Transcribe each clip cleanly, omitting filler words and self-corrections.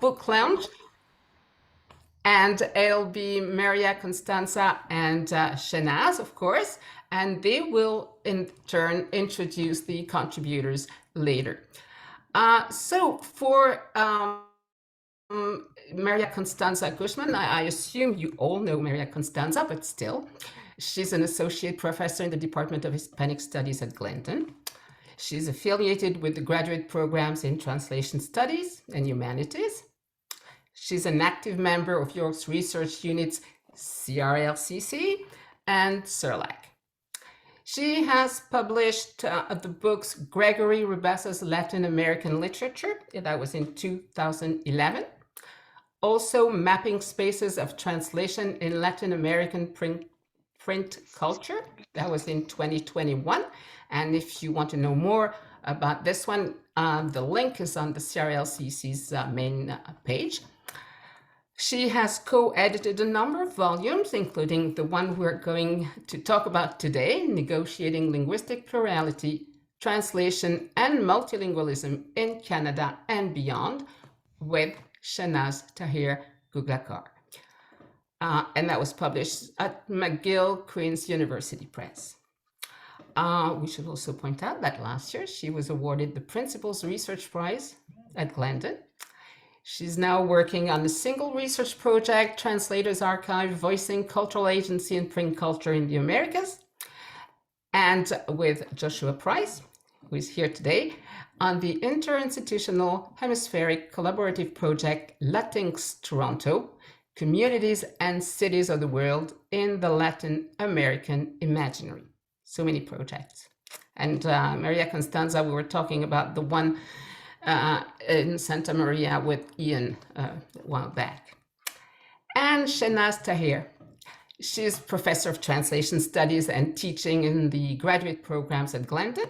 book launch. And it'll be María, Constanza, and Sehnaz, of course, and they will in turn introduce the contributors later. So for María Constanza Guzmán, I assume you all know María Constanza, but still, she's an associate professor in the Department of Hispanic Studies at Glendon. She's affiliated with the graduate programs in Translation Studies and Humanities. She's an active member of York's research units CRLCC and CERLAC. She has published the books Gregory Rubasa's Latin American Literature, that was in 2011. Also Mapping Spaces of Translation in Latin American Print Culture, that was in 2021. And if you want to know more about this one, the link is on the CRLCC's main page. She has co-edited a number of volumes, including the one we're going to talk about today, Negotiating Linguistic Plurality, Translation and Multilingualism in Canada and Beyond, with Sehnaz, Tahir, Gürçaglar. And that was published at McGill Queen's University Press. We should also point out that last year she was awarded the Principal's Research Prize at Glendon. She's now working on a single research project, Translators Archive, Voicing Cultural Agency and Print Culture in the Americas, and with Joshua Price, who is here today, on the interinstitutional hemispheric collaborative project Latinx Toronto, Communities and Cities of the World in the Latin American Imaginary. So many projects. And María Constanza, we were talking about the one in Santa Maria with Ian a while back. And Sehnaz Tahir. She's professor of translation studies and teaching in the graduate programs at Glendon.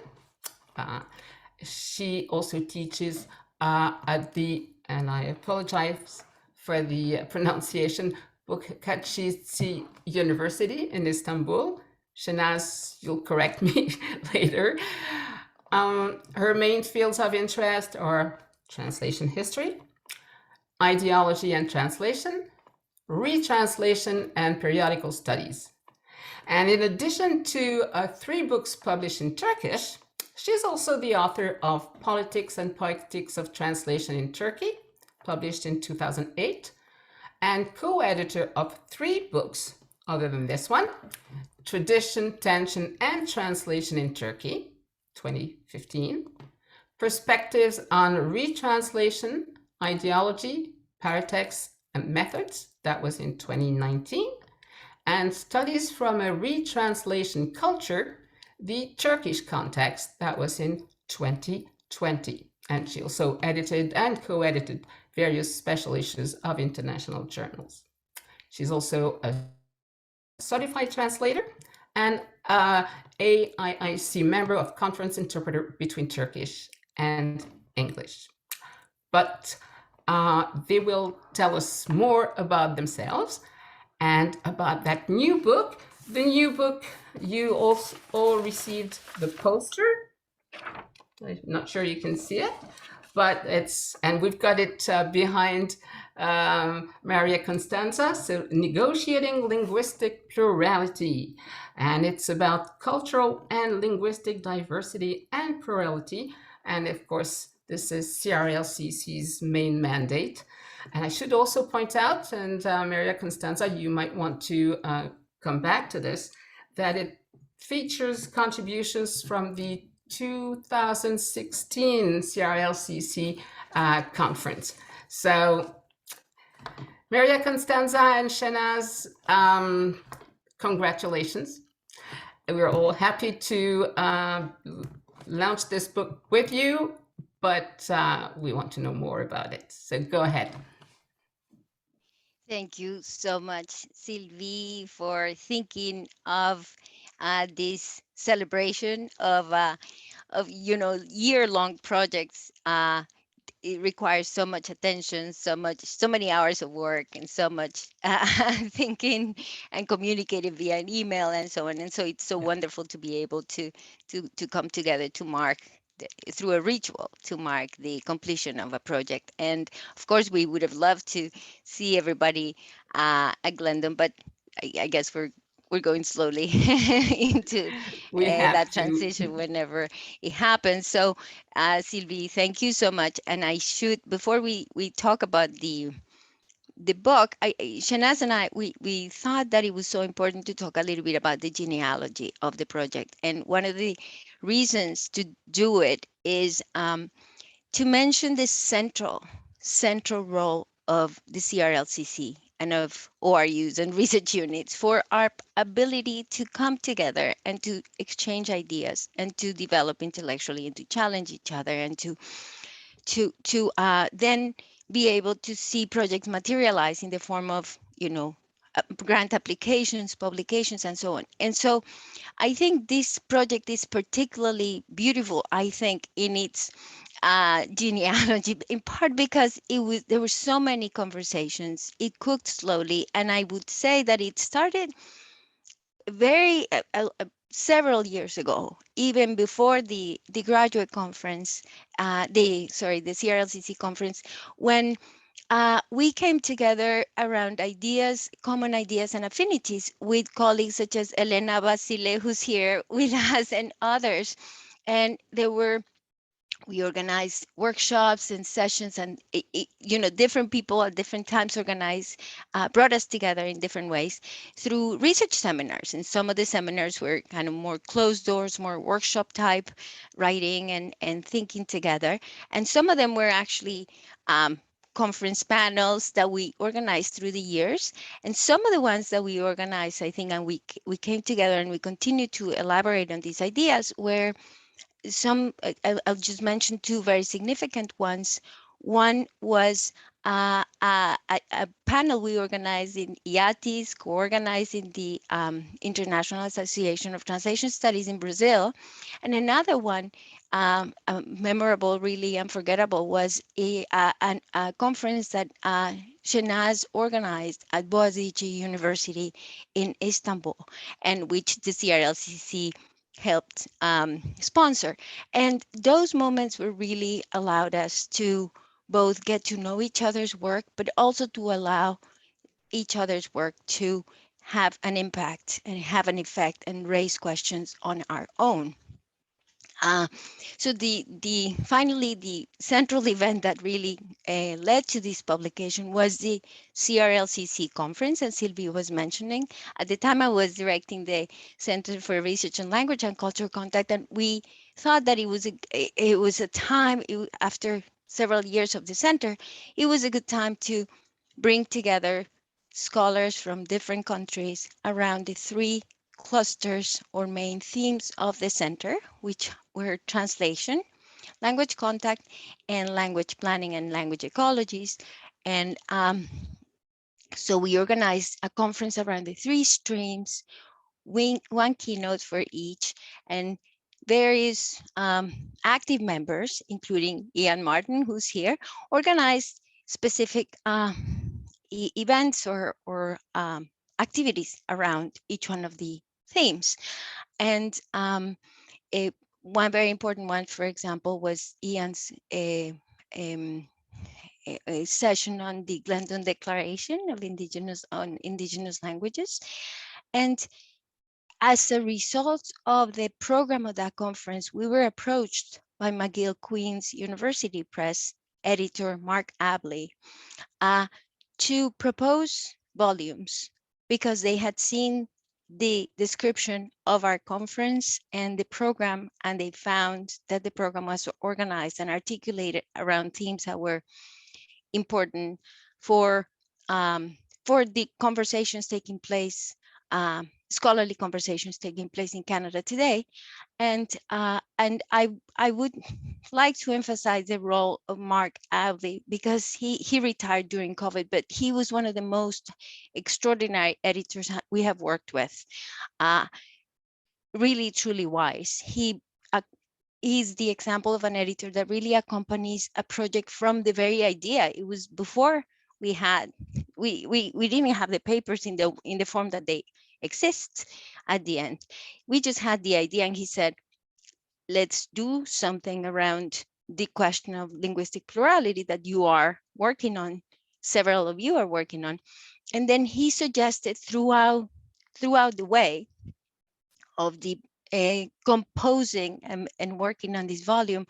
She also teaches at the, and I apologize for the pronunciation, Boğaziçi University in Istanbul. Sehnaz, you'll correct me later. Her main fields of interest are translation history, ideology and translation, retranslation, and periodical studies. And in addition to 3 books published in Turkish, she's also the author of Politics and Poetics of Translation in Turkey, published in 2008, and co-editor of 3 books, other than this one, Tradition, Tension, and Translation in Turkey, 2015, Perspectives on Retranslation, Ideology, Paratext, and Methods, that was in 2019, and Studies from a Retranslation Culture, the Turkish Context, that was in 2020. And she also edited and co-edited various special issues of international journals. She's also a certified translator and AIIC member of Conference Interpreter between Turkish and English. But they will tell us more about themselves and about that new book. The new book, you also all received the poster. I'm not sure you can see it, but it's, and we've got it behind María Constanza, so Negotiating Linguistic Plurality. And it's about cultural and linguistic diversity and plurality. And of course, this is CRLCC's main mandate. And I should also point out, and María Constanza, you might want to come back to this, that it features contributions from the 2016 CRLCC conference. So María Constanza and Sehnaz, congratulations. We're all happy to launch this book with you, but we want to know more about it. So go ahead. Thank you so much, Sylvie, for thinking of this celebration of year-long projects. It requires so much attention, so many hours of work, and so much thinking and communicating via an email and so on. And so it's so wonderful to be able to come together to mark through a ritual to mark the completion of a project. And of course, we would have loved to see everybody at Glendon, but I guess we're going slowly into We have that to. transition whenever it happens. So, Sylvie, thank you so much. And I should, before we talk about the book, Sehnaz and I, we thought that it was so important to talk a little bit about the genealogy of the project. And one of the reasons to do it is to mention the central role of the CRLCC and of ORUs and research units for our ability to come together and to exchange ideas and to develop intellectually and to challenge each other and to then be able to see projects materialize in the form of, grant applications, publications, and so on. And so I think this project is particularly beautiful, I think, in its genealogy, in part because there were so many conversations. It cooked slowly, and I would say that it started very several years ago, even before the graduate conference, the CRLCC conference, when we came together around ideas, common ideas and affinities with colleagues such as Elena, Basile, who's here with us, and others. And we organized workshops and sessions, and different people at different times organized, brought us together in different ways through research seminars. And some of the seminars were kind of more closed doors, more workshop type, writing and thinking together. And some of them were actually conference panels that we organized through the years. And some of the ones that we organized, I think, and we came together and we continue to elaborate on these ideas, were some. I'll just mention two very significant ones. One was a panel we organized in IATIS, co-organized in the International Association of Translation Studies in Brazil. And another one, memorable, really unforgettable, was a conference that Sehnaz organized at Boğaziçi University in Istanbul, and which the CRLCC helped sponsor. And those moments were really allowed us to both get to know each other's work, but also to allow each other's work to have an impact and have an effect and raise questions on our own. So finally, the central event that really led to this publication was the CRLCC conference, as Sylvie was mentioning. At the time, I was directing the Center for Research on Language and Cultural Contact, and we thought that it was a time, after several years of the center, it was a good time to bring together scholars from different countries around the three clusters or main themes of the center, which were translation, language contact, and language planning and language ecologies. And so we organized a conference around the three streams, one keynote for each, and various active members, including Ian Martin, who's here, organized specific events or activities around each one of the themes. And one very important one, for example, was Ian's um, a session on the Glendon Declaration of Indigenous Languages. And as a result of the program of that conference, we were approached by McGill Queen's University Press editor Mark Abley to propose volumes, because they had seen the description of our conference and the program, and they found that the program was organized and articulated around themes that were important for the conversations taking place, scholarly conversations taking place in Canada today. And I would like to emphasize the role of Mark Abley, because he retired during COVID, but he was one of the most extraordinary editors we have worked with. Really, truly wise. He's the example of an editor that really accompanies a project from the very idea. It was before we didn't have the papers in the form that they exist at the end. We just had the idea, and he said, let's do something around the question of linguistic plurality that you are working on, several of you are working on. And then he suggested throughout the way of the composing and working on this volume,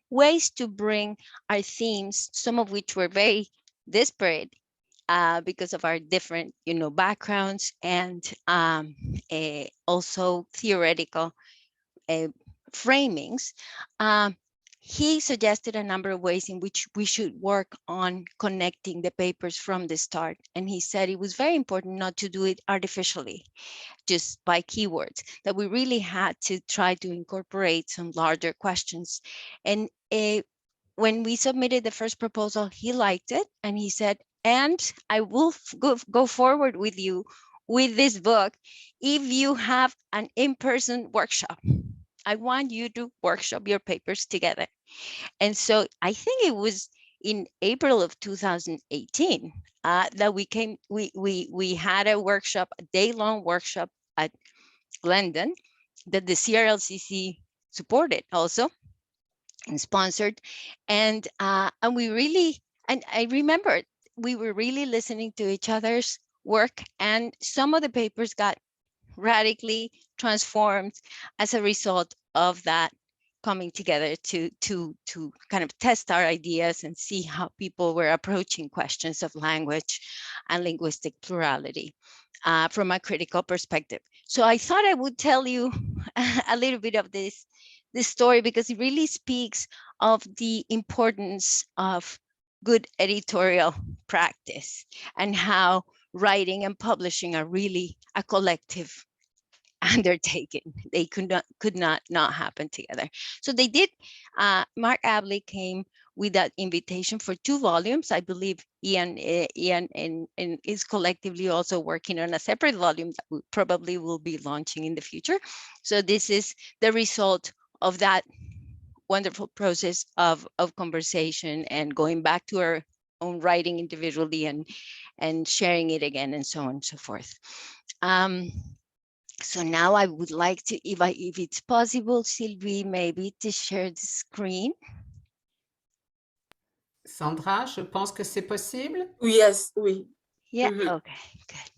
ways to bring our themes, some of which were very disparate because of our different, backgrounds and also theoretical framings. He suggested a number of ways in which we should work on connecting the papers from the start. And he said it was very important not to do it artificially, just by keywords, that we really had to try to incorporate some larger questions. And when we submitted the first proposal, he liked it. And he said, and I will go forward with you with this book if you have an in-person workshop. I want you to workshop your papers together. And so I think it was in April of 2018 that we had a workshop, a day-long workshop at Glendon that the CRLCC supported also and sponsored. And we really, and I remember we were really listening to each other's work, and some of the papers got radically transformed as a result of that coming together to kind of test our ideas and see how people were approaching questions of language and linguistic plurality from a critical perspective. So I thought I would tell you a little bit of this story, because it really speaks of the importance of good editorial practice and how writing and publishing are really a collective undertaking. They could not happen together. So they did. Mark Abley came with that invitation for 2 volumes. I believe Ian and is collectively also working on a separate volume that we probably will be launching in the future. So this is the result of that wonderful process of conversation and going back to our own writing individually and sharing it again and so on and so forth. So now I would like to, if it's possible, Sylvie, maybe to share the screen. Sandra, je pense que c'est possible. Yes, oui. Yeah, okay, good.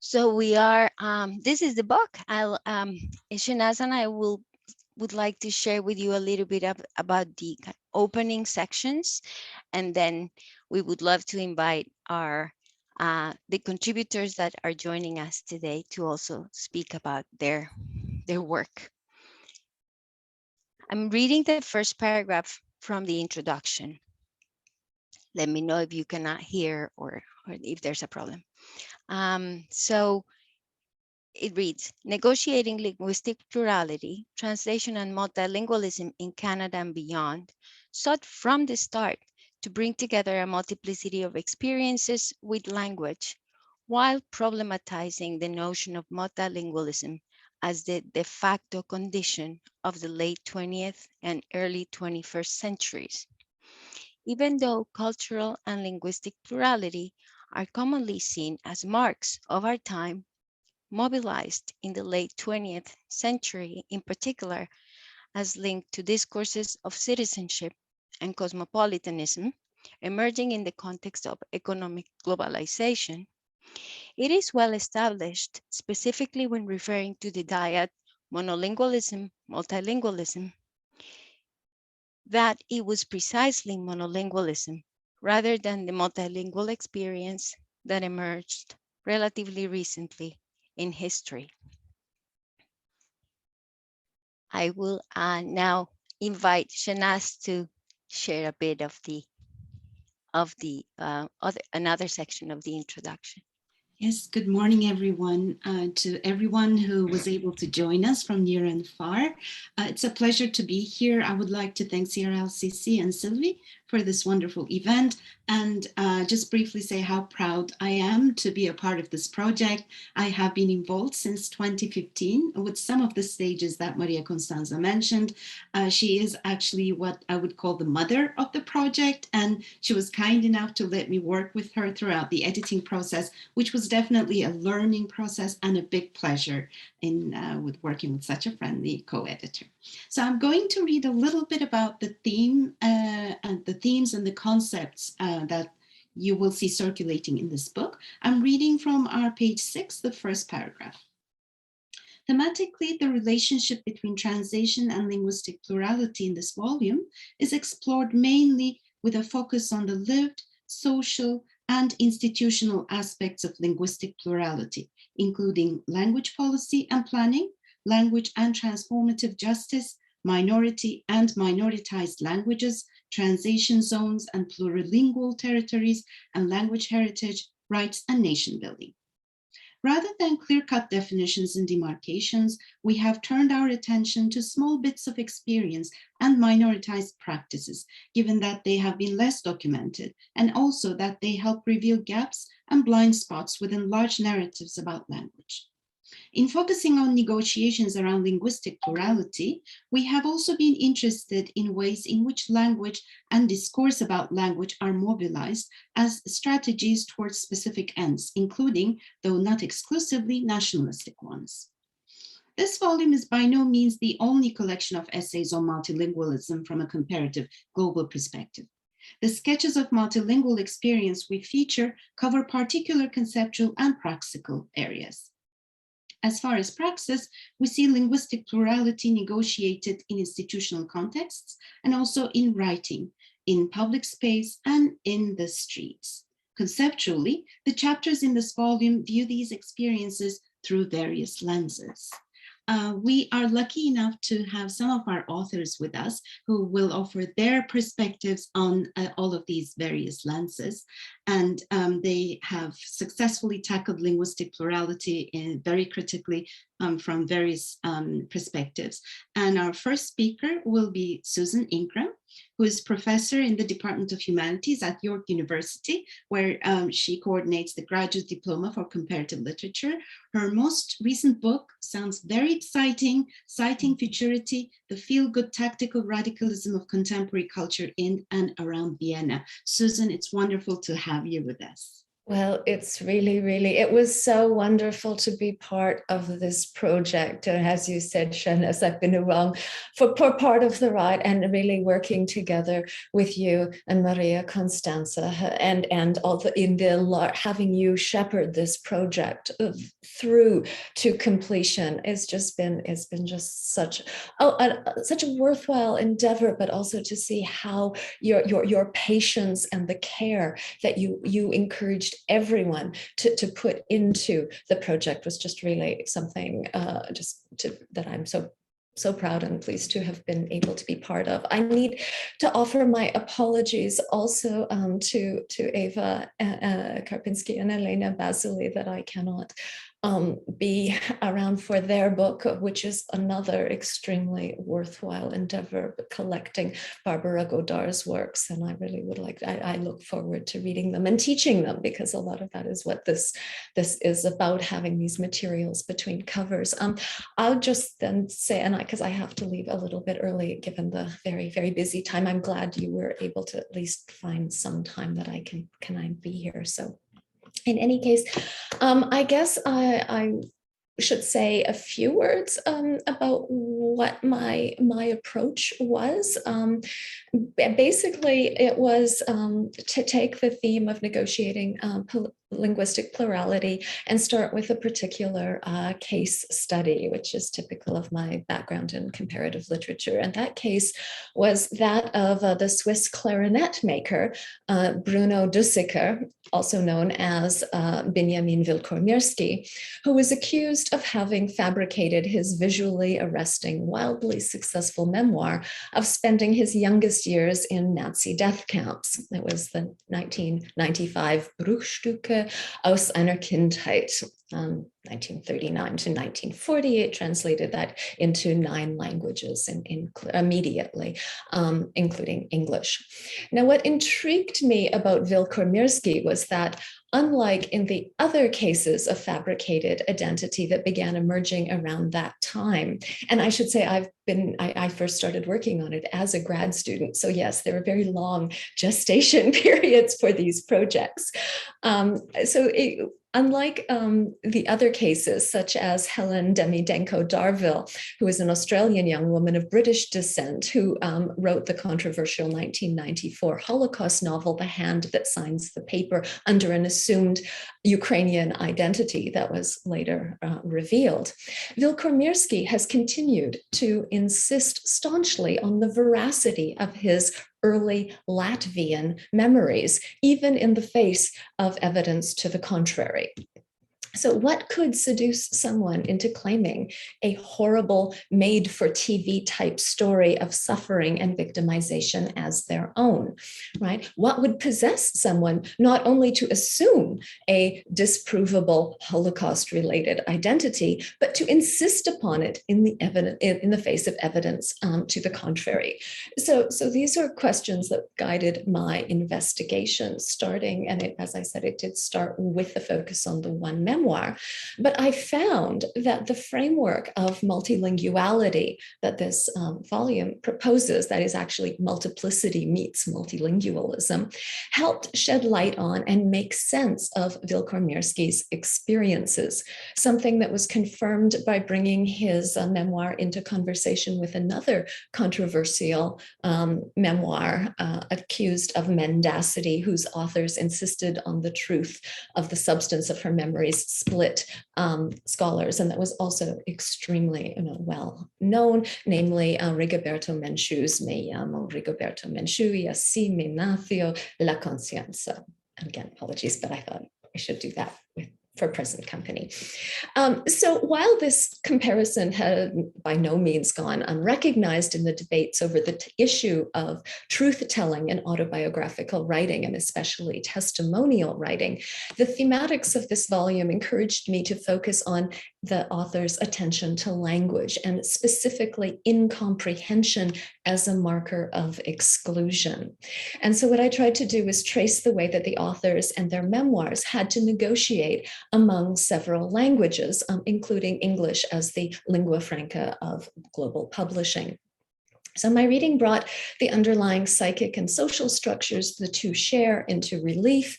So we are, this is the book. Sehnaz and I would like to share with you a little bit about the opening sections, and then we would love to invite the contributors that are joining us today to also speak about their work. I'm reading the first paragraph from the introduction. Let me know if you cannot hear or if there's a problem. So it reads, negotiating linguistic plurality, translation and multilingualism in Canada and beyond, sought from the start to bring together a multiplicity of experiences with language, while problematizing the notion of multilingualism as the de facto condition of the late 20th and early 21st centuries. Even though cultural and linguistic plurality are commonly seen as marks of our time, mobilized in the late 20th century, in particular, as linked to discourses of citizenship and cosmopolitanism emerging in the context of economic globalization, it is well established, specifically when referring to the dyad monolingualism, multilingualism, that it was precisely monolingualism rather than the multilingual experience that emerged relatively recently in history. I will now invite Sehnaz to share a bit of another section of the introduction. Yes, good morning, everyone. To everyone who was able to join us from near and far. It's a pleasure to be here. I would like to thank CRLCC and Sylvie for this wonderful event, and just briefly say how proud I am to be a part of this project. I have been involved since 2015 with some of the stages that Maria Constanza mentioned. She is actually what I would call the mother of the project, and she was kind enough to let me work with her throughout the editing process, which was definitely a learning process and a big pleasure with working with such a friendly co-editor. So I'm going to read a little bit about the theme and the themes and the concepts that you will see circulating in this book. I'm reading from our page 6, the first paragraph. Thematically, the relationship between translation and linguistic plurality in this volume is explored mainly with a focus on the lived, social, and institutional aspects of linguistic plurality, including language policy and planning, language and transformative justice, minority and minoritized languages, translation zones and plurilingual territories, and language heritage, rights, and nation building. Rather than clear-cut definitions and demarcations, we have turned our attention to small bits of experience and minoritized practices, given that they have been less documented, and also that they help reveal gaps and blind spots within large narratives about language. In focusing on negotiations around linguistic plurality, we have also been interested in ways in which language and discourse about language are mobilized as strategies towards specific ends, including, though not exclusively, nationalistic ones. This volume is by no means the only collection of essays on multilingualism from a comparative global perspective. The sketches of multilingual experience we feature cover particular conceptual and practical areas. As far as praxis, we see linguistic plurality negotiated in institutional contexts and also in writing, in public space, and in the streets. Conceptually, the chapters in this volume view these experiences through various lenses. We are lucky enough to have some of our authors with us who will offer their perspectives on all of these various lenses. And they have successfully tackled linguistic plurality very critically from various perspectives. And our first speaker will be Susan Ingram, who is professor in the Department of Humanities at York University, where she coordinates the Graduate Diploma for Comparative Literature. Her most recent book sounds very exciting, Citing Futurity, the feel-good tactical radicalism of contemporary culture in and around Vienna. Susan, it's wonderful to have you with us. Well, it's really, it was so wonderful to be part of this project. And as you said, Sehnaz, I've been around for part of the ride and really working together with you and Maria Constanza and all having you shepherd this project through to completion. It's been just such a worthwhile endeavor, but also to see how your patience and the care that you encouraged everyone to put into the project was just really something that I'm so proud and pleased to have been able to be part of. I need to offer my apologies also to Eva Karpinski and Elena Basile that I cannot be around for their book, which is another extremely worthwhile endeavor, collecting Barbara Godard's works. And I really would I look forward to reading them and teaching them, because a lot of that is what this is about, having these materials between covers. I'll just then say, and because I have to leave a little bit early, given the very, very busy time, I'm glad you were able to at least find some time that I can be here. So in any case, I guess I should say a few words about what my approach was. Basically, it was to take the theme of negotiating linguistic plurality and start with a particular case study, which is typical of my background in comparative literature. And that case was that of the Swiss clarinet maker, Bruno Dussiker, also known as Benjamin Wilkomirski, who was accused of having fabricated his visually arresting, wildly successful memoir of spending his youngest years in Nazi death camps. It was the 1995 Bruchstücke Sprache aus einer Kindheit, 1939 to 1948, translated that into 9 languages immediately, including English. Now, what intrigued me about Wilkomirski was that, unlike in the other cases of fabricated identity that began emerging around that time, and I should say I first started working on it as a grad student. So yes, there were very long gestation periods for these projects. Unlike the other cases, such as Helen Demidenko Darville, who is an Australian young woman of British descent who wrote the controversial 1994 Holocaust novel, The Hand That Signs the Paper, under an assumed Ukrainian identity that was later revealed. Wilkomirski has continued to insist staunchly on the veracity of his early Latvian memories, even in the face of evidence to the contrary. So what could seduce someone into claiming a horrible made-for-TV type story of suffering and victimization as their own, right? What would possess someone not only to assume a disprovable Holocaust-related identity, but to insist upon it in the face of evidence to the contrary? So these are questions that guided my investigation, starting, and as I said, it did start with the focus on the one memoir. But I found that the framework of multilinguality that this volume proposes, that is actually multiplicity meets multilingualism, helped shed light on and make sense of Wilkomirski's experiences, something that was confirmed by bringing his memoir into conversation with another controversial memoir accused of mendacity, whose authors insisted on the truth of the substance of her memories, split scholars, and that was also extremely well known, namely Rigoberto Menchu's Me llamo Rigoberto Menchu y así me nació la conciencia. And again, apologies, but I thought I should do that for present company. So while this comparison had by no means gone unrecognized in the debates over the issue of truth-telling in autobiographical writing, and especially testimonial writing, the thematics of this volume encouraged me to focus on the author's attention to language, and specifically incomprehension as a marker of exclusion. And so what I tried to do was trace the way that the authors and their memoirs had to negotiate among several languages, including English as the lingua franca of global publishing. So my reading brought the underlying psychic and social structures the two share into relief,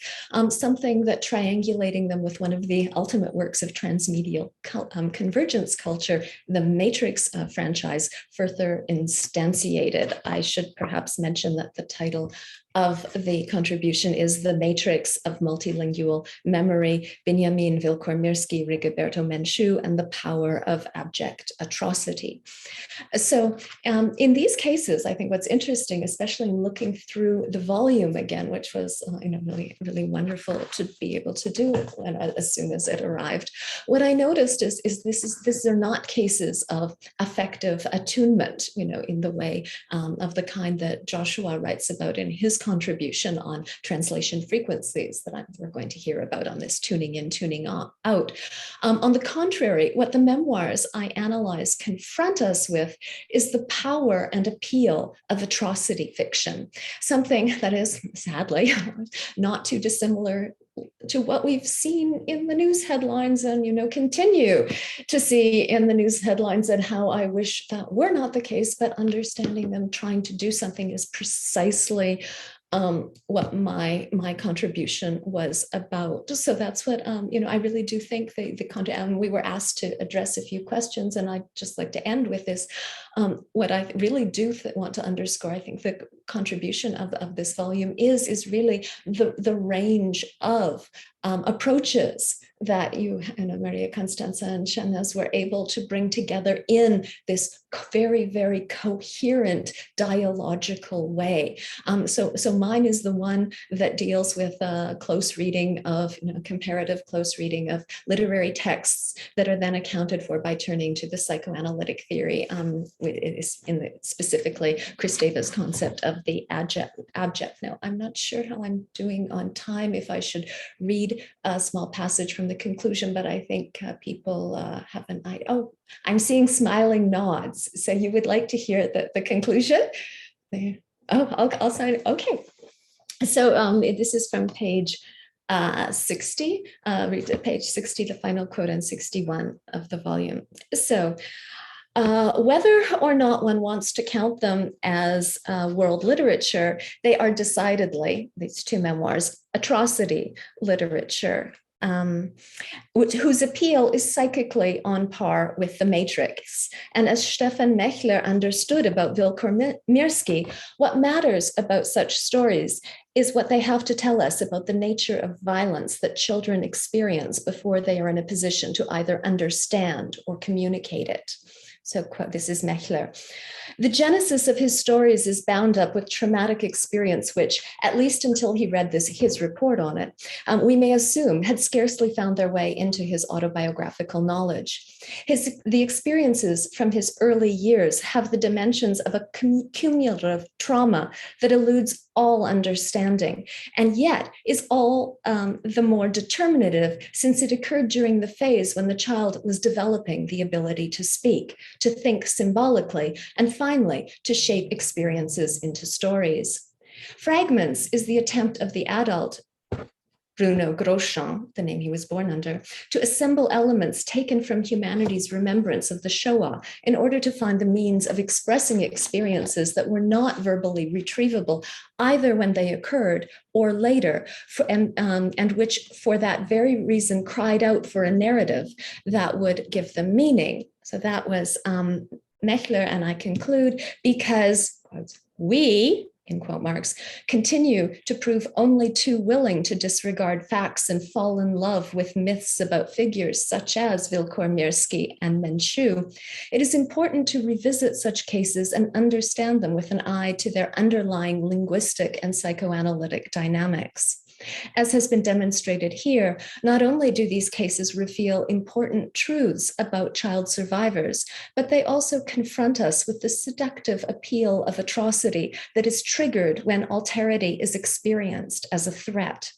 something that triangulating them with one of the ultimate works of transmedial convergence culture, the Matrix franchise, further instantiated. I should perhaps mention that the title of the contribution is The Matrix of Multilingual Memory, Benjamin Wilkomirski, Rigoberto Menchu, and the Power of Abject Atrocity. So in these cases, I think what's interesting, especially looking through the volume again, which was really, really wonderful to be able to do as soon as it arrived, what I noticed is these are not cases of affective attunement, in the way of the kind that Joshua writes about in his contribution on translation frequencies that we're going to hear about on this tuning in, tuning out. On the contrary, what the memoirs I analyze confront us with is the power and appeal of atrocity fiction, something that is sadly not too dissimilar to what we've seen in the news headlines and, continue to see in the news headlines, and how I wish that were not the case, but understanding them trying to do something is precisely what my contribution was about. So that's what, I really do think we were asked to address a few questions, and I'd just like to end with this. What I really do want to underscore, I think the contribution of this volume is really the range of approaches that María, Constanza, and Sehnaz were able to bring together in this very, very coherent dialogical way. So mine is the one that deals with close reading of, comparative close reading of literary texts that are then accounted for by turning to the psychoanalytic theory it is specifically Kristeva's concept of the abject. Now, I'm not sure how I'm doing on time, if I should read a small passage from the conclusion, but I think people have an idea. Oh, I'm seeing smiling nods. So you would like to hear the conclusion? There. Oh, I'll sign it. Okay. So this is from page 60, read page 60, the final quote on 61 of the volume. So whether or not one wants to count them as world literature, they are decidedly, these two memoirs, atrocity literature, whose appeal is psychically on par with the Matrix. And as Stefan Mechler understood about Wilkomirski, what matters about such stories is what they have to tell us about the nature of violence that children experience before they are in a position to either understand or communicate it. So quote, this is Mechler. The genesis of his stories is bound up with traumatic experience, which, at least until he read his report on it, we may assume had scarcely found their way into his autobiographical knowledge. The experiences from his early years have the dimensions of a cumulative trauma that eludes all understanding, and yet is all the more determinative since it occurred during the phase when the child was developing the ability to speak, to think symbolically, and finally to shape experiences into stories. Fragments is the attempt of the adult, Bruno Grosjean, the name he was born under, to assemble elements taken from humanity's remembrance of the Shoah in order to find the means of expressing experiences that were not verbally retrievable, either when they occurred or later, and which for that very reason cried out for a narrative that would give them meaning. So that was Mechler, and I conclude, because we, in quote marks, continue to prove only too willing to disregard facts and fall in love with myths about figures such as Wilkomirski and Menchu, it is important to revisit such cases and understand them with an eye to their underlying linguistic and psychoanalytic dynamics. As has been demonstrated here, not only do these cases reveal important truths about child survivors, but they also confront us with the seductive appeal of atrocity that is triggered when alterity is experienced as a threat.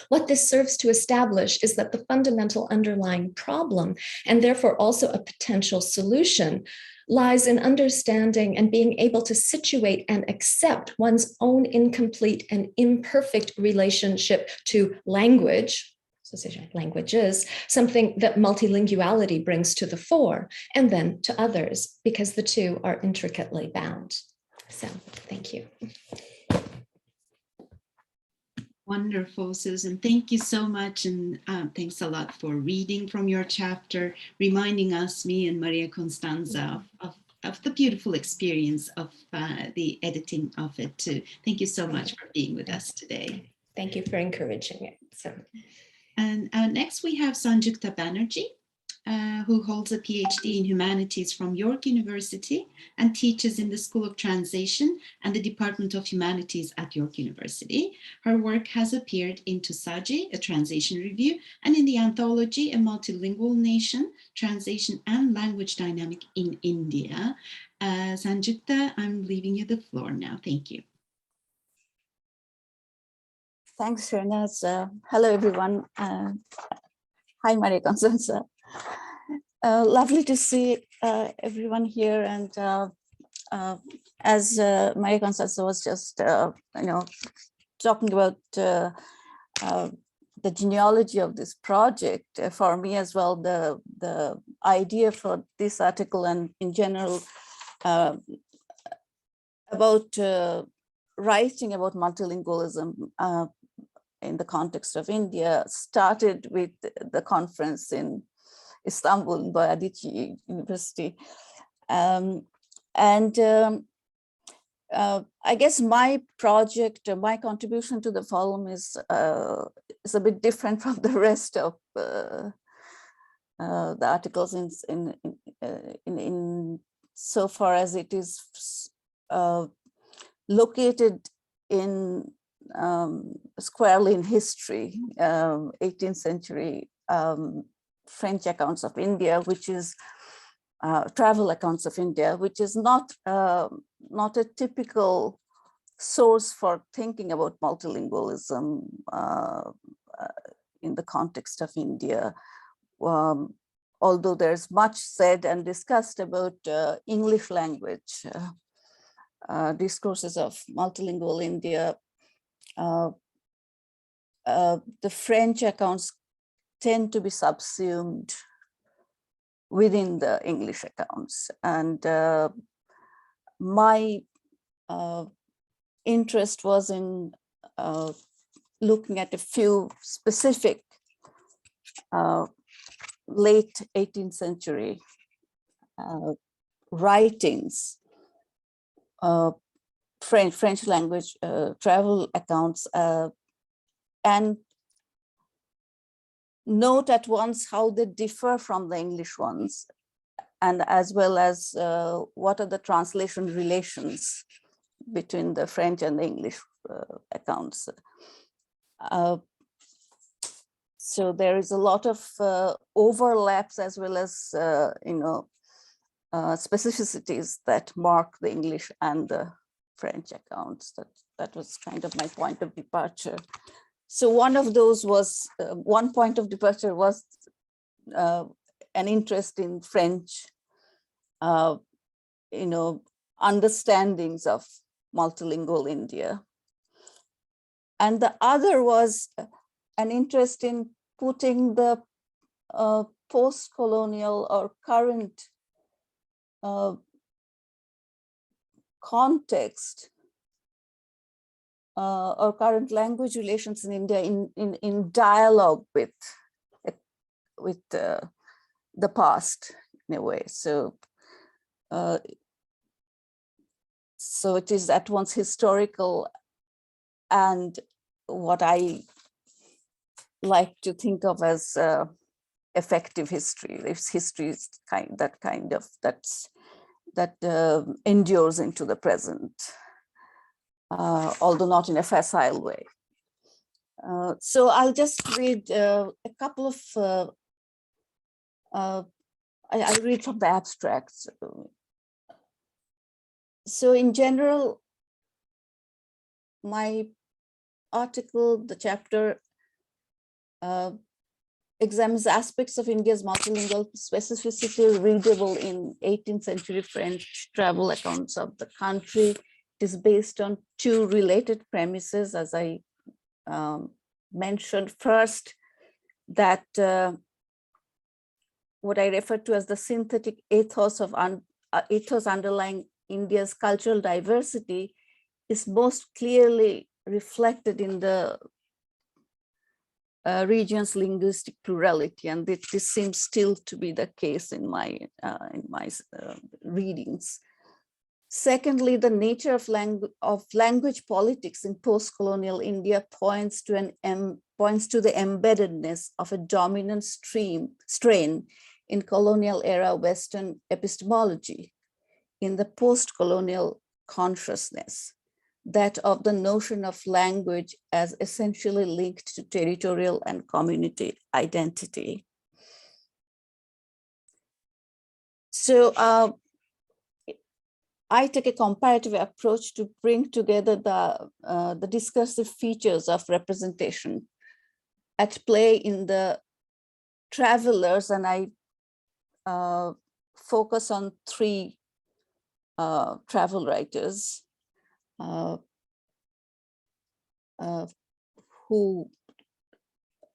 What this serves to establish is that the fundamental underlying problem, and therefore also a potential solution, lies in understanding and being able to situate and accept one's own incomplete and imperfect relationship to language, languages, something that multilinguality brings to the fore, and then to others, because the two are intricately bound. So, thank you. Wonderful, Susan. Thank you so much. And thanks a lot for reading from your chapter, reminding us, me and Maria Constanza, of the beautiful experience of the editing of it too. Thank you so much for being with us today. Thank you for encouraging it. And next we have Sanjukta Banerjee, who holds a PhD in Humanities from York University and teaches in the School of Translation and the Department of Humanities at York University. Her work has appeared in Tusaji, a translation review, and in the anthology A Multilingual Nation, Translation and Language Dynamic in India. Sanjukta, I'm leaving you the floor now. Thank you. Thanks, Sehnaz. Hello, everyone. Hi, Maria Constanza. Lovely to see everyone here, and as Maria Constanza was just talking about the genealogy of this project, for me as well, the idea for this article and in general about writing about multilingualism in the context of India started with the conference in Istanbul, Boğaziçi University. I guess my project, my contribution to the volume is a bit different from the rest of the articles in so far as it is located in squarely in history, 18th century French accounts of India, which is travel accounts of India, which is not a typical source for thinking about multilingualism in the context of India. Although there's much said and discussed about English language discourses of multilingual India, the French accounts tend to be subsumed within the English accounts. And my interest was in looking at a few specific late 18th century writings, French language travel accounts, and note at once how they differ from the English ones, and as well as what are the translation relations between the French and the English accounts. So there is a lot of overlaps as well as specificities that mark the English and the French accounts. That was kind of my point of departure. So one of those was, one point of departure was an interest in French, understandings of multilingual India. And the other was an interest in putting the post-colonial or current context or current language relations in India in dialogue with the past in a way. So so it is at once historical and what I like to think of as effective history. If history is that endures into the present, although not in a facile way. So I'll just read a couple of, I'll read from the abstracts. So in general, my article, the chapter, examines aspects of India's multilingual specificity readable in 18th century French travel accounts of the country. It is based on two related premises, as I mentioned. First, that what I refer to as the synthetic ethos of ethos underlying India's cultural diversity is most clearly reflected in the region's linguistic plurality, and this seems still to be the case in my readings. Secondly, the nature of language politics in post-colonial India points to the embeddedness of a dominant strain in colonial era Western epistemology, in the post-colonial consciousness, that of the notion of language as essentially linked to territorial and community identity. So I take a comparative approach to bring together the discursive features of representation at play in the travelers, and I focus on three travel writers who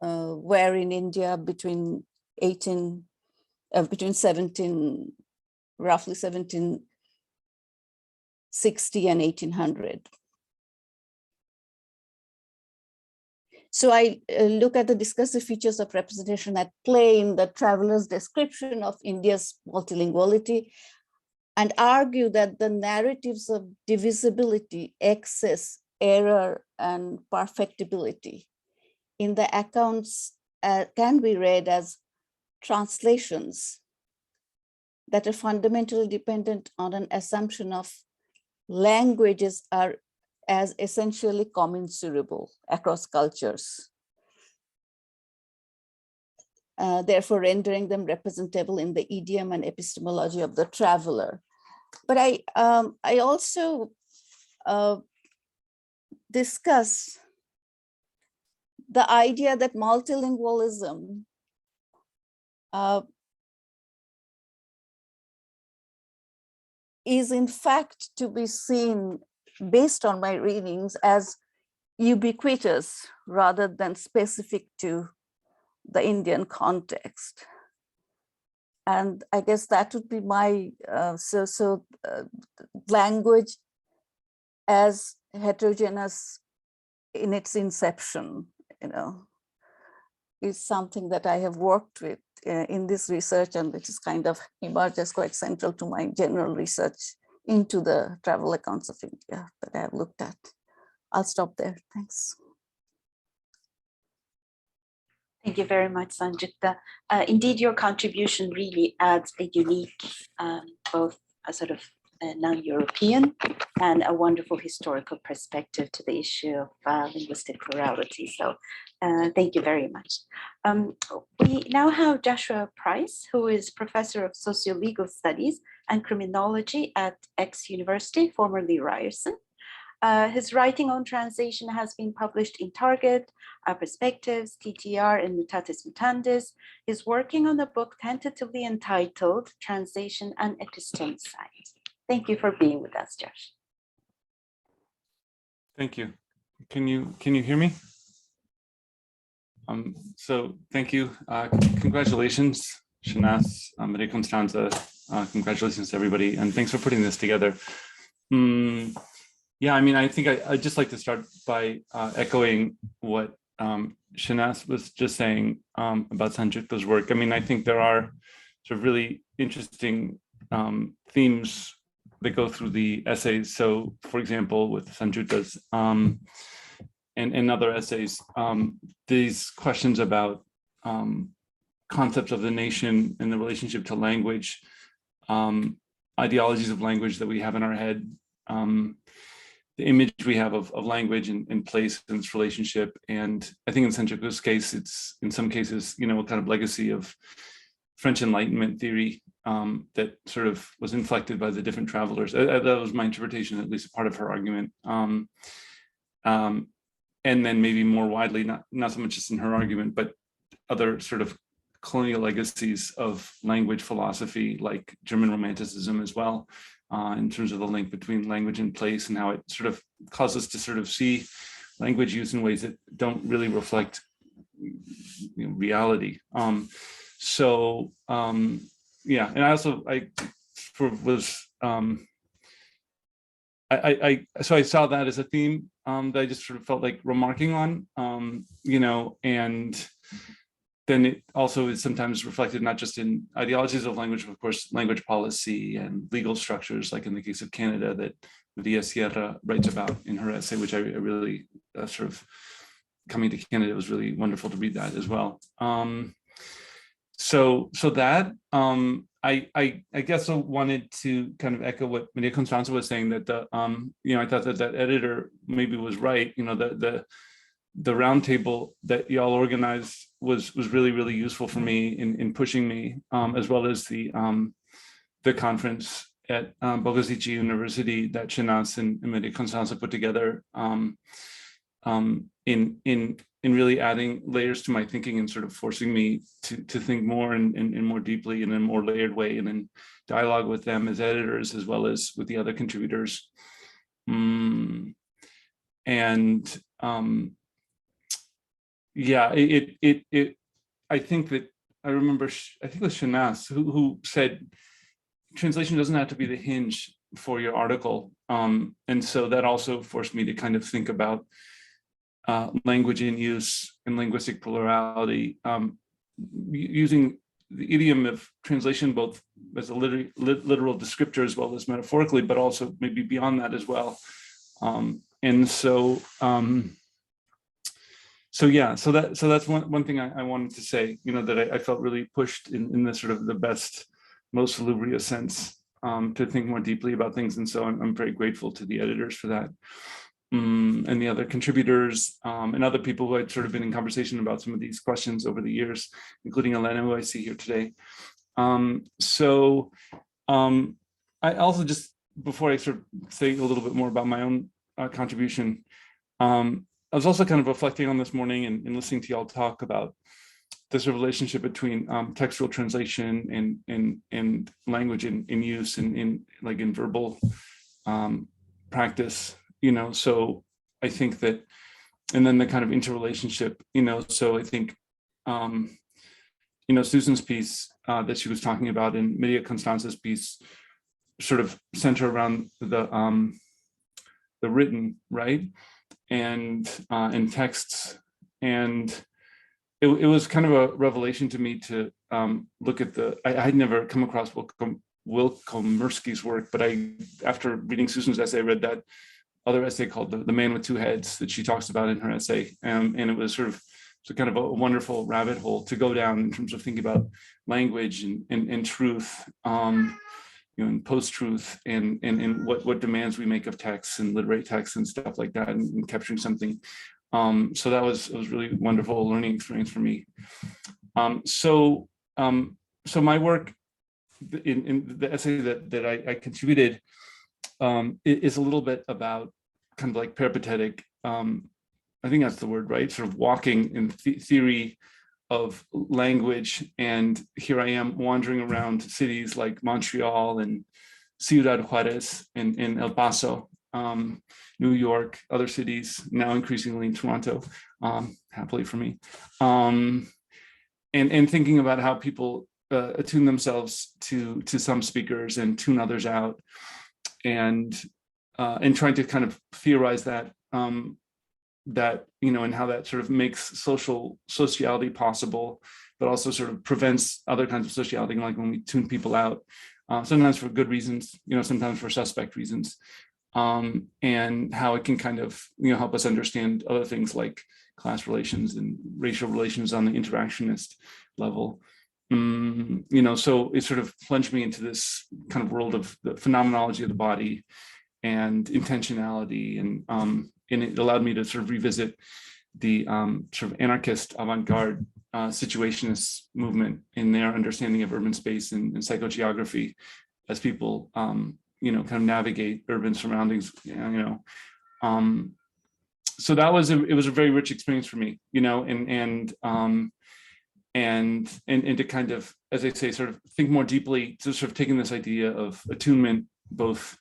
were in India between roughly 1760 and 1800. So I look at the discursive features of representation at play in the traveler's description of India's multilinguality, and argue that the narratives of divisibility, excess, error, and perfectibility in the accounts can be read as translations that are fundamentally dependent on an assumption of languages are as essentially commensurable across cultures. therefore rendering them representable in the idiom and epistemology of the traveler. But I also discuss the idea that multilingualism is in fact to be seen, based on my readings, as ubiquitous rather than specific to the Indian context. And I guess that would be my, language as heterogeneous in its inception, is something that I have worked with in this research, and which is kind of emerged as quite central to my general research into the travel accounts of India that I have looked at. I'll stop there. Thanks. Thank you very much, Sanjukta. Indeed, your contribution really adds a unique, both a sort of non-European and a wonderful historical perspective to the issue of linguistic plurality. So thank you very much. We now have Joshua Price, who is professor of sociolegal studies and criminology at X University, formerly Ryerson. His writing on translation has been published in Target, Perspectives, TTR, and Mutatis Mutandis. He's working on a book tentatively entitled Translation and Episteme Science. Thank you for being with us, Josh. Thank you. Can you hear me? So thank you. Congratulations, Sehnaz, María Constanza. Congratulations to everybody, and thanks for putting this together. Yeah, I mean, I think I'd just like to start by echoing what Sehnaz was just saying about Sanjukta's work. I mean, I think there are sort of really interesting themes that go through the essays. So, for example, with Sanjukta's and other essays, these questions about concepts of the nation and the relationship to language, ideologies of language that we have in our head, the image we have of language and place and its relationship. And I think in Sanjukta's case, it's in some cases, a kind of legacy of French Enlightenment theory that sort of was inflected by the different travelers. That was my interpretation, at least a part of her argument. And then maybe more widely, not so much just in her argument, but other sort of colonial legacies of language philosophy, like German Romanticism as well, in terms of the link between language and place and how it sort of causes us to sort of see language used in ways that don't really reflect reality. Yeah, and I also so I saw that as a theme that I just sort of felt like remarking on, and then it also is sometimes reflected not just in ideologies of language, but of course, language policy and legal structures, like in the case of Canada that María Sierra writes about in her essay, which I really sort of coming to Canada, it was really wonderful to read that as well. So that I guess I wanted to kind of echo what María Constanza was saying, that I thought that editor maybe was right. The roundtable that y'all organized was really, really useful for me in pushing me, as well as the conference at Bogazici University that Sehnaz and María Constanza put together, in really adding layers to my thinking and sort of forcing me to think more and more deeply in a more layered way, and in dialogue with them as editors as well as with the other contributors. Yeah, I think that I remember, I think it was Sehnaz who said, translation doesn't have to be the hinge for your article. And so that also forced me to kind of think about language in use and linguistic plurality, using the idiom of translation both as a literal descriptor as well as metaphorically, but also maybe beyond that as well. So that's one thing I wanted to say, that I felt really pushed in the sort of the best, most salubrious sense, to think more deeply about things. And so I'm very grateful to the editors for that. and the other contributors, and other people who had sort of been in conversation about some of these questions over the years, including Elena, who I see here today. I also just, before I sort of say a little bit more about my own contribution, I was also kind of reflecting on this morning and listening to y'all talk about this relationship between textual translation and language in use and in verbal practice, so I think that, and then the kind of interrelationship, so I think, Susan's piece that she was talking about and María Constanza's piece sort of center around the written, right? And texts. And it was kind of a revelation to me to look at I had never come across Wilkomerski's work, but after reading Susan's essay, I read that other essay called The Man with Two Heads that she talks about in her essay. And it was sort of kind of a wonderful rabbit hole to go down in terms of thinking about language and truth, and post-truth and what demands we make of texts and literary texts and stuff like that, and capturing something. So that was really wonderful learning experience for me. So my work in the essay that I contributed is a little bit about kind of like peripatetic, I think that's the word, right? Sort of walking in theory of language. And here I am wandering around cities like Montreal and Ciudad Juarez and El Paso, New York, other cities, now increasingly in Toronto, happily for me. And thinking about how people attune themselves to some speakers and tune others out, and trying to kind of theorize that, and how that sort of makes sociality possible, but also sort of prevents other kinds of sociality, like when we tune people out, sometimes for good reasons, sometimes for suspect reasons, and how it can kind of, help us understand other things like class relations and racial relations on the interactionist level. So it sort of plunged me into this kind of world of the phenomenology of the body and intentionality, and it allowed me to sort of revisit the sort of anarchist avant-garde situationist movement in their understanding of urban space and psychogeography as people, kind of navigate urban surroundings, so that was it was a very rich experience for me, and to kind of, as I say, sort of think more deeply, to sort of taking this idea of attunement, both,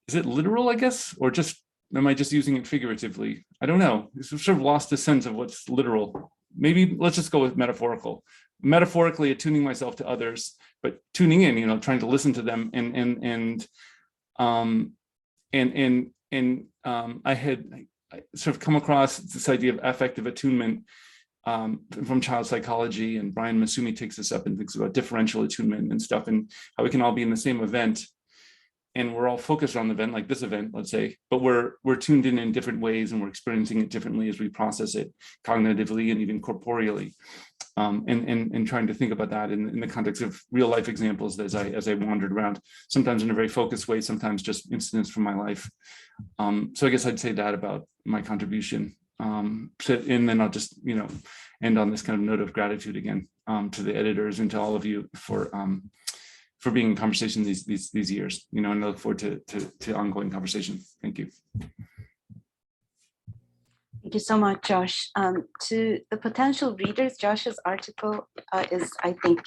is it literal, I guess, or just, am I just using it figuratively? I don't know. It's sort of lost the sense of what's literal. Maybe let's just go with metaphorical. Metaphorically attuning myself to others, but tuning in, trying to listen to them, I sort of come across this idea of affective attunement from child psychology, and Brian Masumi takes this up and thinks about differential attunement and stuff, and how we can all be in the same event, and we're all focused on the event, like this event, let's say, but we're tuned in different ways, and we're experiencing it differently as we process it cognitively and even corporeally, and trying to think about that in the context of real life examples as I wandered around, sometimes in a very focused way, sometimes just incidents from my life. So I guess I'd say that about my contribution. And then I'll just, end on this kind of note of gratitude again, to the editors and to all of you for being in conversation these years, and I look forward to ongoing conversation. Thank you. Thank you so much, Josh. To the potential readers, Josh's article is, I think,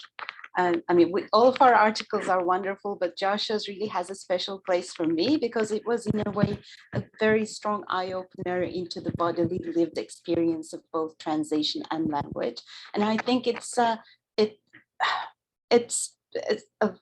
all of our articles are wonderful, but Josh's really has a special place for me, because it was in a way a very strong eye-opener into the bodily lived experience of both translation and language. And I think it's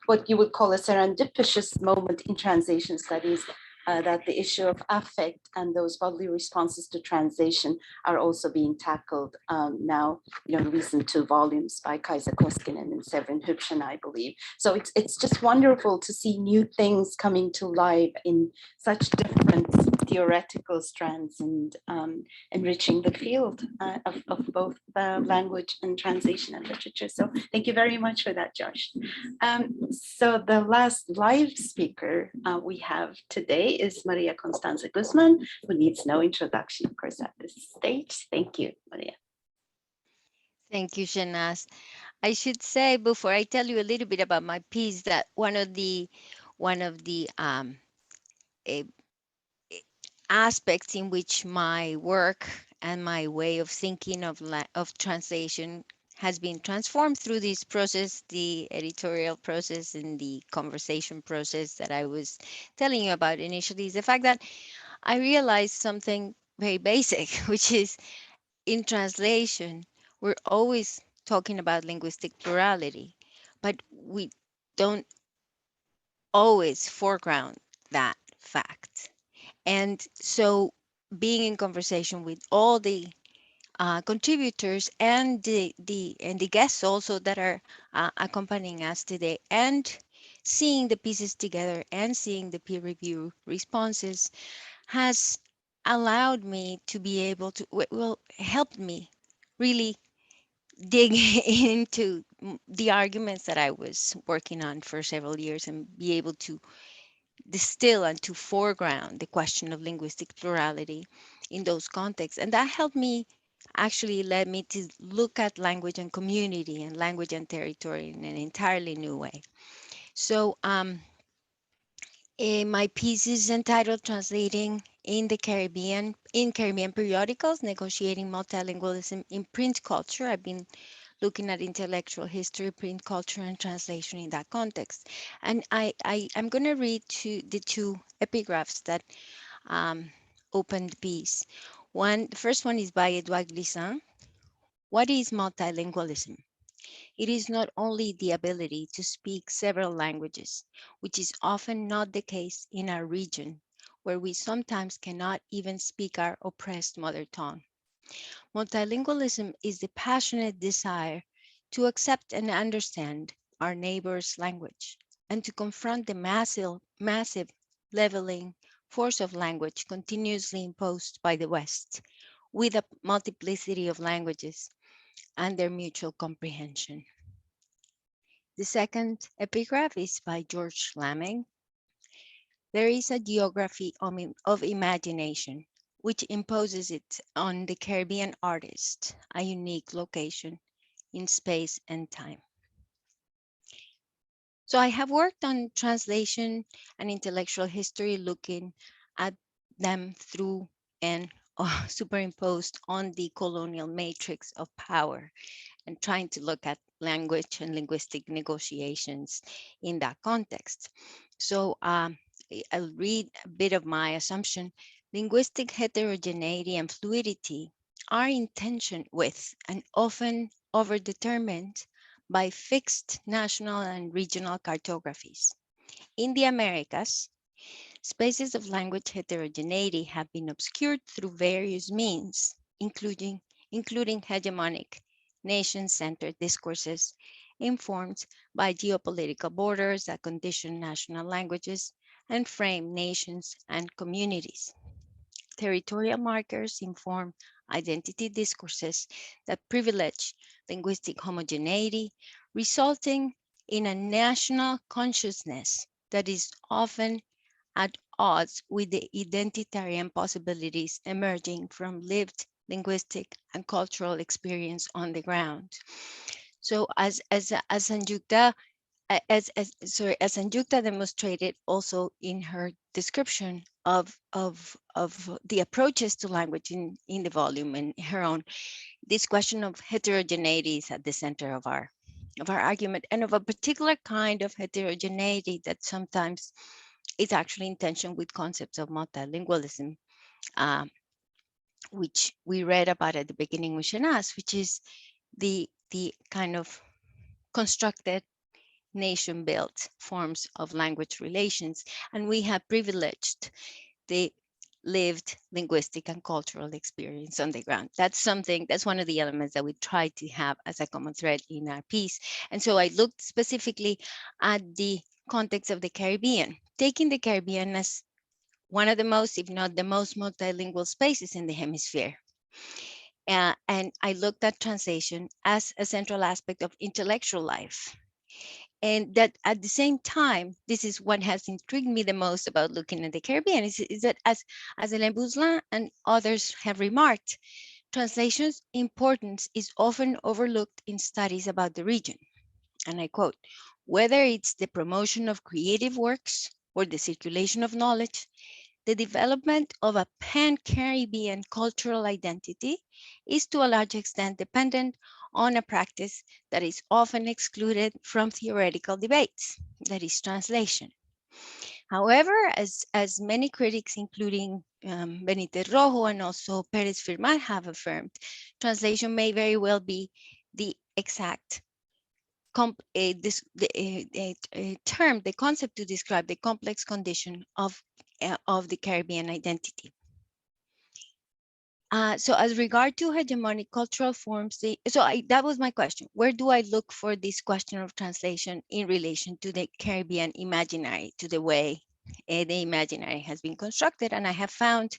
what you would call a serendipitous moment in translation studies, that the issue of affect and those bodily responses to translation are also being tackled now, recent 2 volumes by Kaisa Koskinen and Severin Hübschen, I believe. So it's just wonderful to see new things coming to life in such different theoretical strands, and enriching the field of both language and translation and literature. So thank you very much for that, Josh. So the last live speaker we have today is María Constanza Guzmán, who needs no introduction, of course, at this stage. Thank you, María. Thank you, Sehnaz. I should say, before I tell you a little bit about my piece, that one of the eh, aspects in which my work and my way of thinking of translation has been transformed through this process, the editorial process and the conversation process that I was telling you about initially, is the fact that I realized something very basic, which is in translation, we're always talking about linguistic plurality, but we don't always foreground that fact. And so being in conversation with all the contributors and the guests also that are accompanying us today, and seeing the pieces together and seeing the peer review responses has allowed me to be able to, helped me really dig into the arguments that I was working on for several years and be able to distill and to foreground the question of linguistic plurality in those contexts. And that helped me, actually led me to look at language and community and language and territory in an entirely new way. So my piece is entitled Translating in the Caribbean, in Caribbean Periodicals, Negotiating Multilingualism in Print Culture. I've been looking at intellectual history, print culture, and translation in that context. And I'm going to read the two epigraphs that open the piece. The first one is by Edouard Glissant. What is multilingualism? It is not only the ability to speak several languages, which is often not the case in our region, where we sometimes cannot even speak our oppressed mother tongue. Multilingualism is the passionate desire to accept and understand our neighbor's language and to confront the massive leveling force of language continuously imposed by the West with a multiplicity of languages and their mutual comprehension. The second epigraph is by George Lamming. There is a geography of imagination which imposes it on the Caribbean artist, a unique location in space and time. So I have worked on translation and intellectual history, looking at them through and superimposed on the colonial matrix of power, and trying to look at language and linguistic negotiations in that context. So I'll read a bit of my assumption. Linguistic heterogeneity and fluidity are in tension with and often overdetermined by fixed national and regional cartographies. In the Americas, spaces of language heterogeneity have been obscured through various means, including hegemonic nation-centered discourses informed by geopolitical borders that condition national languages and frame nations and communities. Territorial markers inform identity discourses that privilege linguistic homogeneity, resulting in a national consciousness that is often at odds with the identitarian possibilities emerging from lived linguistic and cultural experience on the ground. So as Sanjukta demonstrated also in her description of the approaches to language in the volume and her own, this question of heterogeneity is at the center of our argument, and of a particular kind of heterogeneity that sometimes is actually in tension with concepts of multilingualism, which we read about at the beginning with Sehnaz, which is the kind of constructed nation-built forms of language relations, and we have privileged the lived linguistic and cultural experience on the ground. That's one of the elements that we try to have as a common thread in our piece. And so I looked specifically at the context of the Caribbean, taking the Caribbean as one of the most, if not the most, multilingual spaces in the hemisphere. And I looked at translation as a central aspect of intellectual life. And that at the same time, this is what has intrigued me the most about looking at the Caribbean, is that as Hélène Buzyn and others have remarked, translation's importance is often overlooked in studies about the region. And I quote, whether it's the promotion of creative works or the circulation of knowledge, the development of a pan-Caribbean cultural identity is to a large extent dependent on a practice that is often excluded from theoretical debates, that is translation. However, as many critics, including Benítez Rojo and also Pérez Firmat have affirmed, translation may very well be the exact term, the concept to describe the complex condition of the Caribbean identity. So as regard to hegemonic cultural forms, that was my question. Where do I look for this question of translation in relation to the Caribbean imaginary, to the way the imaginary has been constructed? And I have found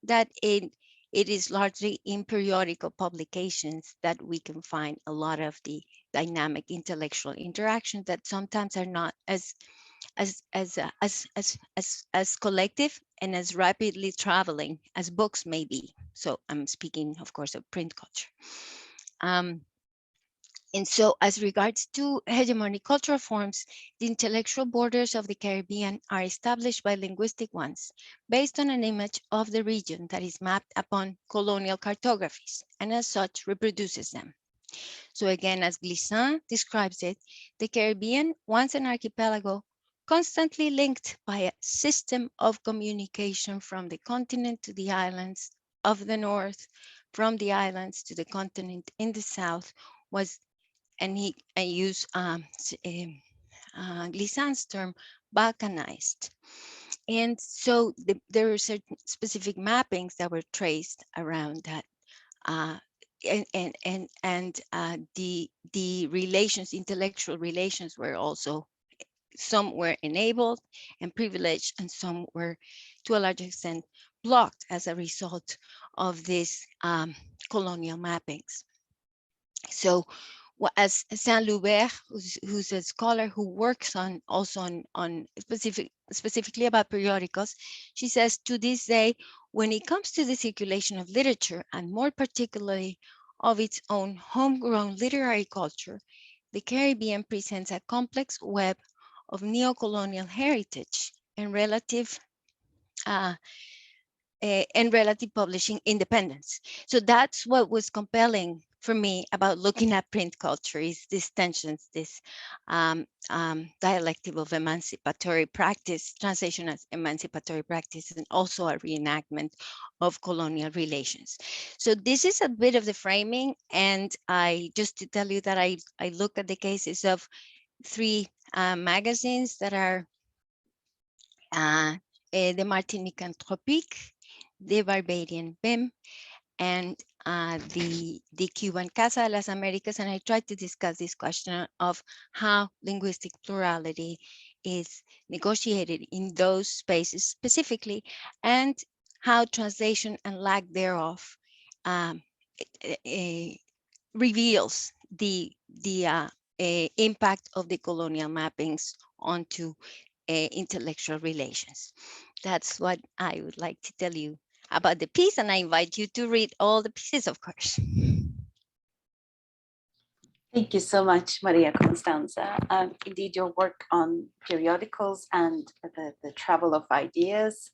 that it is largely in periodical publications that we can find a lot of the dynamic intellectual interactions that sometimes are not as collective and as rapidly traveling as books may be. So I'm speaking, of course, of print culture. And so as regards to hegemonic cultural forms, the intellectual borders of the Caribbean are established by linguistic ones based on an image of the region that is mapped upon colonial cartographies and as such reproduces them. So again, as Guzmán describes it, the Caribbean, once an archipelago, constantly linked by a system of communication from the continent to the islands of the north, from the islands to the continent in the south, was, and I use Guzmán's term, balkanized. And so there are certain specific mappings that were traced around that. The relations, intellectual relations were also, some were enabled and privileged, and some were to a large extent blocked as a result of these colonial mappings. So as Saint-Loubert, who's a scholar who works on specifically about periodicals, she says, to this day, when it comes to the circulation of literature, and more particularly of its own homegrown literary culture, the Caribbean presents a complex web of neocolonial heritage and relative publishing independence. So that's what was compelling for me about looking at print culture, is these tensions, this dialectic of emancipatory practice, translation as emancipatory practice, and also a reenactment of colonial relations. So this is a bit of the framing, and just to tell you that I look at the cases of 3 magazines that are the Martinique Anthropique, the Barbadian BIM, and the Cuban Casa de las Americas. And I tried to discuss this question of how linguistic plurality is negotiated in those spaces specifically, and how translation and lack thereof reveals the impact of the colonial mappings onto intellectual relations. That's what I would like to tell you about the piece, and I invite you to read all the pieces, of course. Thank you so much, Maria Constanza. Indeed, your work on periodicals and the travel of ideas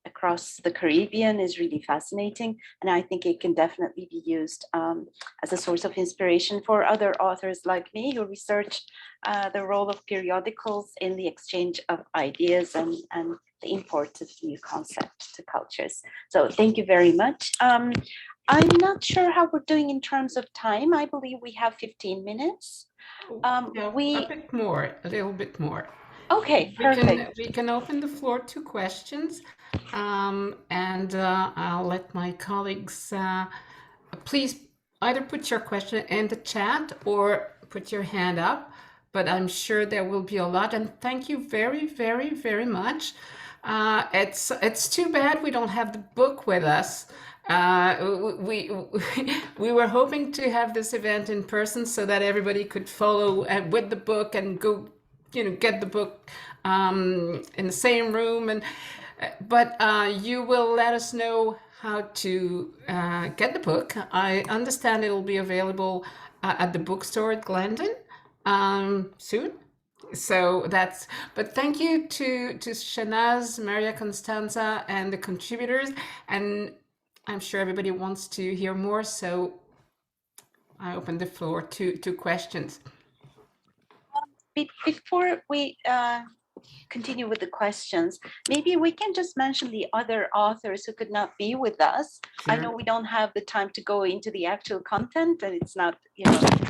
across the Caribbean is really fascinating, and I think it can definitely be used as a source of inspiration for other authors like me who research the role of periodicals in the exchange of ideas and the import of new concepts to cultures. So thank you very much. I'm not sure how we're doing in terms of time. I believe we have 15 minutes. A bit more, a little bit more. Okay, perfect. We can open the floor to questions, and I'll let my colleagues please either put your question in the chat or put your hand up, but I'm sure there will be a lot. And thank you very, very, very much. It's too bad we don't have the book with us. we were hoping to have this event in person so that everybody could follow with the book and go, get the book in the same room. And but you will let us know how to get the book. I understand it'll be available at the bookstore at Glendon soon. So that's, but thank you to Sehnaz, María, Constanza, and the contributors. And I'm sure everybody wants to hear more. So I open the floor to questions. Before we continue with the questions, maybe we can just mention the other authors who could not be with us. Sure. I know we don't have the time to go into the actual content, and it's not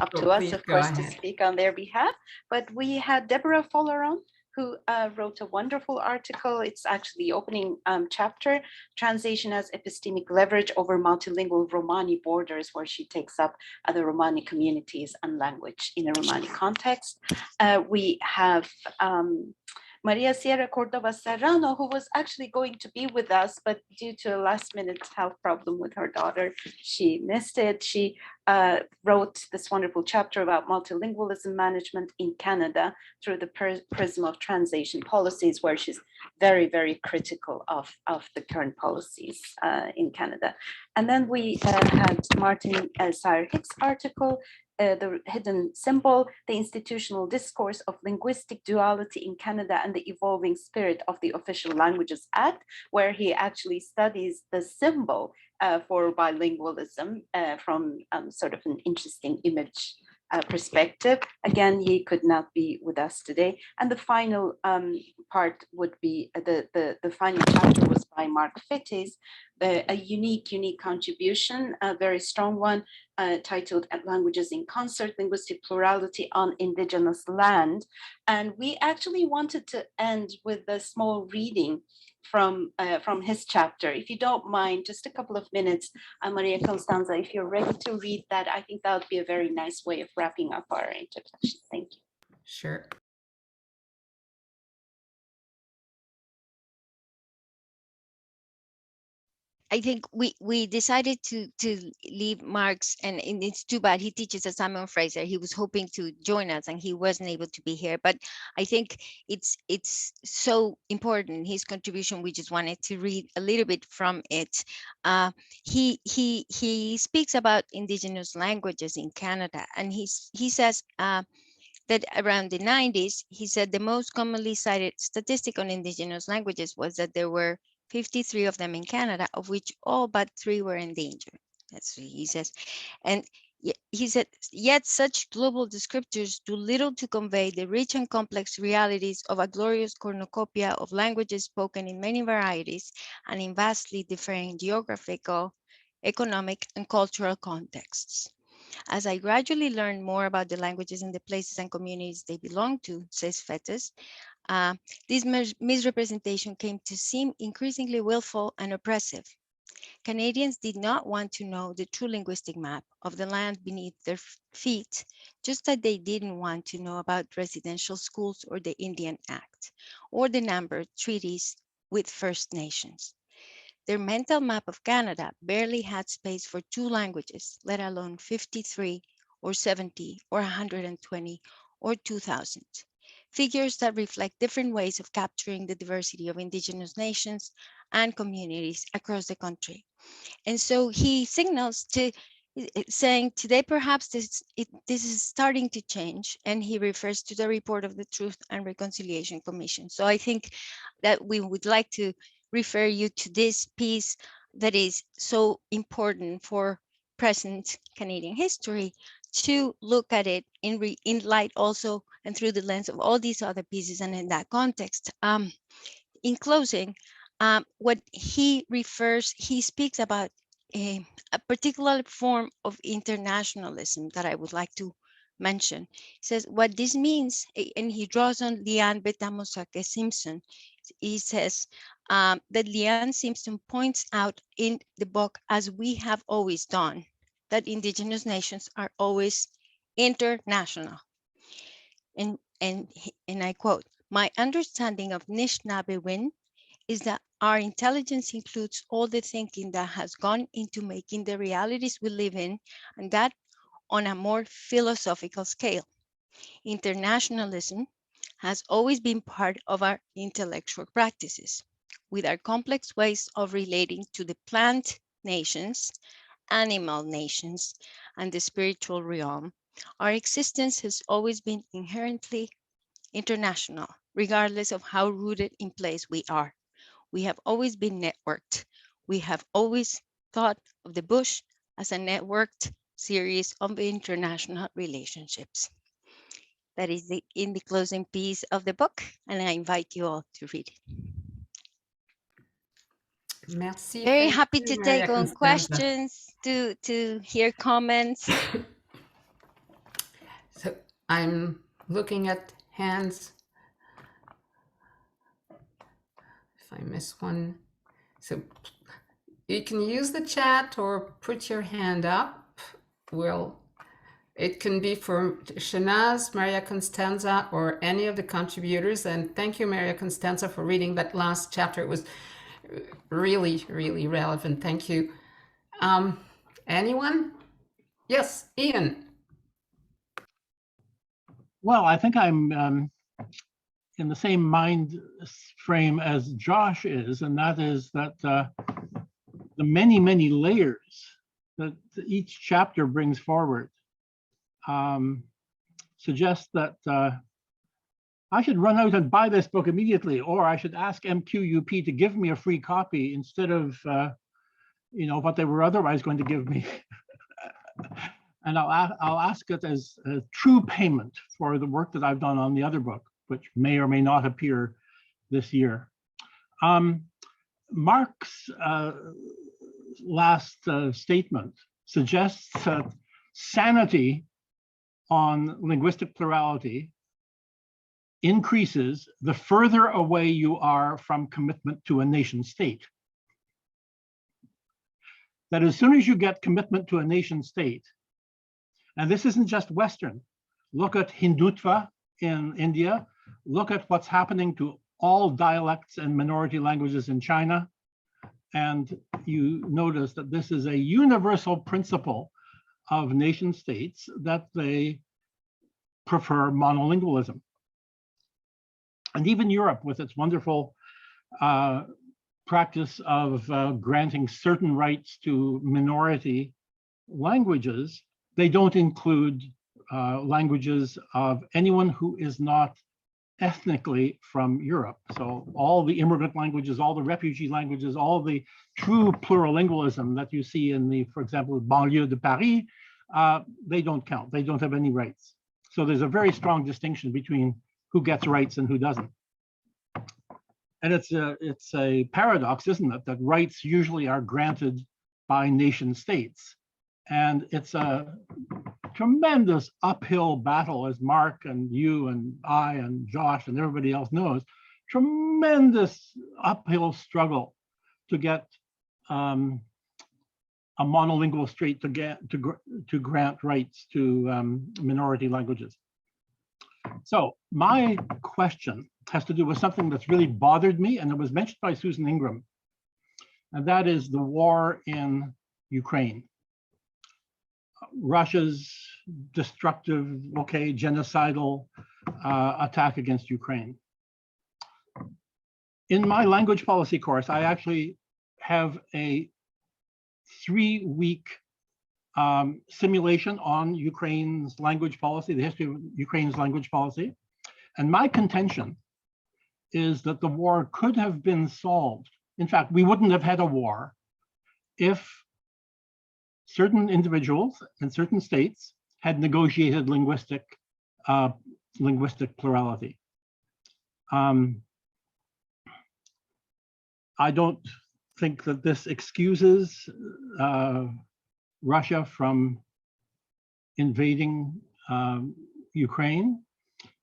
up to us, of course, to speak on their behalf. But we had Deborah Folleron, who wrote a wonderful article. It's actually the opening chapter, Translation as Epistemic Leverage over Multilingual Romani Borders, where she takes up the Romani communities and language in a Romani context. We have Maria Sierra Cordova Serrano, who was actually going to be with us, but due to a last-minute health problem with her daughter, she missed it. She wrote this wonderful chapter about multilingualism management in Canada through the prism of translation policies, where she's very, very critical of the current policies in Canada. And then we had Martin Sayre-Hicks' article, The Hidden Symbol, the Institutional Discourse of Linguistic Duality in Canada and the Evolving Spirit of the Official Languages Act, where he actually studies the symbol for bilingualism from sort of an interesting image perspective. Again, he could not be with us today. And the final part would be, the final chapter was by Mark Fittis, a unique contribution, a very strong one, titled Languages in Concert, Linguistic Plurality on Indigenous Land. And we actually wanted to end with a small reading from his chapter. If you don't mind, just a couple of minutes, Maria Constanza, if you're ready to read that, I think that would be a very nice way of wrapping up our introduction. Thank you. Sure. I think we decided to leave Mark's, and it's too bad. He teaches at Simon Fraser. He was hoping to join us, and he wasn't able to be here. But I think it's so important, his contribution. We just wanted to read a little bit from it. He speaks about indigenous languages in Canada, and he says that around the 90s, he said the most commonly cited statistic on indigenous languages was that there were 53 of them in Canada, of which all but 3 were endangered. That's what he says. And he said, yet such global descriptors do little to convey the rich and complex realities of a glorious cornucopia of languages spoken in many varieties and in vastly differing geographical, economic, and cultural contexts. As I gradually learned more about the languages and the places and communities they belong to, says Fittis, this misrepresentation came to seem increasingly willful and oppressive. Canadians did not want to know the true linguistic map of the land beneath their feet, just as they didn't want to know about residential schools or the Indian Act, or the numbered treaties with First Nations. Their mental map of Canada barely had space for 2 languages, let alone 53 or 70 or 120 or 2,000. Figures that reflect different ways of capturing the diversity of Indigenous nations and communities across the country. And so he signals to saying today perhaps this is starting to change, and he refers to the report of the Truth and Reconciliation Commission. So I think that we would like to refer you to this piece that is so important for present Canadian history, to look at it in light also and through the lens of all these other pieces and in that context. In closing, what he speaks about a particular form of internationalism that I would like to mention. He says what this means, and he draws on Leanne Betamosake Simpson. He says that Leanne Simpson points out in the book, as we have always done, that Indigenous nations are always international. And I quote, "My understanding of Nishnabewin is that Our intelligence includes all the thinking that has gone into making the realities we live in, and that on a more philosophical scale. Internationalism has always been part of our intellectual practices, with our complex ways of relating to the plant nations, animal nations, and the spiritual realm. Our existence has always been inherently international, regardless of how rooted in place we are. We have always been networked. We have always thought of the bush as a networked series of international relationships. That is in the closing piece of the book, and I invite you all to read it. Merci. Very Thank happy you, to Maria take on Constanza. questions, to hear comments. So I'm looking at hands. If I miss one, so you can use the chat or put your hand up. It can be for Sehnaz, Maria Constanza, or any of the contributors. And thank you, Maria Constanza, for reading that last chapter. It was really, really relevant. Thank you. Anyone? Yes, Ian. Well, I think I'm in the same mind frame as Josh is, and that is that the many, many layers that each chapter brings forward suggests that I should run out and buy this book immediately, or I should ask MQUP to give me a free copy instead of what they were otherwise going to give me. And I'll ask it as a true payment for the work that I've done on the other book, which may or may not appear this year. Mark's last statement suggests that sanity on linguistic plurality increases the further away you are from commitment to a nation state. That as soon as you get commitment to a nation state, and this isn't just Western, look at Hindutva in India, look at what's happening to all dialects and minority languages in China, and you notice that this is a universal principle of nation states, that they prefer monolingualism. And even Europe, with its wonderful practice of granting certain rights to minority languages, they don't include languages of anyone who is not ethnically from Europe. So all the immigrant languages, all the refugee languages, all the true plurilingualism that you see in the, for example, banlieue de Paris, they don't count. They don't have any rights. So there's a very strong distinction between who gets rights and who doesn't. And it's a paradox, isn't it, that rights usually are granted by nation states. And it's a tremendous uphill battle, as Mark and you and I and Josh and everybody else knows, tremendous uphill struggle to get a monolingual state to grant rights to minority languages. So my question has to do with something that's really bothered me, and it was mentioned by Susan Ingram, and that is the war in Ukraine. Russia's destructive, genocidal attack against Ukraine. In my language policy course, I actually have a 3-week simulation on Ukraine's language policy, the history of Ukraine's language policy. And my contention is that the war could have been solved. In fact, we wouldn't have had a war if certain individuals and certain states had negotiated linguistic plurality. I don't think that this excuses Russia from invading Ukraine,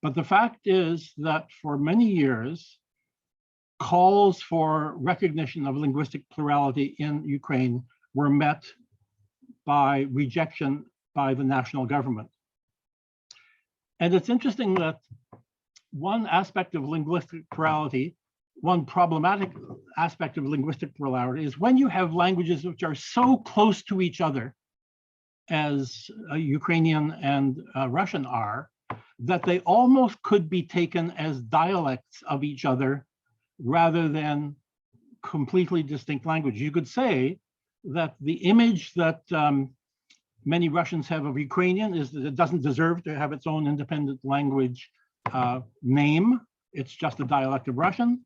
but the fact is that for many years, calls for recognition of linguistic plurality in Ukraine were met by rejection by the national government. And it's interesting that one aspect of linguistic plurality one problematic aspect of linguistic plurality is when you have languages which are so close to each other as Ukrainian and Russian are, that they almost could be taken as dialects of each other rather than completely distinct language. You could say that the image that many Russians have of Ukrainian is that it doesn't deserve to have its own independent language name. It's just a dialect of Russian.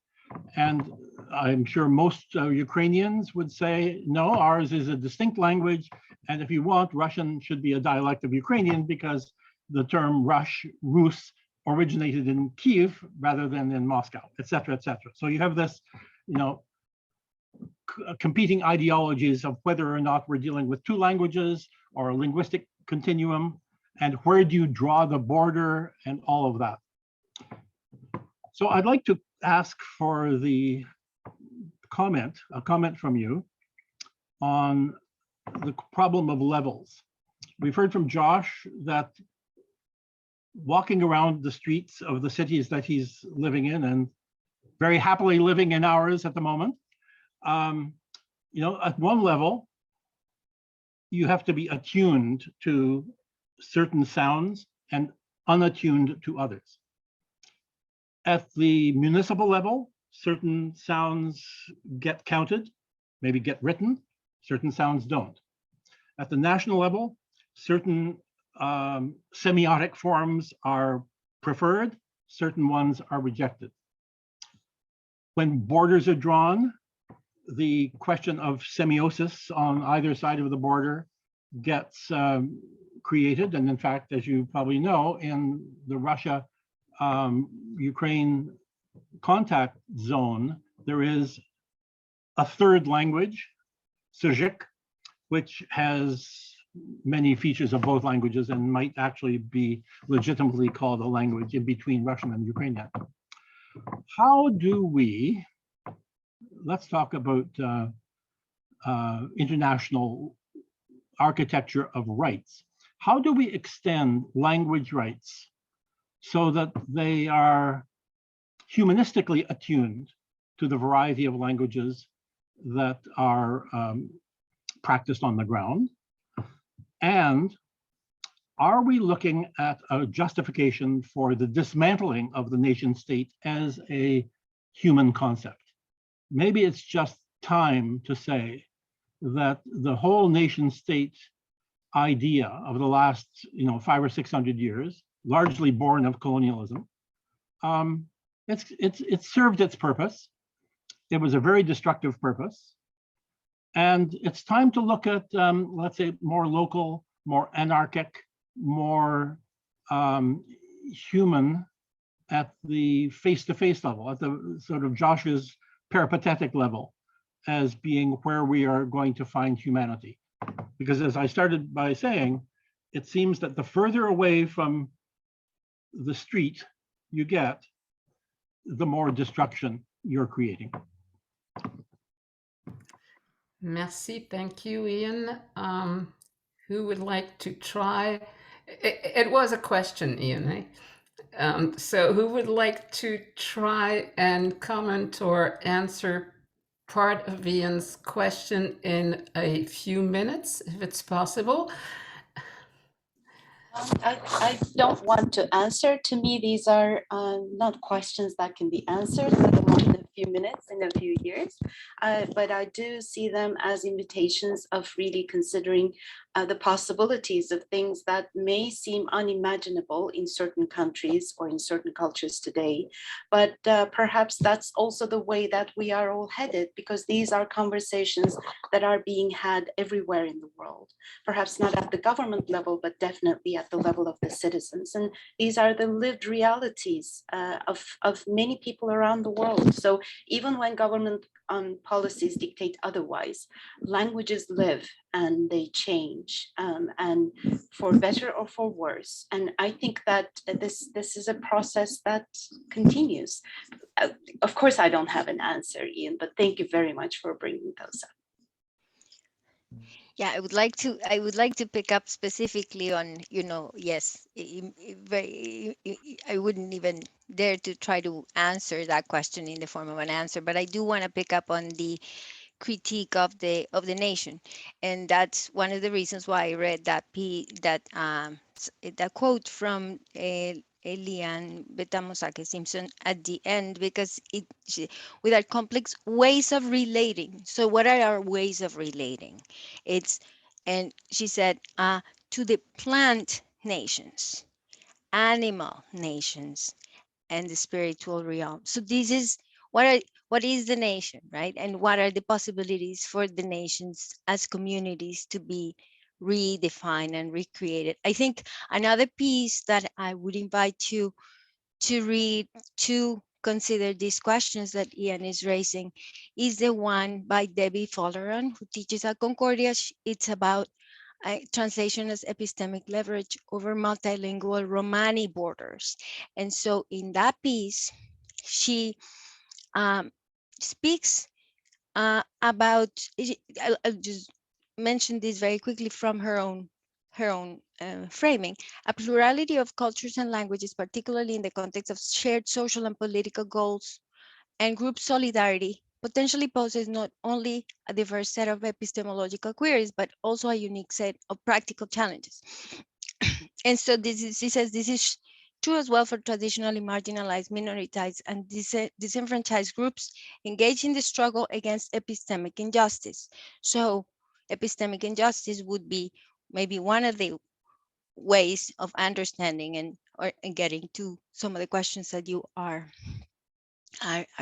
And I'm sure most Ukrainians would say, no, ours is a distinct language. And if you want, Russian should be a dialect of Ukrainian because the term Rus originated in Kiev rather than in Moscow, et cetera, et cetera. So you have this, competing ideologies of whether or not we're dealing with two languages or a linguistic continuum, and where do you draw the border and all of that. So I'd like to ask for a comment from you on the problem of levels. We've heard from Josh that walking around the streets of the cities that he's living in, and very happily living in ours at the moment, at one level, you have to be attuned to certain sounds and unattuned to others. At the municipal level, certain sounds get counted, maybe get written, certain sounds don't. At the national level, certain semiotic forms are preferred, certain ones are rejected. When borders are drawn, the question of semiosis on either side of the border gets created. And in fact, as you probably know, in the Russia-Ukraine contact zone, there is a third language, Syriac, which has many features of both languages and might actually be legitimately called a language in between Russian and Ukrainian. How do we, let's talk about international architecture of rights. How do we extend language rights so that they are humanistically attuned to the variety of languages that are practiced on the ground? And are we looking at a justification for the dismantling of the nation state as a human concept? Maybe it's just time to say that the whole nation state idea of the last 500 or 600 years, largely born of colonialism, it's served its purpose. It was a very destructive purpose. And it's time to look at, let's say, more local, more anarchic, more human at the face-to-face level, at the sort of Josh's peripatetic level, as being where we are going to find humanity. Because as I started by saying, it seems that the further away from the street you get, the more destruction you're creating. Merci, thank you, Ian. Who would like to try? It was a question, Ian, eh? So who would like to try and comment or answer part of Ian's question in a few minutes, if it's possible? I don't want to answer. To me, these are not questions that can be answered, let alone in a few minutes, in a few years. But I do see them as invitations of really considering the possibilities of things that may seem unimaginable in certain countries or in certain cultures today. But perhaps that's also the way that we are all headed, because these are conversations that are being had everywhere in the world. Perhaps not at the government level, but definitely at the level of the citizens. And these are the lived realities of many people around the world. So even when government policies dictate otherwise, languages live and they change, and for better or for worse. And I think that this is a process that continues. Of course, I don't have an answer, Ian, but thank you very much for bringing those up. Yeah, I would like to pick up specifically on, yes, I wouldn't even dare to try to answer that question in the form of an answer, but I do want to pick up on the critique of the nation, and that's one of the reasons why I read that that quote from Eliane Betamosake Simpson at the end, because with our complex ways of relating. So what are our ways of relating? And she said, to the plant nations, animal nations, and the spiritual realm. So this is what is the nation, right? And what are the possibilities for the nations as communities to be redefined and recreated? I think another piece that I would invite you to read, to consider these questions that Ian is raising, is the one by Debbie Folleron, who teaches at Concordia. It's about translation as epistemic leverage over multilingual Romani borders. And so in that piece, she speaks about, I'll just mention this very quickly from her own framing, a plurality of cultures and languages, particularly in the context of shared social and political goals and group solidarity, potentially poses not only a diverse set of epistemological queries, but also a unique set of practical challenges. And so she says this is true as well for traditionally marginalized, minoritized, and disenfranchised groups engaged in the struggle against epistemic injustice. So epistemic injustice would be maybe one of the ways of understanding and getting to some of the questions that you are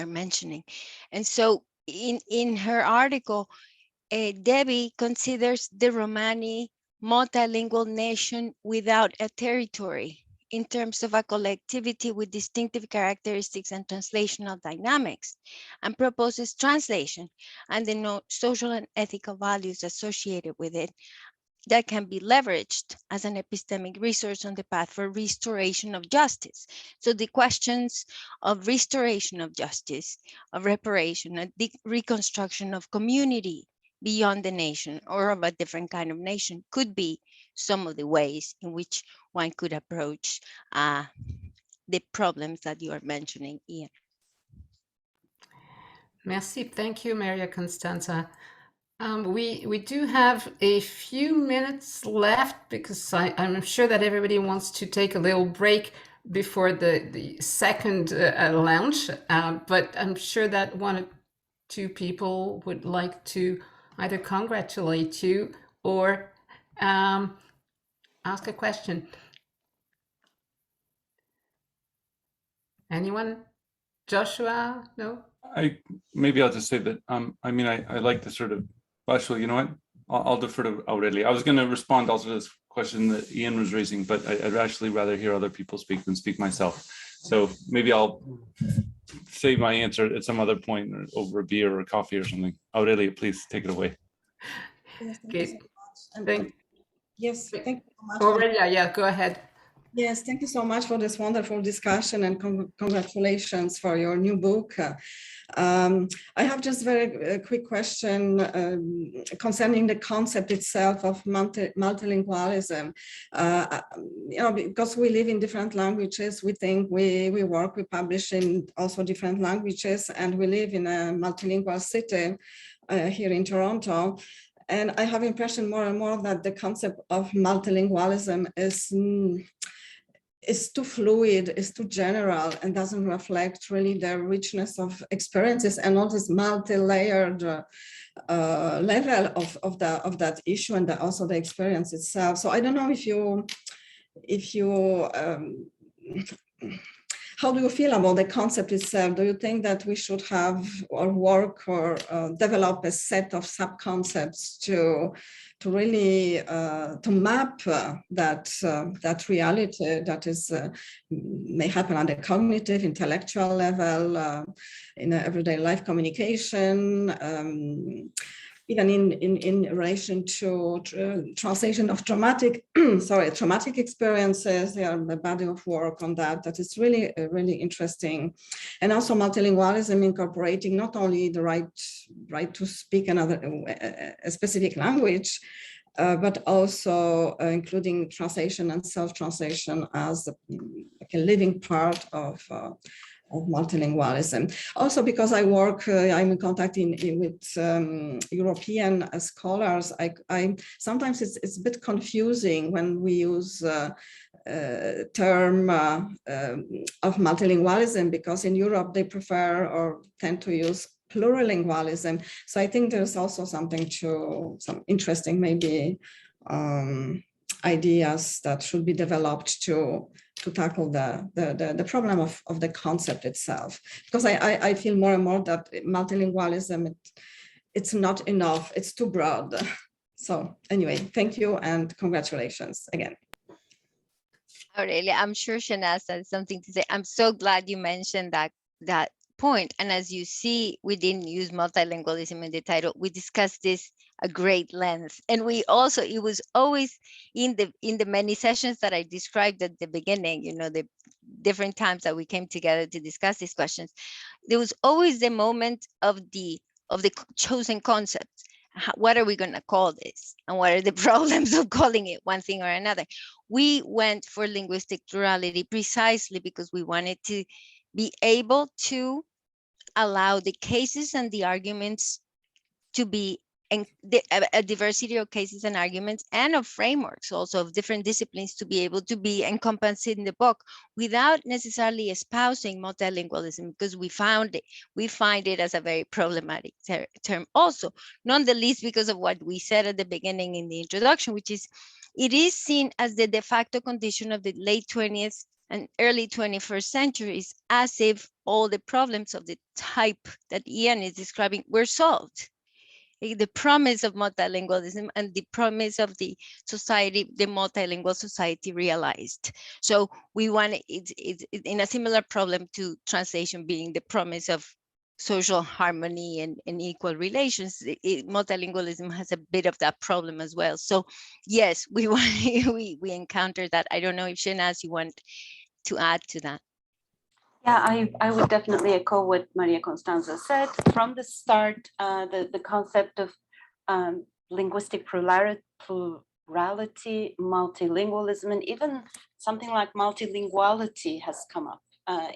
mentioning. And so in her article, Debbie considers the Romani multilingual nation without a territory in terms of a collectivity with distinctive characteristics and translational dynamics, and proposes translation and the social and ethical values associated with it that can be leveraged as an epistemic resource on the path for restoration of justice. So the questions of restoration of justice, of reparation, and the reconstruction of community beyond the nation or of a different kind of nation could be some of the ways in which one could approach the problems that you are mentioning, Ian. Merci. Thank you, Maria Constanza. We do have a few minutes left because I'm sure that everybody wants to take a little break before the second launch, but I'm sure that one or two people would like to either congratulate you or ask a question. Anyone? Joshua? No? Maybe I'll just say that I like the sort of, actually, you know what? I'll defer to Aurelia. I was going to respond also to this question that Ian was raising, but I'd actually rather hear other people speak than speak myself. So maybe I'll say my answer at some other point or over a beer or a coffee or something. Aurelia, please take it away. Yes, thank Okay. you so much. Yes, thank you so much. Aurelia, yeah, go ahead. Yes, thank you so much for this wonderful discussion and congratulations for your new book. I have just a very quick question concerning the concept itself of multilingualism. Because we live in different languages, we think we work, we publish in also different languages, and we live in a multilingual city here in Toronto. And I have impression more and more that the concept of multilingualism is too fluid, is too general, and doesn't reflect really the richness of experiences and all this multi-layered level of that issue and also the experience itself. So I don't know if you how do you feel about the concept itself? Do you think that we should have or work or develop a set of sub-concepts to really to map that reality that is may happen on the cognitive, intellectual level, in everyday life communication, even in relation to translation of traumatic experiences. There are a body of work on that is really, really interesting. And also multilingualism incorporating not only the right to speak a specific language, but also including translation and self-translation as a living part of multilingualism. Also, because I work, I'm in contact with European scholars, I sometimes it's a bit confusing when we use term of multilingualism, because in Europe they prefer or tend to use plurilingualism. So I think there's also some interesting maybe ideas that should be developed to tackle the problem of the concept itself. Because I feel more and more that multilingualism, it's not enough, it's too broad. So anyway, thank you and congratulations again. Aurelia, I'm sure Sehnaz has something to say. I'm so glad you mentioned that point. And as you see, we didn't use multilingualism in the title. We discussed this at great length. And we also, it was always in the many sessions that I described at the beginning, you know, the different times that we came together to discuss these questions, there was always the moment of the chosen concepts. What are we going to call this? And what are the problems of calling it one thing or another? We went for linguistic plurality precisely because we wanted to be able to allow the cases and the arguments to be a diversity of cases and arguments and of frameworks also of different disciplines to be able to be encompassed in the book without necessarily espousing multilingualism, because we find it as a very problematic term also, not the least because of what we said at the beginning in the introduction, which is it is seen as the de facto condition of the late 20th and early 21st centuries, as if all the problems of the type that Ian is describing were solved. The promise of multilingualism and the promise of the society, the multilingual society realized. So we want it's in a similar problem to translation being the promise of social harmony and equal relations. Multilingualism has a bit of that problem as well. So yes, we encountered that. I don't know if Sehnaz, you want to add to that. Yeah, I would definitely echo what Maria Constanza said. From the start, the concept of linguistic plurality, multilingualism, and even something like multilinguality has come up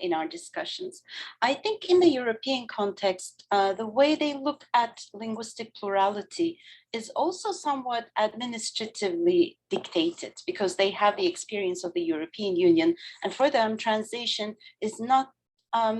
in our discussions. I think in the European context, the way they look at linguistic plurality is also somewhat administratively dictated, because they have the experience of the European Union, and for them translation is not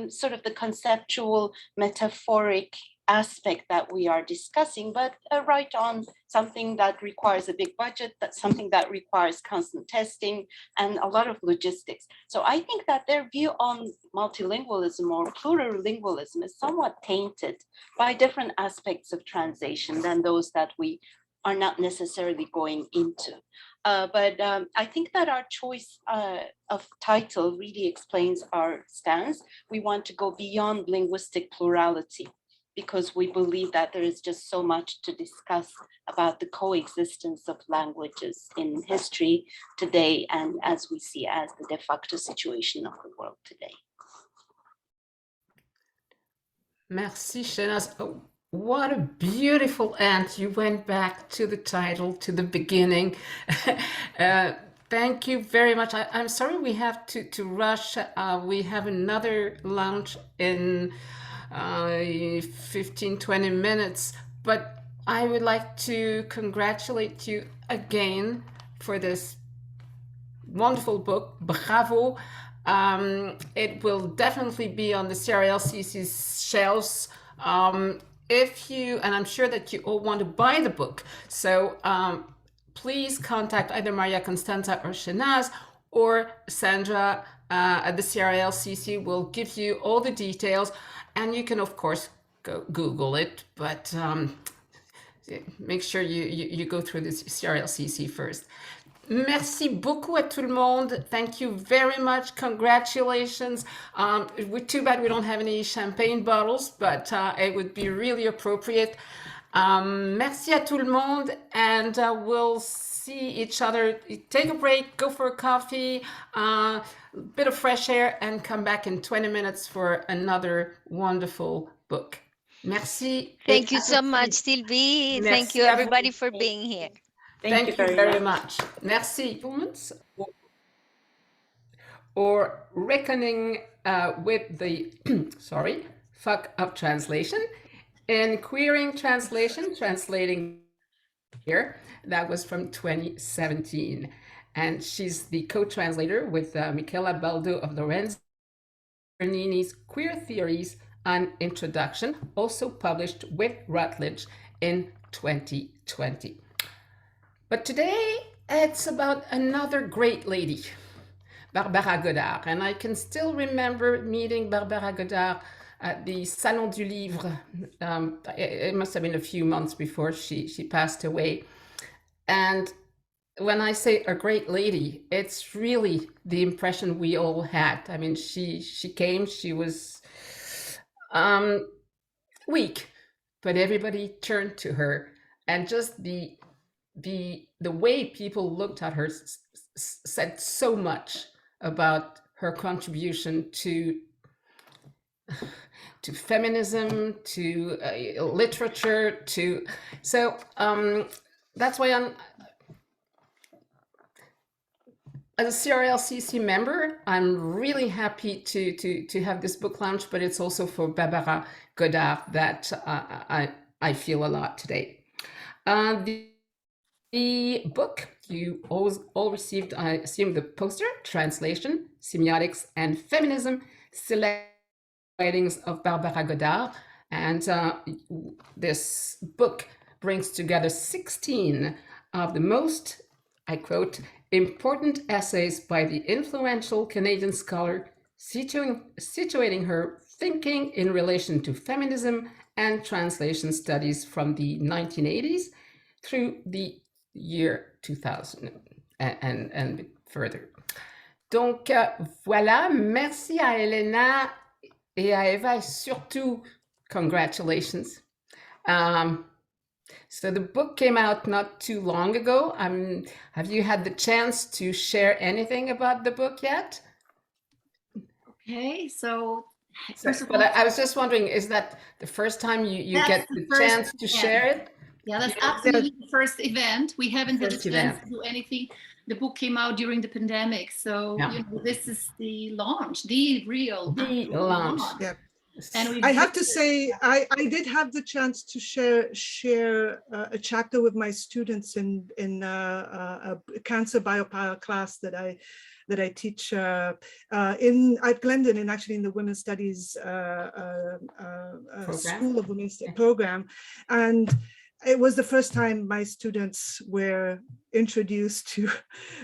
sort of the conceptual metaphoric aspect that we are discussing, but right on something that requires a big budget, that's something that requires constant testing and a lot of logistics. So I think that their view on multilingualism or plurilingualism is somewhat tainted by different aspects of translation than those that we are not necessarily going into. But I think that our choice of title really explains our stance. We want to go beyond linguistic plurality, because we believe that there is just so much to discuss about the coexistence of languages in history today, and as we see as the de facto situation of the world today. Merci, Sehnaz. Oh, what a beautiful end. You went back to the title, to the beginning. Thank you very much. I'm sorry we have to rush. We have another launch in 15-20 minutes, but I would like to congratulate you again for this wonderful book. Bravo. It will definitely be on the CRLCC's shelves. If you, and I'm sure that you all want to buy the book, so please contact either Maria Constanza or Sehnaz, or Sandra at the CRLCC will give you all the details. And you can, of course, go Google it, but make sure you go through the CRLCC first. Merci beaucoup à tout le monde. Thank you very much. Congratulations. Too bad we don't have any champagne bottles, but it would be really appropriate. Merci à tout le monde, and we'll see each other. Take a break, go for a coffee, bit of fresh air, and come back in 20 minutes for another wonderful book. Merci. Thank you so much, Sylvie. Thank you, everybody, for being here. Thank you very much. Merci. Or reckoning with the, sorry, fuck up translation. In Queering Translation, translating here, that was from 2017. And she's the co-translator with Michela Baldo of Lorenzo Bernini's Queer Theories and Introduction, also published with Routledge in 2020. But today, it's about another great lady, Barbara Godard. And I can still remember meeting Barbara Godard at the Salon du Livre. It must have been a few months before she passed away. And when I say a great lady, it's really the impression we all had. I mean, she came, she was weak, but everybody turned to her. And just the way people looked at her said so much about her contribution to feminism, to literature, so that's why as a CRLCC member, I'm really happy to have this book launch, but it's also for Barbara Godard that I feel a lot today. The book, you all received, I assume, the poster, Translation, Semiotics, and Feminism, Select Writings of Barbara Godard. And this book brings together 16 of the most, I quote, important essays by the influential Canadian scholar, situating her thinking in relation to feminism and translation studies from the 1980s through the year 2000 and further. Donc voilà, merci à Elena et à Eva, et surtout congratulations. So the book came out not too long ago. Have you had the chance to share anything about the book yet? Okay, so I was just wondering, is that the first time you get the chance to share it? Yeah, that's absolutely the first event. We haven't had a chance to do anything. The book came out during the pandemic, so you know, this is the launch, the real launch. Yeah. And I have to say, I did have the chance to share a chapter with my students in a cancer biopower class that I teach at Glendon, and actually in the Women's Studies School of Women's program. And it was the first time my students were introduced to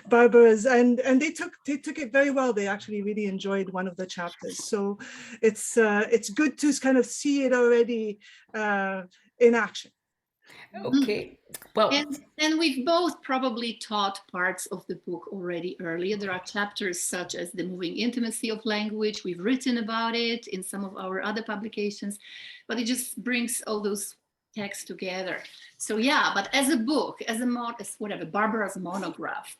Barbara's, and they took it very well. They actually really enjoyed one of the chapters. So it's good to kind of see it already in action. Okay, well, and we've both probably taught parts of the book already earlier. There are chapters such as the moving intimacy of language. We've written about it in some of our other publications, but it just brings all those texts together. So yeah, but as a book, as whatever, Barbara's monograph,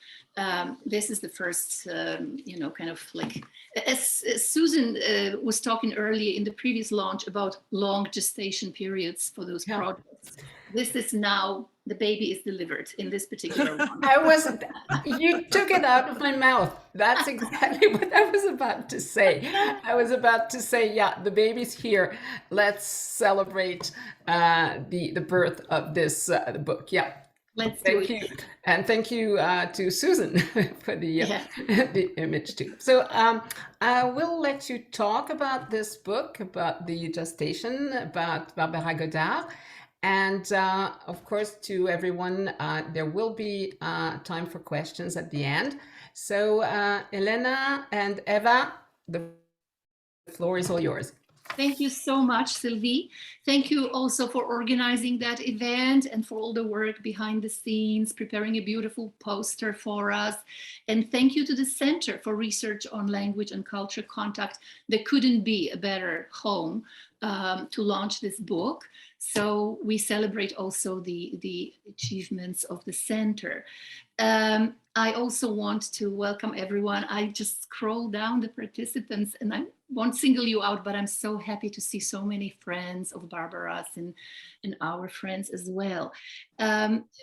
this is the first, you know, kind of like, as Susan was talking earlier in the previous launch about long gestation periods for those projects. This is now, the baby is delivered in this particular one. You took it out of my mouth. That's exactly what I was about to say. I was about to say, yeah, the baby's here. Let's celebrate the birth of this book. Yeah. Thank you. And thank you to Susan for the image too. So I will let you talk about this book, about the gestation, about Barbara Godard. And of course, to everyone, there will be time for questions at the end. So Elena and Eva, the floor is all yours. Thank you so much, Sylvie. Thank you also for organizing that event and for all the work behind the scenes, preparing a beautiful poster for us. And thank you to the Center for Research on Language and Culture Contact. There couldn't be a better home to launch this book. So we celebrate also the achievements of the center. I also want to welcome everyone. I just scroll down the participants and I won't single you out, but I'm so happy to see so many friends of Barbara's and our friends as well.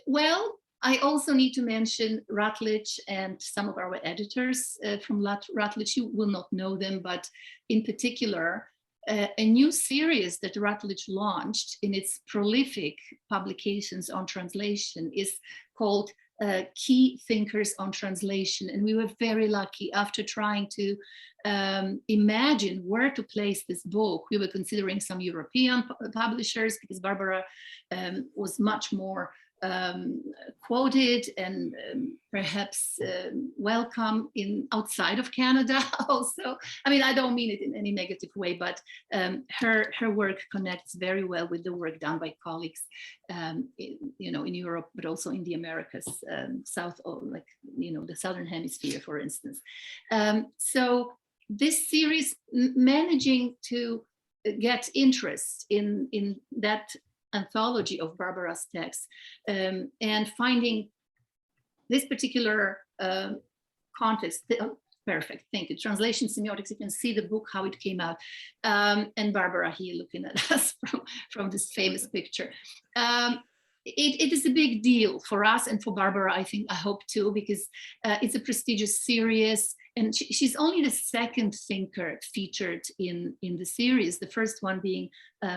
Well, I also need to mention Routledge and some of our editors from Routledge. You will not know them, but in particular, a new series that Routledge launched in its prolific publications on translation is called Key Thinkers on Translation. And we were very lucky. After trying to imagine where to place this book, we were considering some European publishers because Barbara was much more quoted and perhaps welcome outside of Canada also. I mean, I don't mean it in any negative way, but her work connects very well with the work done by colleagues, in Europe, but also in the Americas, the Southern Hemisphere, for instance. So this series managing to get interest in that anthology of Barbara's texts and finding this particular context. Perfect, thank you. Translation Semiotics, you can see the book, how it came out. And Barbara here looking at us from this famous picture. It is a big deal for us and for Barbara, I hope too, because it's a prestigious series and she's only the second thinker featured in the series, the first one being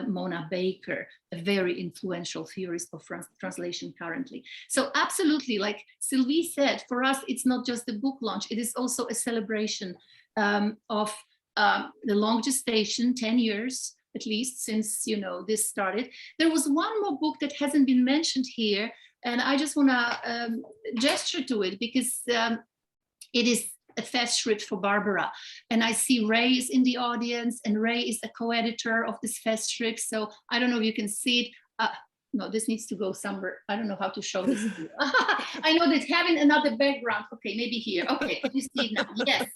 Mona Baker, a very influential theorist of translation currently. So absolutely, like Sylvie said, for us, it's not just the book launch, it is also a celebration of the long gestation, 10 years, at least since this started. There was one more book that hasn't been mentioned here, and I just want to gesture to it because it is a festschrift for Barbara. And I see Ray is in the audience, and Ray is a co-editor of this festschrift. So I don't know if you can see it. No, this needs to go somewhere. I don't know how to show this to you. I know that having another background. Okay, maybe here. Okay, you see it now. Yes,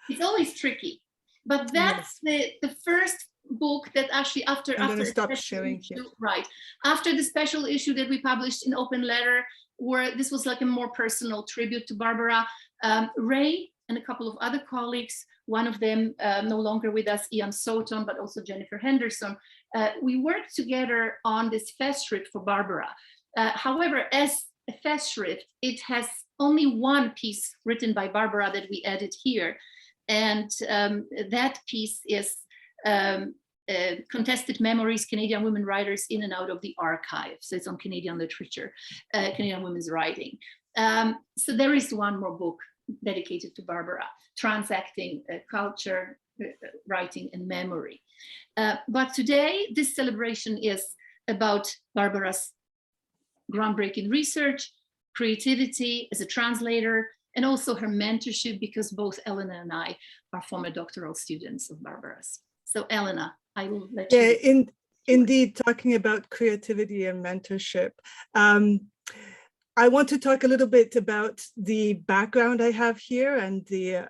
it's always tricky. But that's the first book that actually after stop sharing here. Right, after the special issue that we published in Open Letter, where this was like a more personal tribute to Barbara, Ray and a couple of other colleagues, one of them no longer with us, Ian Soughton, but also Jennifer Henderson, we worked together on this festschrift for Barbara. However, as a festschrift, it has only one piece written by Barbara that we added here. And that piece is Contested Memories, Canadian Women Writers in and Out of the Archive. So it's on Canadian literature, Canadian women's writing. So there is one more book dedicated to Barbara, Transacting Culture, Writing and Memory. But today, this celebration is about Barbara's groundbreaking research, creativity as a translator, and also her mentorship, because both Elena and I are former doctoral students of Barbara's. So Elena, I will let you. Yeah, indeed, talking about creativity and mentorship. I want to talk a little bit about the background I have here and the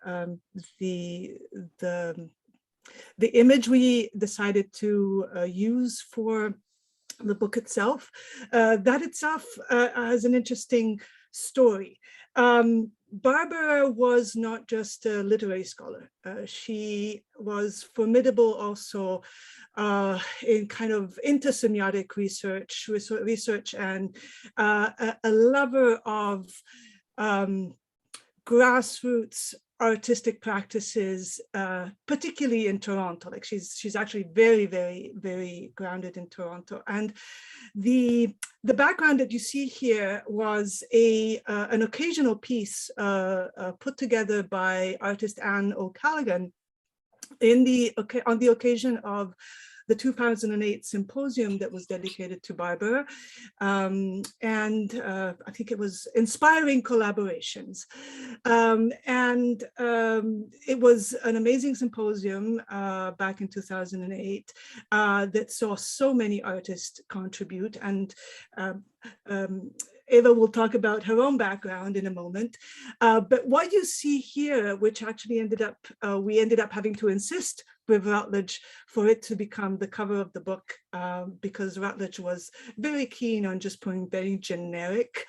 image we decided to use for the book itself. That itself has an interesting story. Barbara was not just a literary scholar. She was formidable also in kind of intersemiotic research and a lover of grassroots artistic practices, particularly in Toronto. Like she's actually very, very, very grounded in Toronto. And the background that you see here was an occasional piece put together by artist Anne O'Callaghan on the occasion of the 2008 symposium that was dedicated to Barbara. And I think it was Inspiring Collaborations. It was an amazing symposium back in 2008 that saw so many artists contribute. And Eva will talk about her own background in a moment. But what you see here, which actually we ended up having to insist with Routledge for it to become the cover of the book, because Routledge was very keen on just putting very generic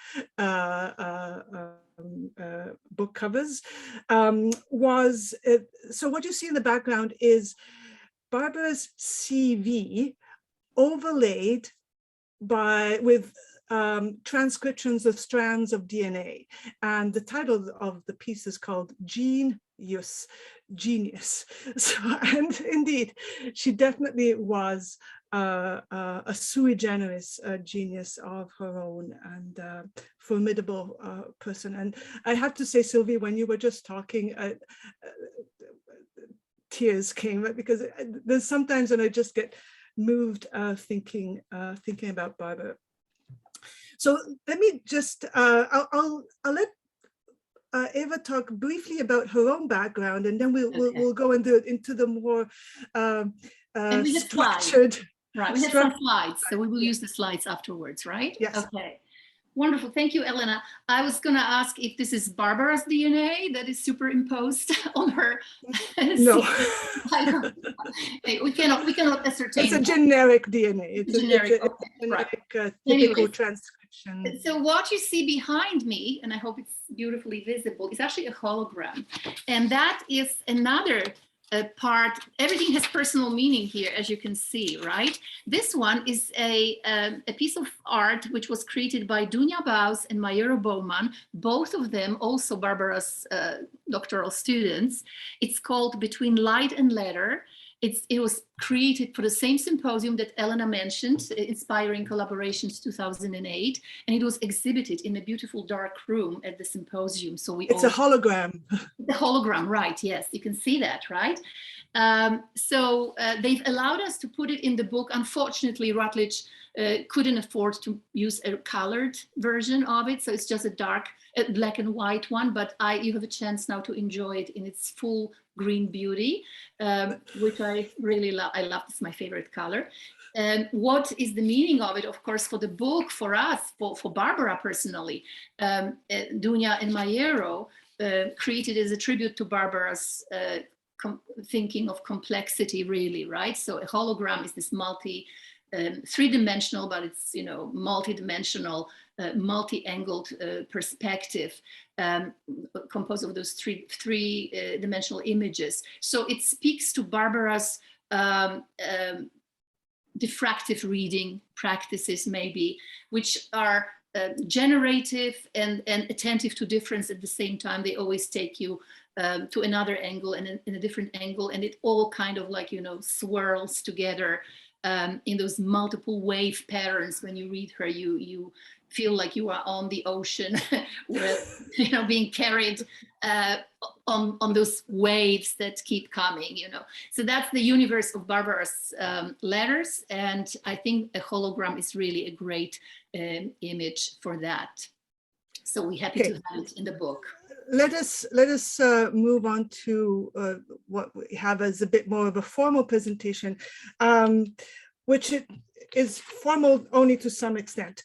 book covers, so what you see in the background is Barbara's CV overlaid with transcriptions of strands of DNA. And the title of the piece is called Genius. So, and indeed, she definitely was a sui generis genius of her own, and formidable person. And I have to say, Sylvie, when you were just talking, tears came, because there's sometimes when I just get moved thinking about Barbara. So let me just, I'll let Eva talk briefly about her own background, and then we'll go into the more structured. Right, we have some slides, so we will use the slides afterwards, right? Yes. Okay. Wonderful, thank you, Elena. I was going to ask if this is Barbara's DNA that is superimposed on her. No, we cannot ascertain. It's a generic DNA. It's a generic, right. Typical transcription. So what you see behind me, and I hope it's beautifully visible, is actually a hologram, and that is another part. Everything has personal meaning here, as you can see, right? This one is a piece of art which was created by Dunja Baus and Mayuro Bowman, both of them also Barbara's doctoral students. It's called Between Light and Letter. It was created for the same symposium that Elena mentioned, Inspiring Collaborations 2008, and it was exhibited in a beautiful dark room at the symposium. So it's a hologram. The hologram, right? Yes, you can see that, right? So they've allowed us to put it in the book. Unfortunately, Routledge couldn't afford to use a colored version of it, so it's just a dark, black and white one. But you have a chance now to enjoy it in its full green beauty, which I really love. I love, it's my favorite color. What is the meaning of it? Of course, for the book, for us, for Barbara personally, Dunja and Mayuro created as a tribute to Barbara's thinking of complexity, really, right? So a hologram is this three-dimensional, but it's, multi-dimensional, multi-angled perspective, composed of those three-dimensional images. So it speaks to Barbara's diffractive reading practices, maybe, which are generative and attentive to difference at the same time. They always take you to another angle and in a different angle, and it all kind of like, swirls together in those multiple wave patterns. When you read her, you feel like you are on the ocean with, being carried on those waves that keep coming, So that's the universe of Barbara's letters. And I think a hologram is really a great image for that. So we're happy to have it in the book. Let us move on to what we have as a bit more of a formal presentation, which is formal only to some extent.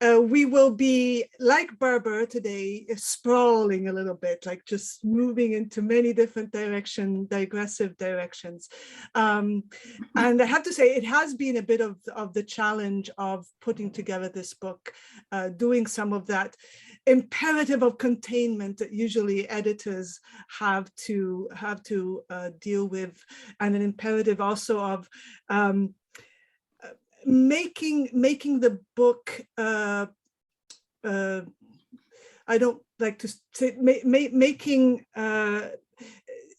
We will be, like Barbara today, sprawling a little bit, like just moving into many different digressive directions. And I have to say, it has been a bit of the challenge of putting together this book, doing some of that imperative of containment that usually editors have to deal with, and an imperative also of making the book, I don't like to say making,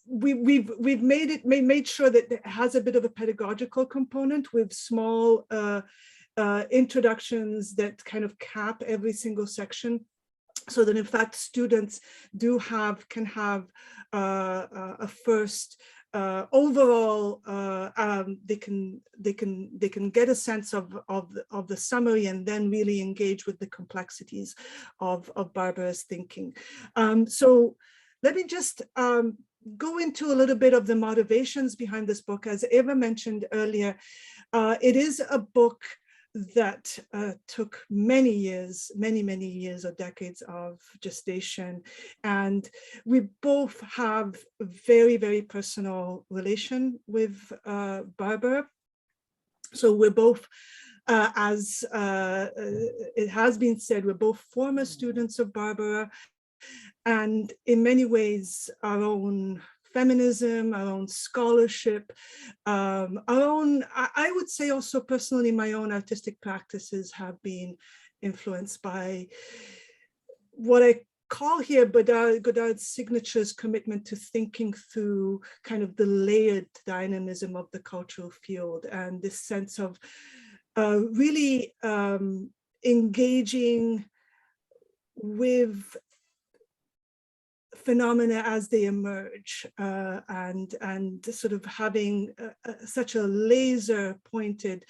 we've made sure that it has a bit of a pedagogical component with small introductions that kind of cap every single section, so that in fact students can have a first overall, they can get a sense of the summary and then really engage with the complexities of Barbara's thinking. So let me just go into a little bit of the motivations behind this book. As Eva mentioned earlier, it is a book that took many years, many years or decades of gestation. And we both have a very personal relation with Barbara. So we're both, as it has been said, we're both former students of Barbara. And in many ways, our own feminism, our own scholarship, our own, I would say also personally, my own artistic practices have been influenced by what I call here Godard's signature's commitment to thinking through kind of the layered dynamism of the cultural field, and this sense of really engaging with phenomena as they emerge, and sort of having such a laser pointed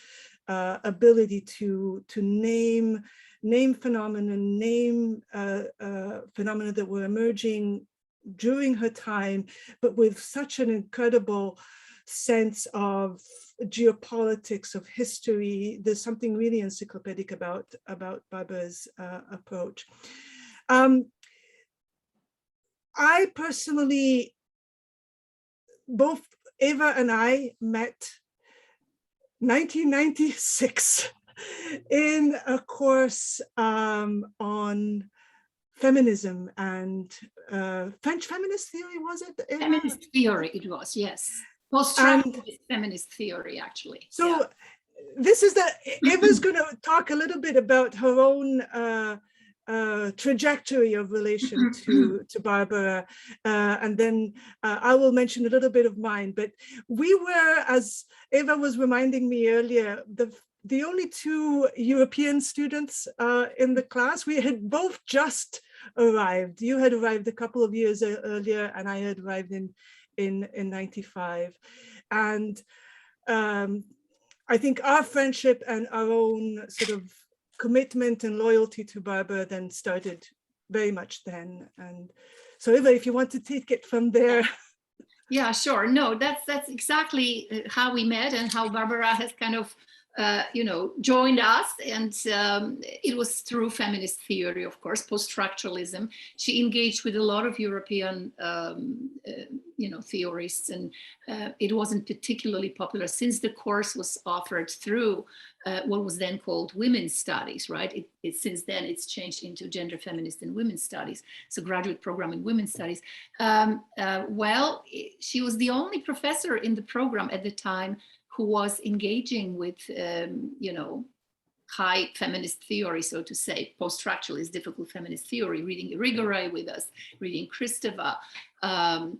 ability to name phenomena, name phenomena that were emerging during her time, but with such an incredible sense of geopolitics, of history. There's something really encyclopedic about Barbara's approach. I personally, both Eva and I met 1996 in a course on feminism and French feminist theory, was it, Eva? Feminist theory it was, yes. Post-structuralist feminist theory, actually. So yeah. This is Eva's going to talk a little bit about her own trajectory of relation to Barbara, and then I will mention a little bit of mine. But we were, as Eva was reminding me earlier, the only two European students in the class. We had both just arrived. You had arrived a couple of years earlier, and I had arrived in 95. And I think our friendship and our own sort of commitment and loyalty to Barbara then started very much then. And so Eva, if you want to take it from there. Yeah, sure. No, that's exactly how we met and how Barbara has kind of joined us, and it was through feminist theory, of course, post-structuralism. She engaged with a lot of European, theorists, and it wasn't particularly popular since the course was offered through what was then called women's studies, right? Since then it's changed into gender feminist and women's studies, so graduate program in women's studies. She was the only professor in the program at the time who was engaging with, high feminist theory, so to say, post-structuralist, difficult feminist theory, reading Irigaray with us, reading Kristeva,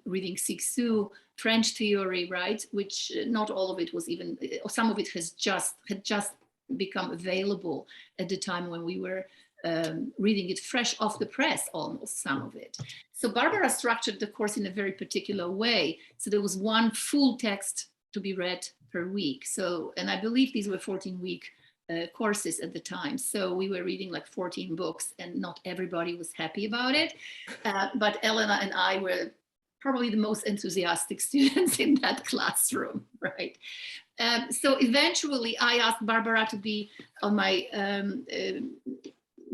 reading Cixous, French theory, right? Which not all of it was even, or some of it had just become available at the time when we were reading it fresh off the press, almost, some of it. So Barbara structured the course in a very particular way. So there was one full text to be read per week. So, and I believe these were 14-week courses at the time. So we were reading like 14 books, and not everybody was happy about it. But Elena and I were probably the most enthusiastic students in that classroom, right? So eventually I asked Barbara to be on my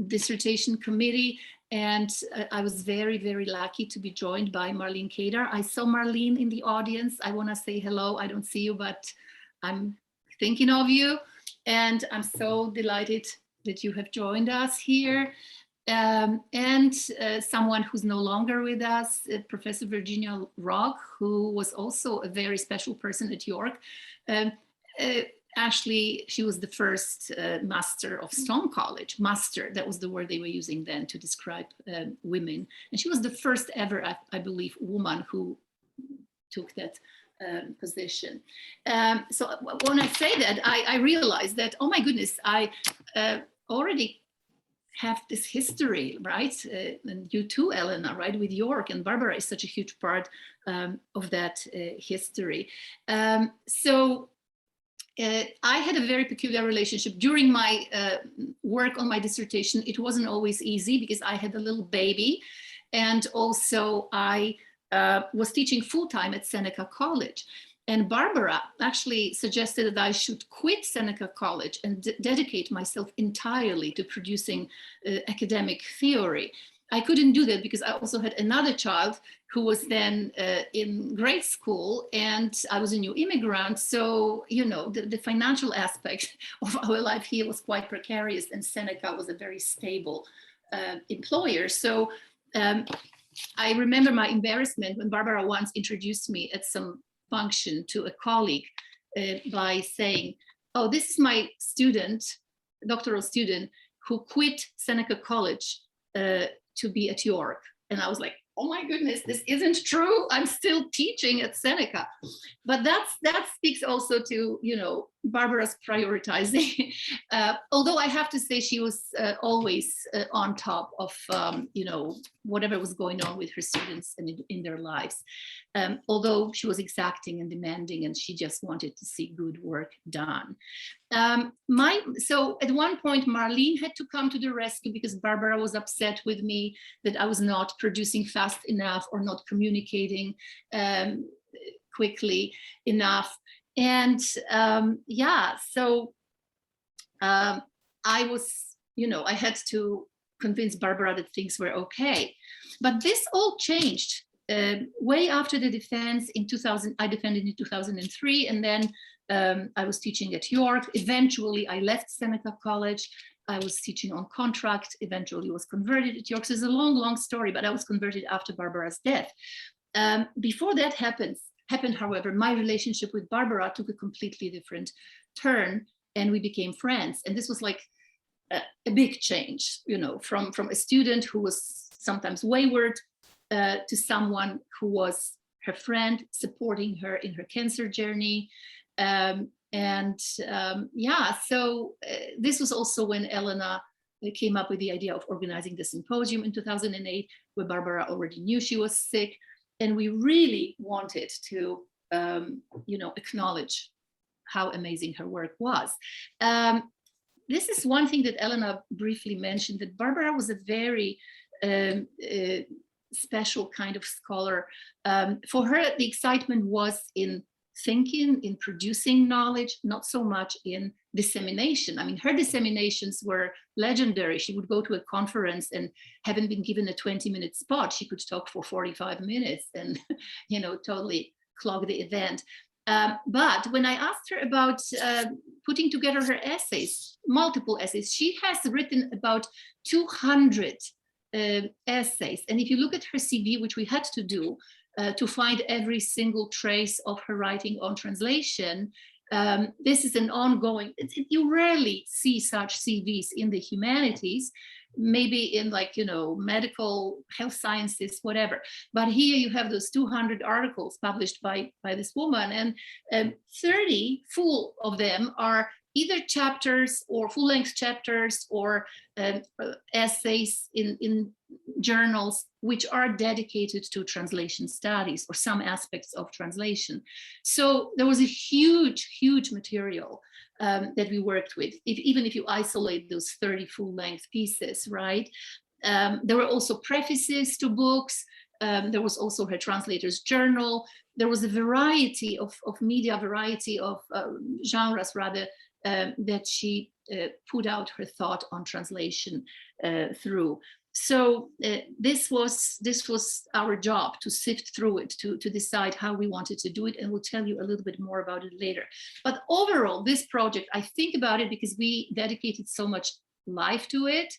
dissertation committee, and I was very, very lucky to be joined by Marlene Kadar. I saw Marlene in the audience. I want to say hello. I don't see you, but I'm thinking of you. And I'm so delighted that you have joined us here. And someone who's no longer with us, Professor Virginia Rock, who was also a very special person at York. Actually, she was the first master of Stone College. Master, that was the word they were using then to describe women. And she was the first ever, I believe, woman who took that position. So when I say that, I realized that, oh my goodness, I already have this history, right? And you too, Elena, right, with York, and Barbara is such a huge part of that history. So I had a very peculiar relationship during my work on my dissertation. It wasn't always easy because I had a little baby, and also I was teaching full-time at Seneca College. And Barbara actually suggested that I should quit Seneca College and dedicate myself entirely to producing academic theory. I couldn't do that because I also had another child who was then in grade school, and I was a new immigrant. So, you know, the financial aspect of our life here was quite precarious, and Seneca was a very stable employer. So I remember my embarrassment when Barbara once introduced me at some function to a colleague by saying, oh, this is my student, doctoral student, who quit Seneca College to be at York. And I was like, oh my goodness, this isn't true. I'm still teaching at Seneca. But that speaks also to, you know, Barbara's prioritizing. Although I have to say she was always on top of, you know, whatever was going on with her students and in their lives. Although she was exacting and demanding, and she just wanted to see good work done. So at one point, Marlene had to come to the rescue because Barbara was upset with me that I was not producing fast enough or not communicating quickly enough. And yeah, so I was, you know, I had to convince Barbara that things were okay. But this all changed way after the defense in 2000. I defended in 2003, and then I was teaching at York. Eventually, I left Seneca College. I was teaching on contract, eventually was converted at York. So it's a long, long story, but I was converted after Barbara's death. Before that happened, however, my relationship with Barbara took a completely different turn, and we became friends. And this was like a big change, you know, from a student who was sometimes wayward to someone who was her friend, supporting her in her cancer journey. Yeah, so this was also when Elena came up with the idea of organizing the symposium in 2008, where Barbara already knew she was sick. And we really wanted to, you know, acknowledge how amazing her work was. This is one thing that Elena briefly mentioned, that Barbara was a very special kind of scholar. For her, the excitement was in thinking, in producing knowledge, not so much in dissemination. I mean, her disseminations were legendary. She would go to a conference and, having been given a 20-minute spot, she could talk for 45 minutes and, you know, totally clog the event. But when I asked her about putting together her essays, multiple essays, she has written about 200 essays. And if you look at her CV, which we had to do, to find every single trace of her writing on translation. This is an ongoing, you rarely see such CVs in the humanities, maybe in, like, you know, medical, health sciences, whatever. But here you have those 200 articles published by this woman, and 30 full of them are either chapters or full-length chapters or essays in journals which are dedicated to translation studies or some aspects of translation. So there was a huge, huge material that we worked with, even if you isolate those 30 full-length pieces, right? There were also prefaces to books. There was also her translator's journal. There was a variety of media, variety of genres, rather, that she put out her thought on translation through. So this was our job, to sift through it, to decide how we wanted to do it, and we'll tell you a little bit more about it later. But overall, this project, I think about it because we dedicated so much life to it.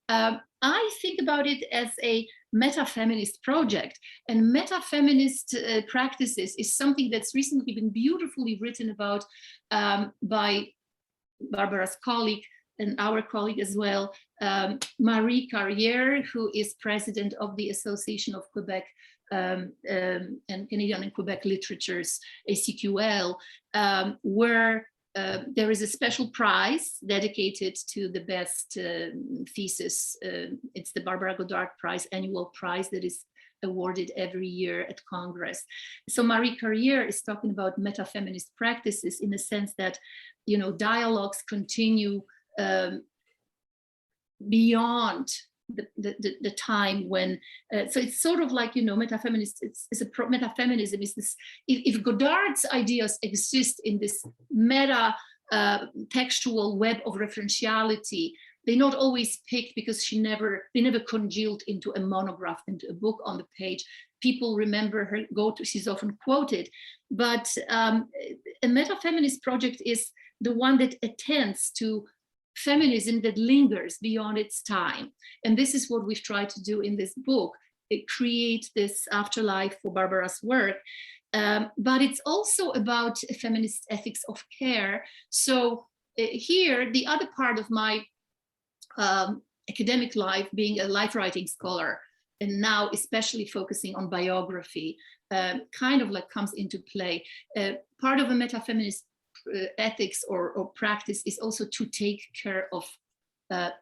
I think about it as a meta-feminist project, and meta-feminist practices is something that's recently been beautifully written about by Barbara's colleague and our colleague as well, Marie Carrière, who is president of the Association of Quebec and Canadian and Quebec Literatures, ACQL, where there is a special prize dedicated to the best thesis. It's the Barbara Godard Prize, annual prize that is awarded every year at Congress. So Marie Carrière is talking about meta-feminist practices in the sense that, you know, dialogues continue beyond the time when, so it's sort of like, you know, metafeminism is this, if Godard's ideas exist in this meta textual web of referentiality, they not always picked because they never congealed into a monograph, into a book on the page. People remember her she's often quoted, but a meta-feminist project is the one that attends to feminism that lingers beyond its time. And this is what we've tried to do in this book, create this afterlife for Barbara's work. But it's also about a feminist ethics of care. So here, the other part of my academic life, being a life writing scholar, and now especially focusing on biography, kind of like comes into play. Part of a meta-feminist ethics or practice is also to take care of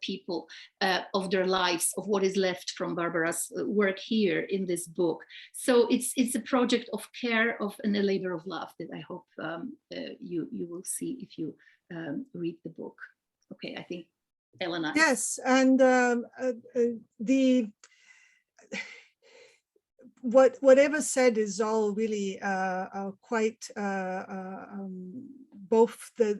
people, of their lives, of what is left from Barbara's work here in this book. So it's a project of care and a labor of love that I hope you will see if you read the book. Okay, I think Elena. Yes, and whatever said is all really quite both the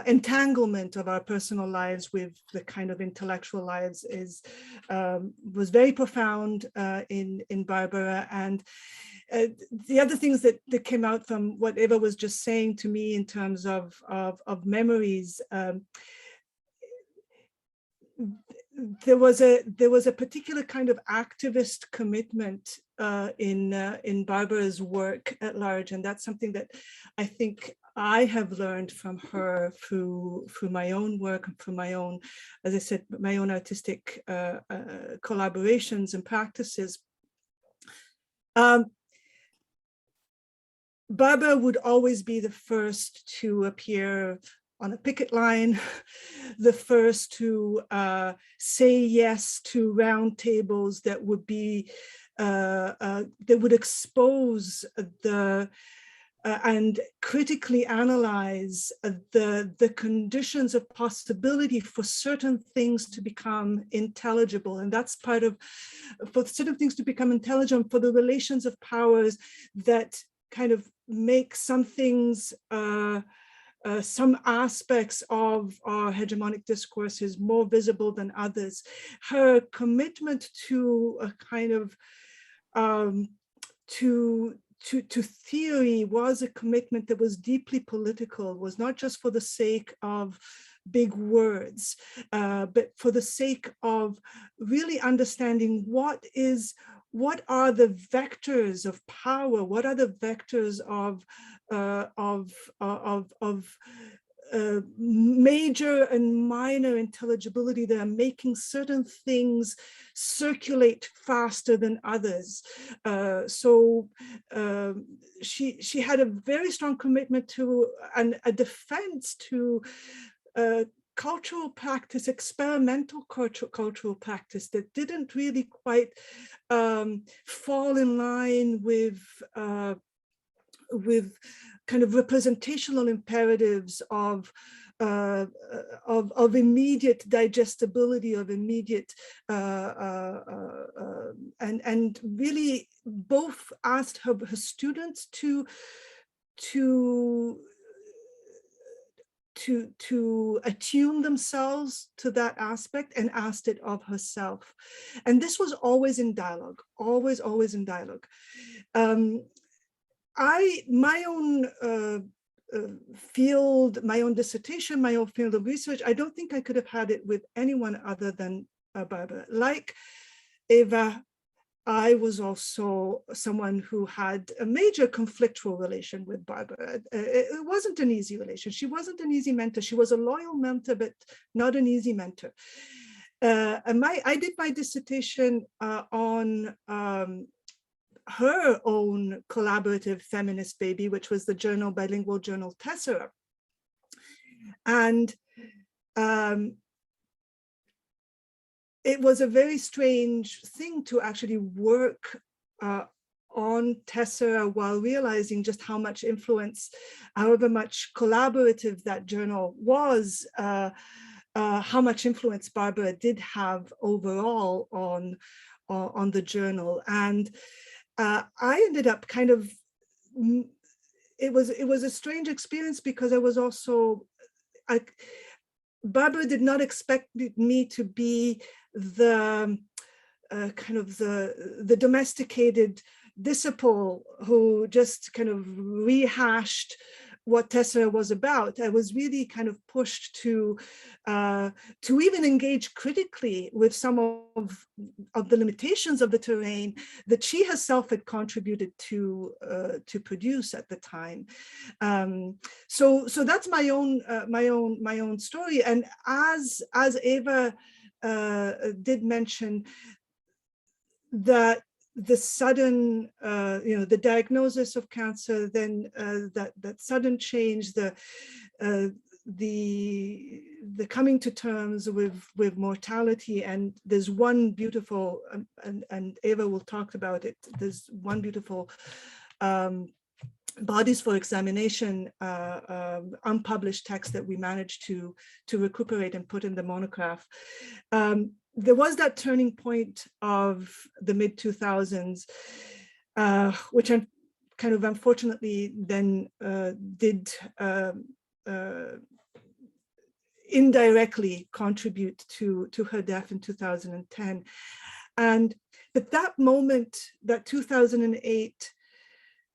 entanglement of our personal lives with the kind of intellectual lives was very profound in Barbara, and the other things that came out from what Eva was just saying to me in terms of memories. There was a particular kind of activist commitment in Barbara's work at large, and that's something that I think I have learned from her through my own work and through my own, as I said, my own artistic collaborations and practices. Barbara would always be the first to appear on a picket line, the first to say yes to round tables that would be that would expose and critically analyze the conditions of possibility for certain things to become intelligible. And that's part of, for certain things to become intelligible, for the relations of powers that kind of make some things, some aspects of our hegemonic discourses more visible than others. Her commitment to a kind of to theory was a commitment that was deeply political, was not just for the sake of big words, but for the sake of really understanding what are the vectors of power, what are the vectors of major and minor intelligibility that are making certain things circulate faster than others. So she had a very strong commitment to and a defense to cultural practice, experimental cultural practice that didn't really quite fall in line with kind of representational imperatives of immediate digestibility, of immediate, and really both asked her students to attune themselves to that aspect, and asked it of herself. And this was always in dialogue, always in dialogue. My own field, my own dissertation, my own field of research, I don't think I could have had it with anyone other than Barbara. Like Eva, I was also someone who had a major conflictual relation with Barbara. It wasn't an easy relation. She wasn't an easy mentor. She was a loyal mentor, but not an easy mentor. And I did my dissertation on her own collaborative feminist baby, which was the bilingual journal Tessera. And it was a very strange thing to actually work on Tessera while realizing just how much influence, however much collaborative that journal was, how much influence Barbara did have overall on the journal. And I ended up kind of, it was a strange experience because I was also, Barbara did not expect me to be the kind of the domesticated disciple who just kind of rehashed what Tessera was about. I was really kind of pushed to even engage critically with some of the limitations of the terrain that she herself had contributed to produce at the time. So that's my own story. And as Eva did mention, that the sudden, the diagnosis of cancer, then that sudden change, the coming to terms with mortality. And there's one beautiful, and Eva will talk about it, there's one beautiful bodies for examination unpublished text that we managed to recuperate and put in the monograph. There was that turning point of the mid-2000s, which I kind of unfortunately then did indirectly contribute to her death in 2010. But that moment, that 2008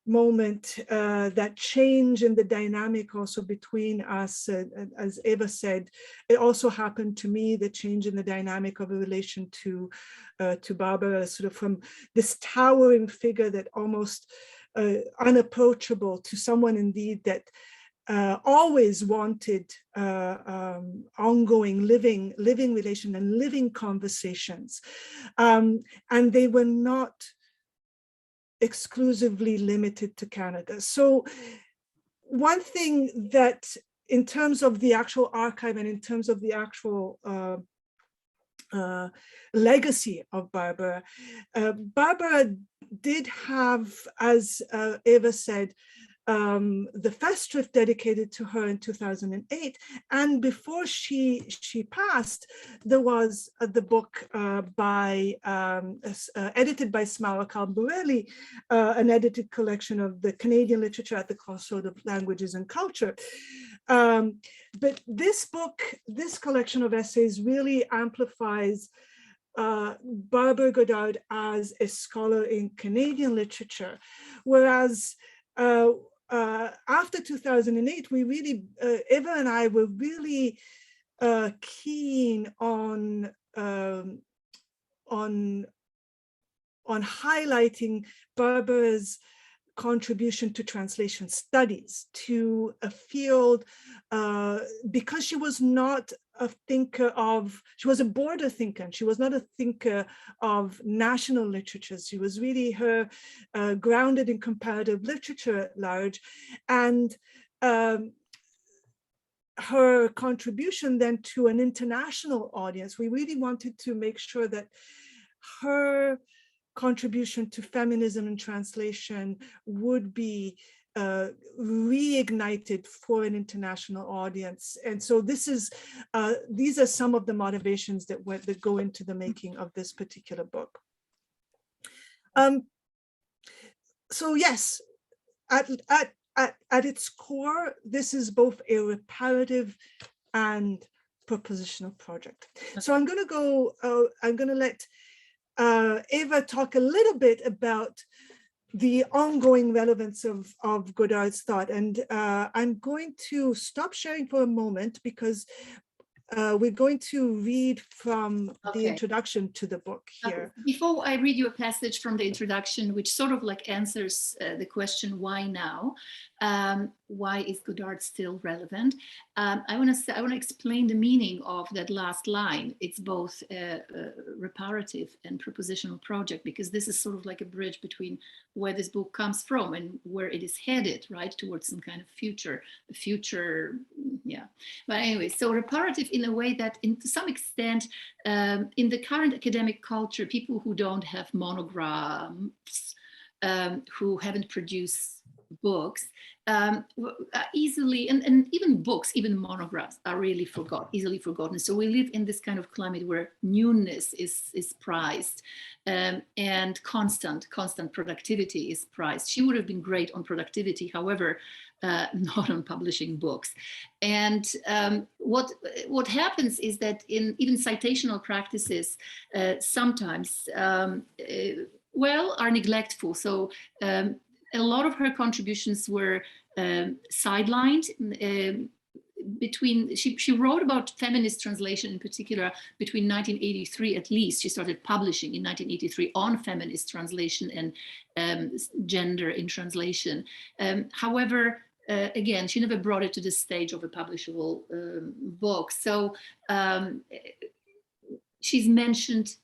moment, that change in the dynamic also between us, as Eva said, it also happened to me, the change in the dynamic of a relation to Barbara, sort of from this towering figure that almost unapproachable, to someone indeed that always wanted ongoing living relation and living conversations, and they were not exclusively limited to Canada. So one thing that, in terms of the actual archive and in terms of the actual legacy of Barbara, Barbara did have, as Eva said, the festschrift dedicated to her in 2008, and before she passed, there was the book edited by Smawa Kalburelli, an edited collection of the Canadian literature at the crossroad of languages and culture. But this book, this collection of essays, really amplifies Barbara Godard as a scholar in Canadian literature, whereas after 2008, we really, Eva and I were really keen on highlighting Barbara's contribution to translation studies, to a field, because she was not a thinker of, she was a border thinker, and she was not a thinker of national literatures. She was really grounded in comparative literature at large. And her contribution then to an international audience, we really wanted to make sure that her contribution to feminism and translation would be reignited for an international audience. And so this is, these are some of the motivations that go into the making of this particular book. So yes, at its core, this is both a reparative and propositional project. So I'm going to go, I'm going to let Eva talk a little bit about the ongoing relevance of Godard's thought. And I'm going to stop sharing for a moment because we're going to read from the introduction to the book here. Before I read you a passage from the introduction, which sort of like answers the question, why now? Why is Godard still relevant? I want to explain the meaning of that last line. It's both a reparative and propositional project, because this is sort of like a bridge between where this book comes from and where it is headed, right, towards some kind of future, yeah. But anyway, so reparative in a way that, to some extent, in the current academic culture, people who don't have monograms, who haven't produced books, easily, and even books, even monographs, are really easily forgotten. So we live in this kind of climate where newness is prized, and constant productivity is prized. She would have been great on productivity, however, not on publishing books. And what happens is that in even citational practices, sometimes are neglectful. So a lot of her contributions were sidelined. She wrote about feminist translation in particular between 1983, at least. She started publishing in 1983 on feminist translation and gender in translation. However, again, she never brought it to the stage of a publishable book. So she's mentioned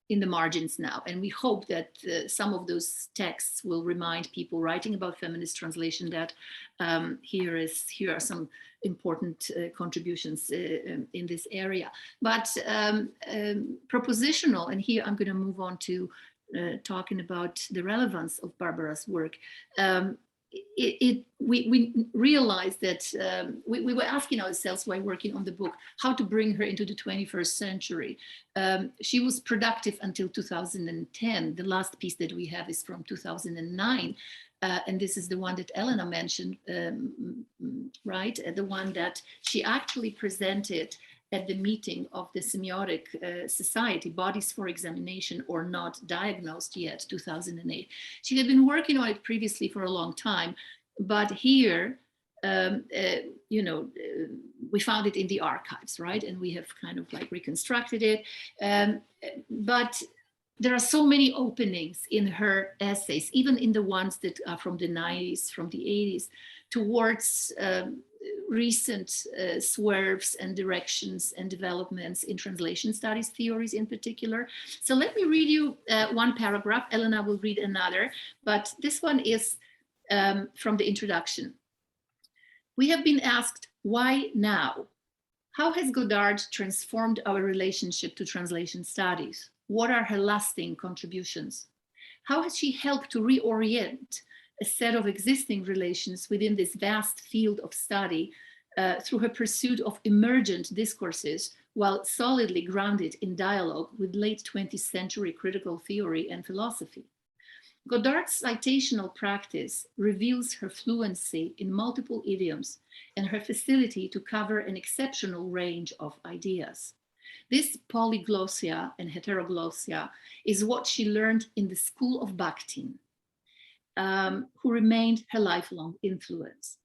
in the margins now, and we hope that some of those texts will remind people writing about feminist translation that here are some important contributions in this area. But propositional, and here I'm going to move on to talking about the relevance of Barbara's work. We realized that we were asking ourselves while working on the book how to bring her into the 21st century. She was productive until 2010. The last piece that we have is from 2009. And this is the one that Elena mentioned, right? The one that she actually presented at the meeting of the Semiotic Society, Bodies for Examination or Not Diagnosed Yet, 2008. She had been working on it previously for a long time, but here, we found it in the archives, right? And we have kind of like reconstructed it. But there are so many openings in her essays, even in the ones that are from the 90s, from the 80s, towards recent swerves and directions and developments in translation studies theories in particular. So let me read you one paragraph. Elena will read another, but this one is from the introduction. We have been asked, why now? How has Godard transformed our relationship to translation studies? What are her lasting contributions? How has she helped to reorient a set of existing relations within this vast field of study through her pursuit of emergent discourses while solidly grounded in dialogue with late 20th century critical theory and philosophy? Godard's citational practice reveals her fluency in multiple idioms and her facility to cover an exceptional range of ideas. This polyglossia and heteroglossia is what she learned in the school of Bakhtin, who remained her lifelong influence.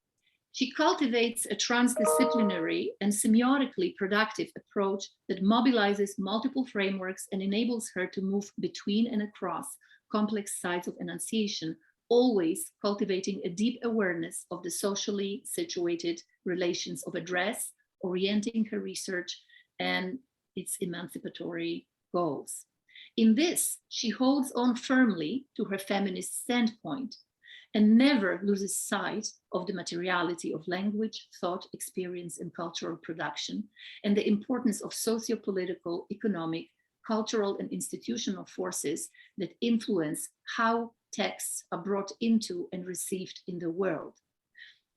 She cultivates a transdisciplinary and semiotically productive approach that mobilizes multiple frameworks and enables her to move between and across complex sites of enunciation, always cultivating a deep awareness of the socially situated relations of address, orienting her research and its emancipatory goals. In this, she holds on firmly to her feminist standpoint and never loses sight of the materiality of language, thought, experience, and cultural production, and the importance of socio-political, economic, cultural, and institutional forces that influence how texts are brought into and received in the world.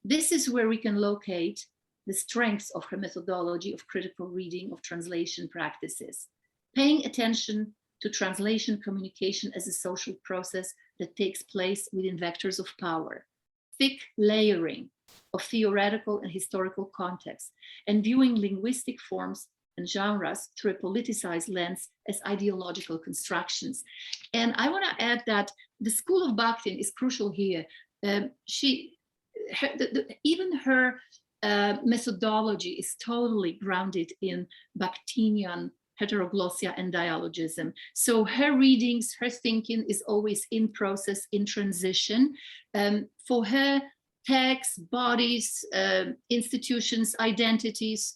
This is where we can locate the strengths of her methodology of critical reading of translation practices, paying attention to translation communication as a social process that takes place within vectors of power, thick layering of theoretical and historical context, and viewing linguistic forms and genres through a politicized lens as ideological constructions. And I want to add that the school of Bakhtin is crucial here. Even her methodology is totally grounded in Bakhtinian heteroglossia and dialogism. So her readings, her thinking is always in process, in transition. For her, texts, bodies, institutions, identities,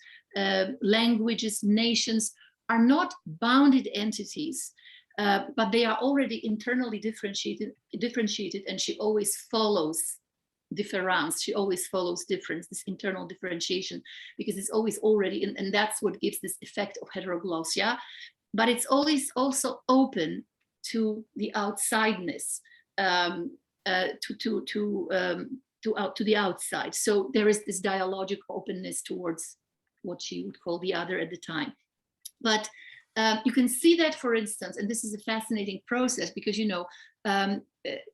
languages, nations are not bounded entities, but they are already internally differentiated, and she always follows difference. She always follows difference, this internal differentiation, because it's always already, and that's what gives this effect of heteroglossia. But it's always also open to the outsideness, to the outside. So there is this dialogical openness towards what she would call the other at the time. But you can see that, for instance, and this is a fascinating process, because, you know,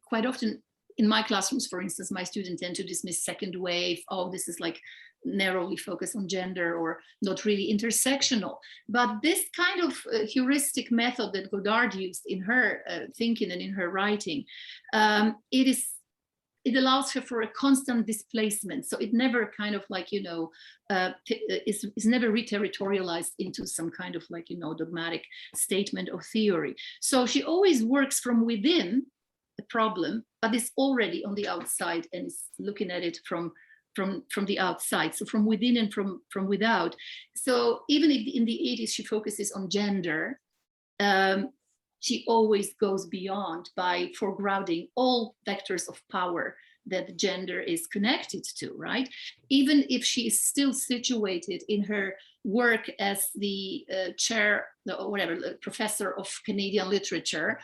quite often in my classrooms, for instance, my students tend to dismiss second wave. Oh, this is like narrowly focused on gender or not really intersectional. But this kind of heuristic method that Godard used in her thinking and in her writing, it allows her for a constant displacement. So it never kind of like, you know, is never re-territorialized into some kind of like, you know, dogmatic statement or theory. So she always works from within the problem, but is already on the outside and is looking at it from the outside, so from within and from without. So even if in the 80s she focuses on gender, she always goes beyond by foregrounding all vectors of power that gender is connected to, right? Even if she is still situated in her work as the chair, or whatever, professor of Canadian literature,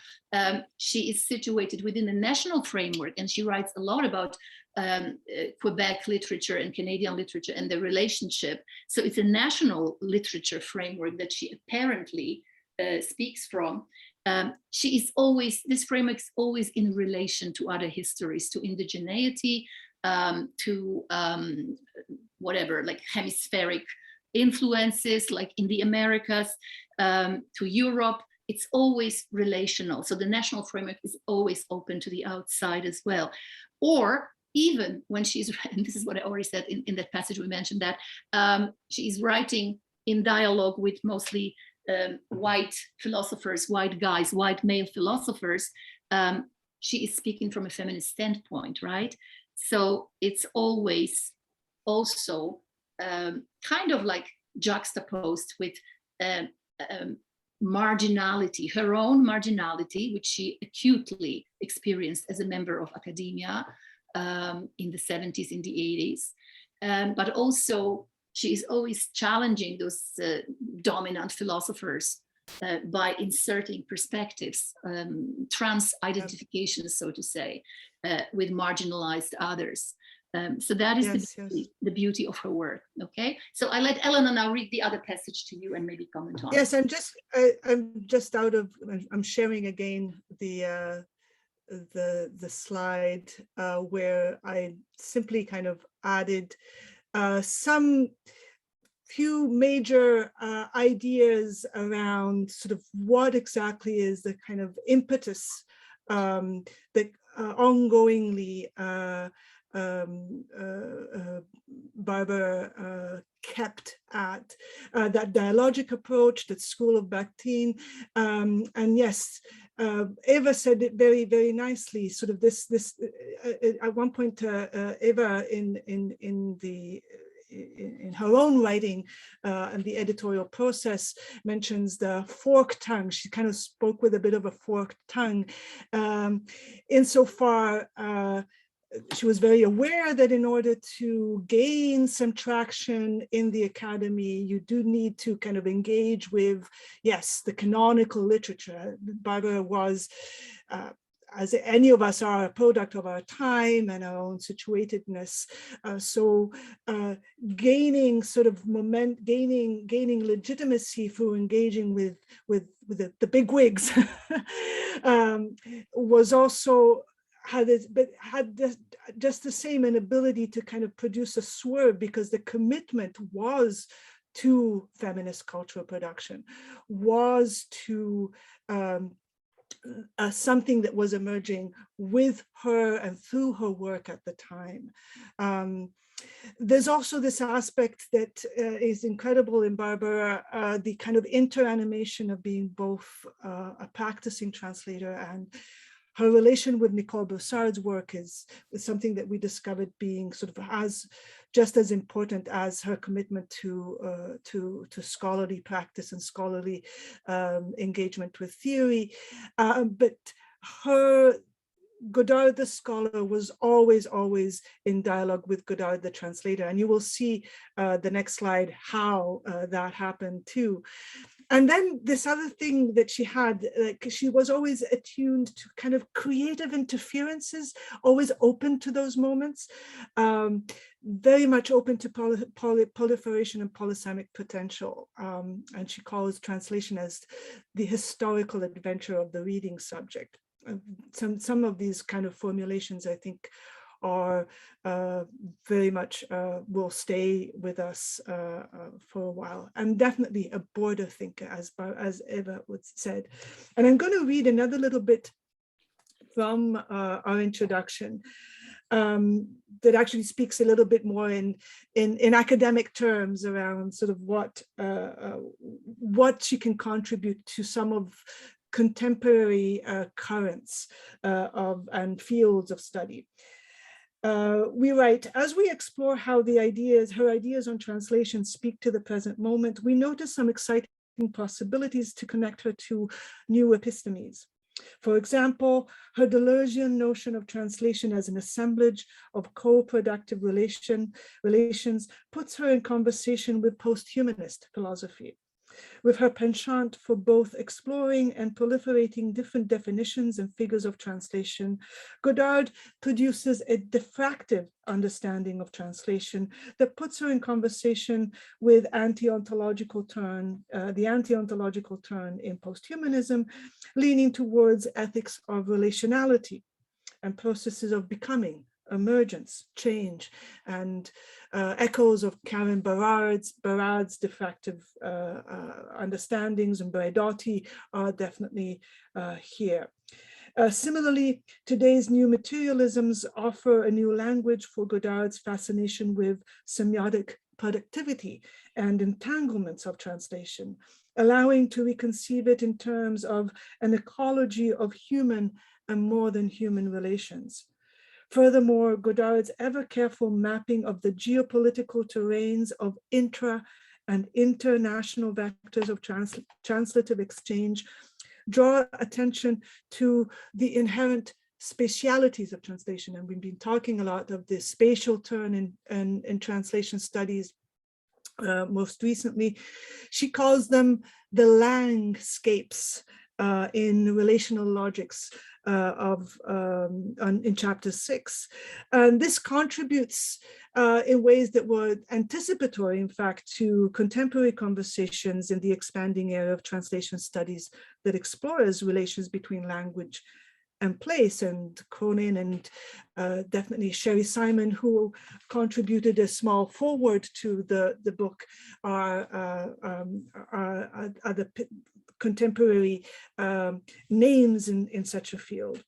she is situated within a national framework, and she writes a lot about Quebec literature and Canadian literature and the relationship. So it's a national literature framework that she apparently speaks from. She is always, this framework is always in relation to other histories, to indigeneity, to whatever, like hemispheric influences, like in the Americas, to Europe. It's always relational. So the national framework is always open to the outside as well. Or even when she's, and this is what I already said in that passage we mentioned, that she is writing in dialogue with mostly white philosophers, white guys, white male philosophers, she is speaking from a feminist standpoint, right? So it's always also kind of like juxtaposed with marginality, her own marginality, which she acutely experienced as a member of academia in the 70s, in the 80s, but also she is always challenging those dominant philosophers by inserting perspectives, trans identifications, so to say, with marginalized others. So that is the beauty of her work. Okay, so I let Elena now read the other passage to you and maybe comment on. Yes, I'm just I'm sharing again the slide where I simply kind of added some few major ideas around sort of what exactly is the kind of impetus that ongoingly Barbara kept at that dialogic approach, that school of Bakhtin, and yes, Eva said it very, very nicely. Sort of this at one point, Eva in her own writing and the editorial process mentions the forked tongue. She kind of spoke with a bit of a forked tongue, insofar she was very aware that in order to gain some traction in the academy, you do need to kind of engage with, yes, the canonical literature. Barbara was, as any of us are, a product of our time and our own situatedness. So gaining sort of gaining legitimacy through engaging with the big wigs was also had just the same inability to kind of produce a swerve, because the commitment was to feminist cultural production, was to something that was emerging with her and through her work at the time. There's also this aspect that is incredible in Barbara, the kind of interanimation of being both a practicing translator and Her relation with Nicole Broussard's work is something that we discovered being sort of just as important as her commitment to scholarly practice and scholarly engagement with theory. But her Godard the scholar was always in dialogue with Godard the translator, and you will see the next slide how that happened too. And then this other thing that she had, like she was always attuned to kind of creative interferences, always open to those moments, very much open to proliferation and polysemic potential. And she calls translation as the historical adventure of the reading subject. Some of these kind of formulations, I think, are very much will stay with us for a while. I'm definitely a border thinker, as Eva would said. And I'm going to read another little bit from our introduction that actually speaks a little bit more in academic terms around sort of what she can contribute to some of contemporary currents and fields of study. We write, as we explore how her ideas on translation speak to the present moment, we notice some exciting possibilities to connect her to new epistemes. For example, her Deleuzian notion of translation as an assemblage of co-productive relations puts her in conversation with post-humanist philosophy. With her penchant for both exploring and proliferating different definitions and figures of translation, Godard produces a diffractive understanding of translation that puts her in conversation with the anti-ontological turn in post-humanism, leaning towards ethics of relationality and processes of becoming, emergence, change, and echoes of Karen Barrad's diffractive understandings and Braidotti are definitely here. Similarly, today's new materialisms offer a new language for Godard's fascination with semiotic productivity and entanglements of translation, allowing to reconceive it in terms of an ecology of human and more than human relations. Furthermore, Godard's ever careful mapping of the geopolitical terrains of intra and international vectors of translative exchange draw attention to the inherent spatialities of translation. And we've been talking a lot of the spatial turn in translation studies. Most recently, she calls them the landscapes in relational logics in chapter 6. And this contributes in ways that were anticipatory, in fact, to contemporary conversations in the expanding area of translation studies that explores relations between language and place. And Cronin and definitely Sherry Simon, who contributed a small foreword to the book, are the contemporary names in such a field.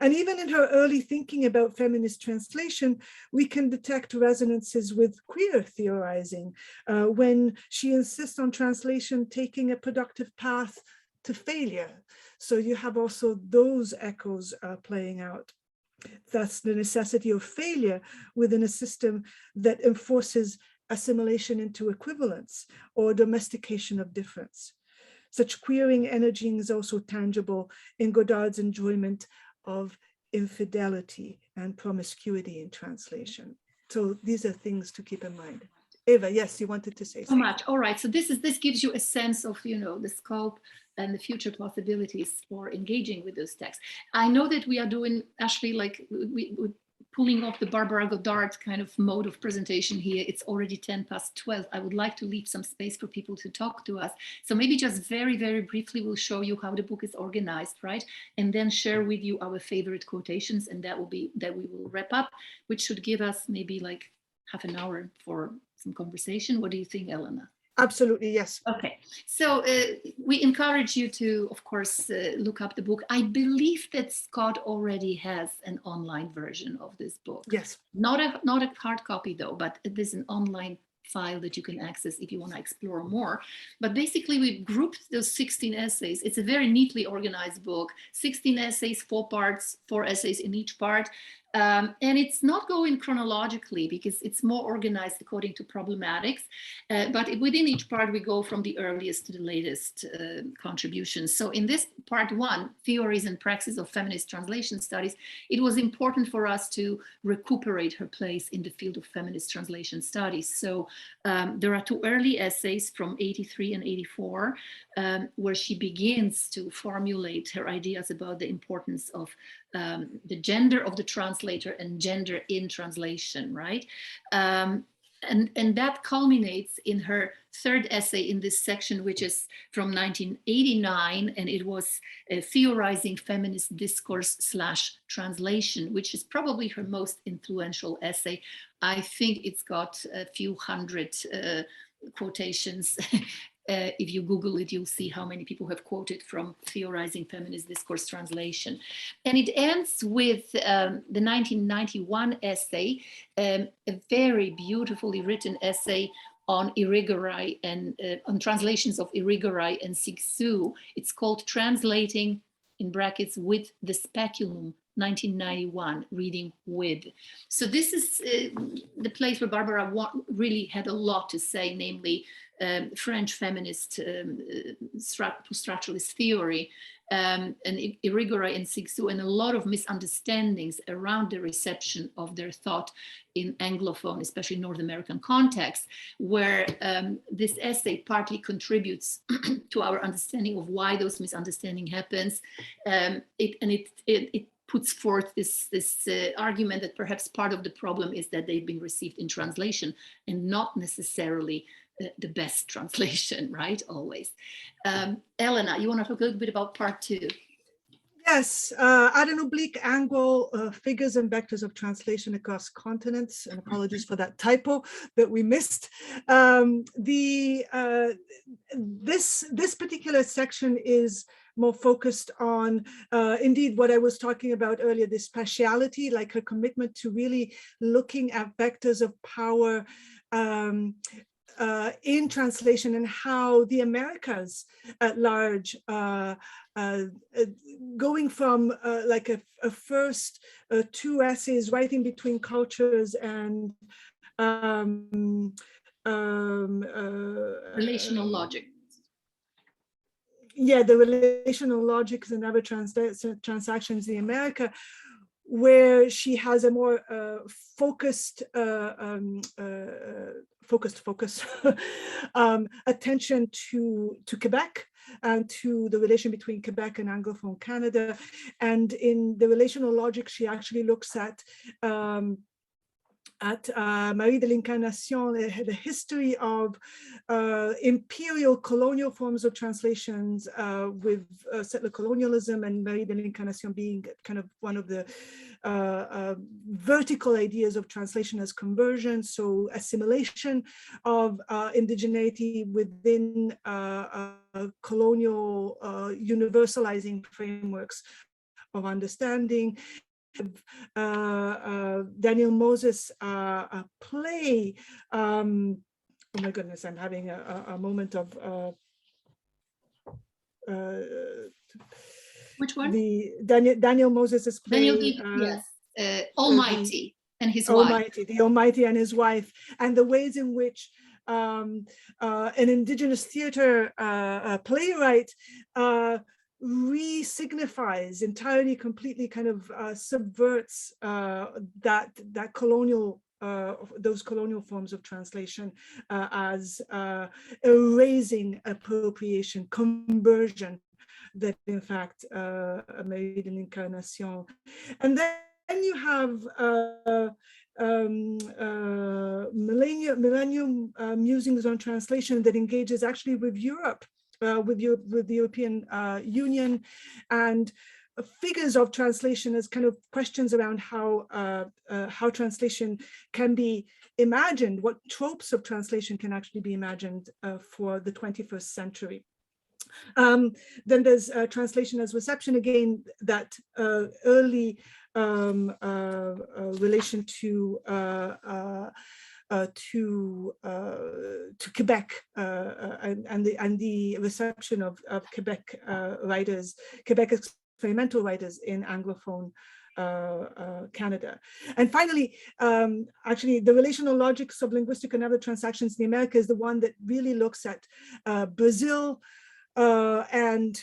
And even in her early thinking about feminist translation, we can detect resonances with queer theorizing when she insists on translation taking a productive path to failure. So you have also those echoes playing out. Thus, the necessity of failure within a system that enforces assimilation into equivalence or domestication of difference. Such queering energy is also tangible in Godard's enjoyment of infidelity and promiscuity in translation. So these are things to keep in mind. Eva, yes, you wanted to say something. So much. All right. So this gives you a sense of, the scope and the future possibilities for engaging with those texts. I know that we are doing actually like we're pulling off the Barbara Godard kind of mode of presentation here. It's already 12:10. I would like to leave some space for people to talk to us. So maybe just very, very briefly, we'll show you how the book is organized, right? And then share with you our favorite quotations, and that we will wrap up, which should give us maybe like half an hour for some conversation. What do you think, Elena? Absolutely, yes. Okay, so we encourage you to, of course, look up the book. I believe that Scott already has an online version of this book. Yes. Not a hard copy though, but it is an online file that you can access if you want to explore more. But basically, we grouped those 16 essays. It's a very neatly organized book, 16 essays, 4 parts, 4 essays in each part. And it's not going chronologically because it's more organized according to problematics. But within each part, we go from the earliest to the latest contributions. So in this part 1, Theories and Praxis of Feminist Translation Studies, it was important for us to recuperate her place in the field of feminist translation studies. So there are 2 early essays from 83 and 84, where she begins to formulate her ideas about the importance of the gender of the translator and gender in translation, right? And that culminates in her 3rd essay in this section, which is from 1989, and it was Theorizing Feminist Discourse / Translation, which is probably her most influential essay. I think it's got a few hundred quotations. If you Google it, you'll see how many people have quoted from Theorizing Feminist Discourse Translation. And it ends with the 1991 essay, a very beautifully written essay on Irigaray and on translations of Irigaray and Cixous. It's called Translating, in brackets, with the Speculum, 1991, reading with. So this is the place where Barbara really had a lot to say, namely French feminist structuralist theory, and Irigaray and Cixous, and a lot of misunderstandings around the reception of their thought in Anglophone, especially North American context, where this essay partly contributes to our understanding of why those misunderstandings happens. It puts forth this argument that perhaps part of the problem is that they've been received in translation and not necessarily the best translation, right? Always. Elena, you want to talk a little bit about part 2? Yes, at an oblique angle, figures and vectors of translation across continents, and apologies for that typo that we missed. This particular section is more focused on, indeed, what I was talking about earlier, this spatiality, like her commitment to really looking at vectors of power in translation, and how the Americas at large, going from like a first 2 essays, writing between cultures and relational logic. Yeah, the relational logics and other transactions in America, where she has a more focused attention to Quebec and to the relation between Quebec and Anglophone Canada. And in the relational logic, she actually looks at Marie de l'Incarnation, the history of imperial colonial forms of translations with settler colonialism, and Marie de l'Incarnation being kind of one of the vertical ideas of translation as conversion, so assimilation of indigeneity within colonial universalizing frameworks of understanding. Daniel Moses play. Oh my goodness, I'm having a moment of which one? The Daniel Moses's play. Almighty and his Almighty, wife. The Almighty and his wife, and the ways in which an indigenous theater playwright re-signifies entirely, completely, kind of subverts that colonial, those colonial forms of translation as erasing appropriation, conversion, that in fact made an incarnation. And then you have millennium musings on translation that engages actually with Europe, with the European Union, and figures of translation as kind of questions around how translation can be imagined, what tropes of translation can actually be imagined for the 21st century. Then there's translation as reception, again, that early relation to to Quebec and the reception of Quebec writers, Quebec experimental writers in Anglophone Canada. And finally, actually, the relational logics of linguistic and other transactions in the Americas is the one that really looks at Brazil and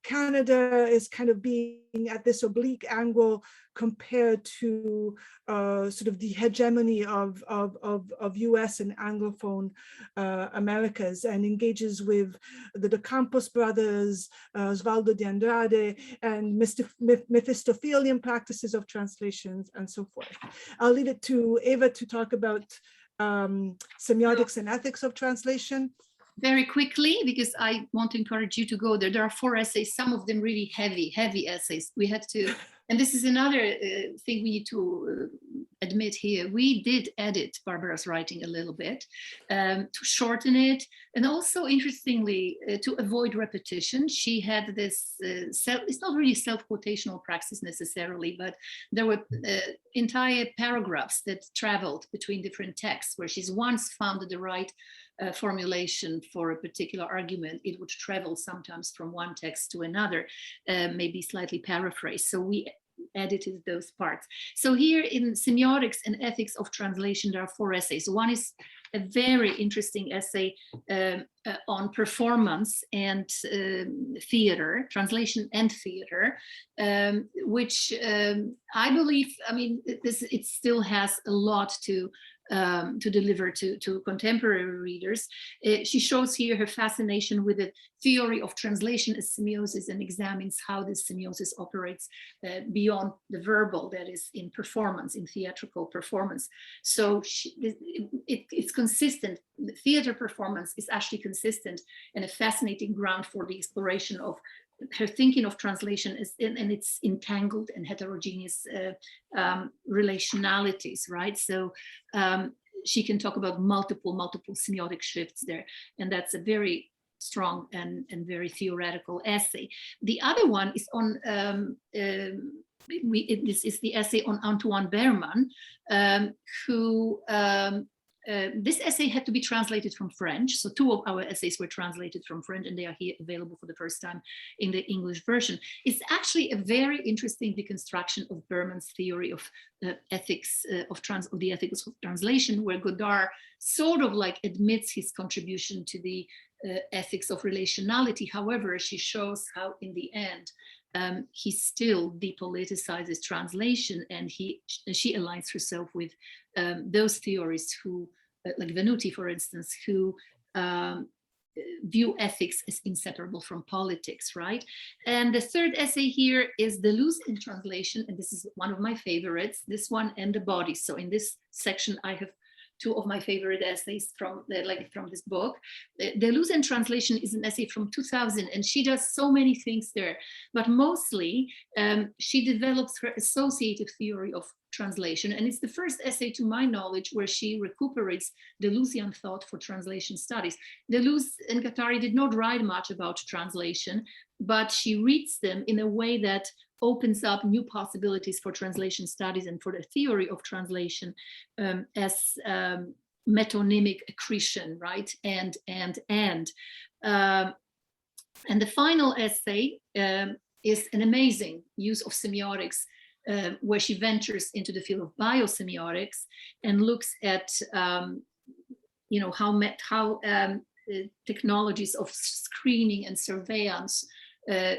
Canada is kind of being at this oblique angle compared to sort of the hegemony of US and Anglophone Americas, and engages with the De Campos brothers, Osvaldo de Andrade, and Mephistophelian practices of translations and so forth. I'll leave it to Eva to talk about semiotics and ethics of translation. Very quickly, because I want to encourage you to go there. There are 4 essays, some of them really heavy essays. We had to, and this is another thing we need to admit here. We did edit Barbara's writing a little bit to shorten it. And also, interestingly, to avoid repetition, she had this, it's not really self-quotational praxis necessarily, but there were entire paragraphs that traveled between different texts where she's once found the right formulation for a particular argument, it would travel sometimes from one text to another, maybe slightly paraphrased. So we edited those parts. So here in Semiotics and Ethics of Translation, there are 4 essays. One is a very interesting essay on performance and theater, translation and theater, which I believe, I mean, it still has a lot to deliver to contemporary readers. She shows here her fascination with the theory of translation as semiosis and examines how this semiosis operates beyond the verbal, that is in performance, in theatrical performance. So it's consistent. The theater performance is actually consistent and a fascinating ground for the exploration of her thinking of translation and its entangled and heterogeneous relationalities, right? So she can talk about multiple semiotic shifts there, and that's a very strong and very theoretical essay. The other one is on, this is the essay on Antoine Berman, who this essay had to be translated from French. So 2 of our essays were translated from French, and they are here available for the first time in the English version. It's actually a very interesting deconstruction of Berman's theory of ethics of the ethics of translation, where Godard sort of like admits his contribution to the ethics of relationality. However, she shows how in the end he still depoliticizes translation, and she aligns herself with those theorists who, like Venuti, for instance, who view ethics as inseparable from politics, right? And the 3rd essay here is Deleuze in translation, and this is one of my favorites, this one and the body. So in this section, I have 2 of my favorite essays from this book. Deleuze in translation is an essay from 2000, and she does so many things there, but mostly she develops her associative theory of translation. And it's the first essay, to my knowledge, where she recuperates Deleuzian thought for translation studies. Deleuze and Guattari did not write much about translation, but she reads them in a way that opens up new possibilities for translation studies and for the theory of translation as metonymic accretion, right? And the final essay is an amazing use of semiotics, where she ventures into the field of biosemiotics and looks at how technologies of screening and surveillance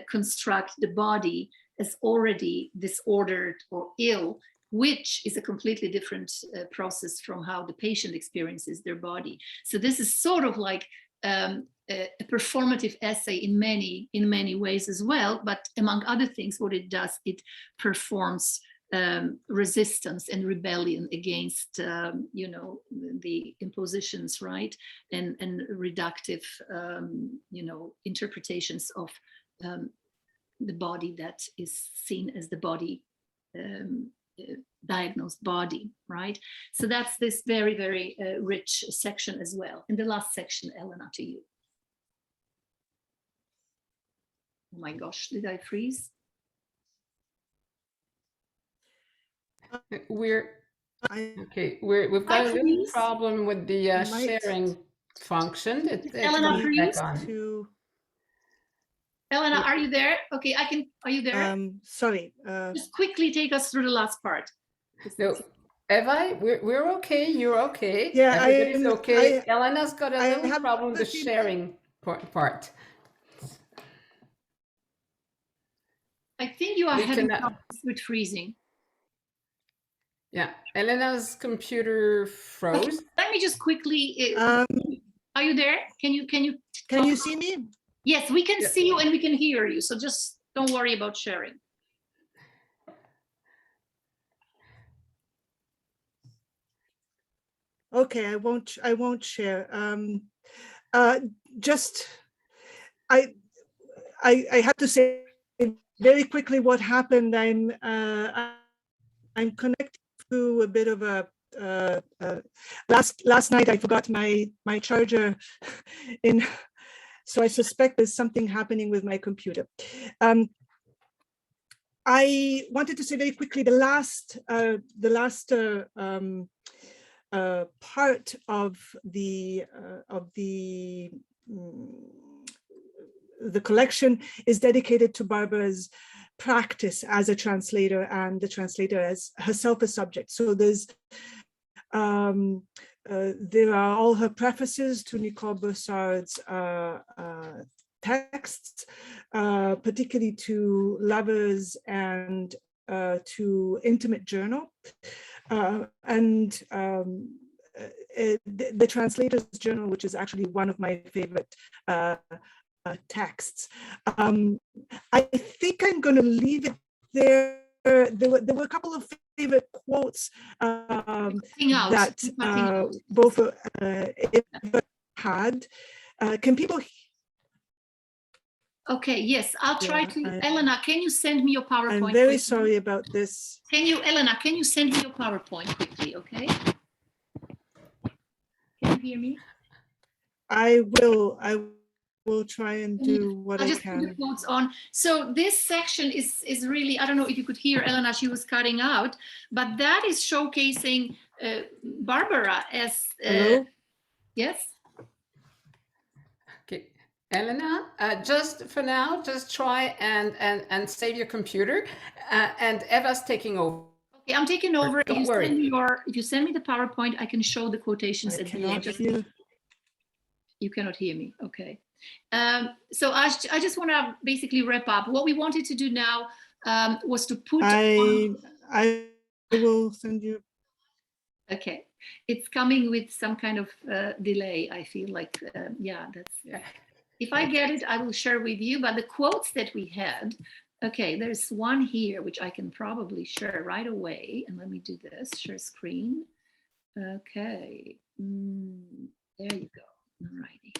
construct the body as already disordered or ill, which is a completely different process from how the patient experiences their body. So this is sort of like a performative essay in many ways as well, but among other things, what it does, it performs resistance and rebellion against the impositions, right, and reductive interpretations of the body that is seen as the body, diagnosed body, right? So that's this very, very rich section as well. In the last section, Elena, to you. Oh my gosh, did I freeze? We're Okay, we've got a little problem with the sharing function. It's Elena, coming back on. Elena, are you there? Okay, are you there? Sorry. Just quickly take us through the last part. No, Eva, we're okay. You're okay. Yeah, everybody's okay. Elena's got a little problem with the sharing part. I think you are having problems with freezing. Yeah, Elena's computer froze. Okay, let me just quickly. Are you there? Can you see me? Yes, we can see you and we can hear you. So just don't worry about sharing. Okay, I won't share. Just I have to say very quickly what happened. I'm connected to a bit of a last night I forgot my charger in, so I suspect there's something happening with my computer. I wanted to say very quickly the last part of the collection is dedicated to Barbara's practice as a translator and the translator as herself a subject. So there's there are all her prefaces to Nicole Boussard's texts, particularly to Lovers and to Intimate Journal. And the Translator's Journal, which is actually one of my favorite texts. I think I'm going to leave it there. There were a couple of favorite quotes that both had. Can people? Okay, yes, I'll try to. Elena, can you send me your PowerPoint? I'm very sorry about this. Elena, can you send me your PowerPoint quickly, okay? Can you hear me? I will try and do what I can. Put the quotes on. So this section is really, I don't know if you could hear Elena, she was cutting out, but that is showcasing Barbara as, yes? Okay, Elena, just for now, just try and save your computer, and Eva's taking over. Okay, I'm taking over. Don't worry. If you send me the PowerPoint, I can show the quotations at the end. You cannot hear me, okay. So I just want to basically wrap up. What we wanted to do now was to put. I will send you. Okay, it's coming with some kind of delay. I feel like, yeah, that's. If I get it, I will share with you. But the quotes that we had, okay, there's one here which I can probably share right away. And let me do this. Share screen. Okay, there you go. Alrighty.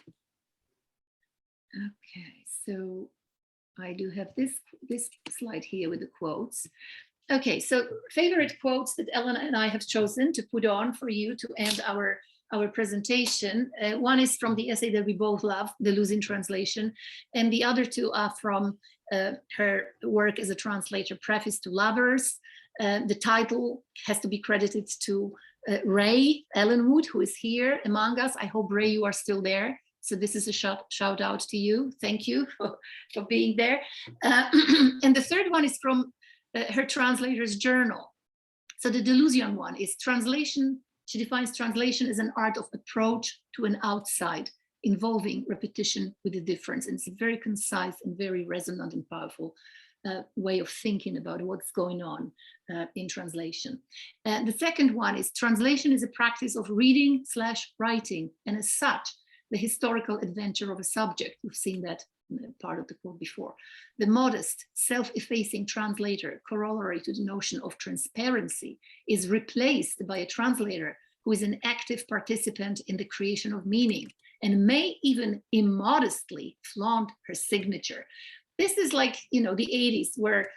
Okay, so I do have this slide here with the quotes. Okay, so favorite quotes that Elena and I have chosen to put on for you to end our presentation. One is from the essay that we both love, The Losing Translation, and the other two are from her work as a translator, Preface to Lovers. The title has to be credited to Ray Ellenwood, who is here among us. I hope, Ray, you are still there. So this is a shout out to you. Thank you for being there. And the third one is from her translator's journal. So the Delusion one is translation. She defines translation as an art of approach to an outside, involving repetition with a difference. And it's a very concise and very resonant and powerful way of thinking about what's going on in translation. The second one is translation is a practice of reading/writing, and as such, the historical adventure of a subject. We've seen that part of the quote before. The modest, self-effacing translator, corollary to the notion of transparency, is replaced by a translator who is an active participant in the creation of meaning and may even immodestly flaunt her signature. This is like, you know, the 80s where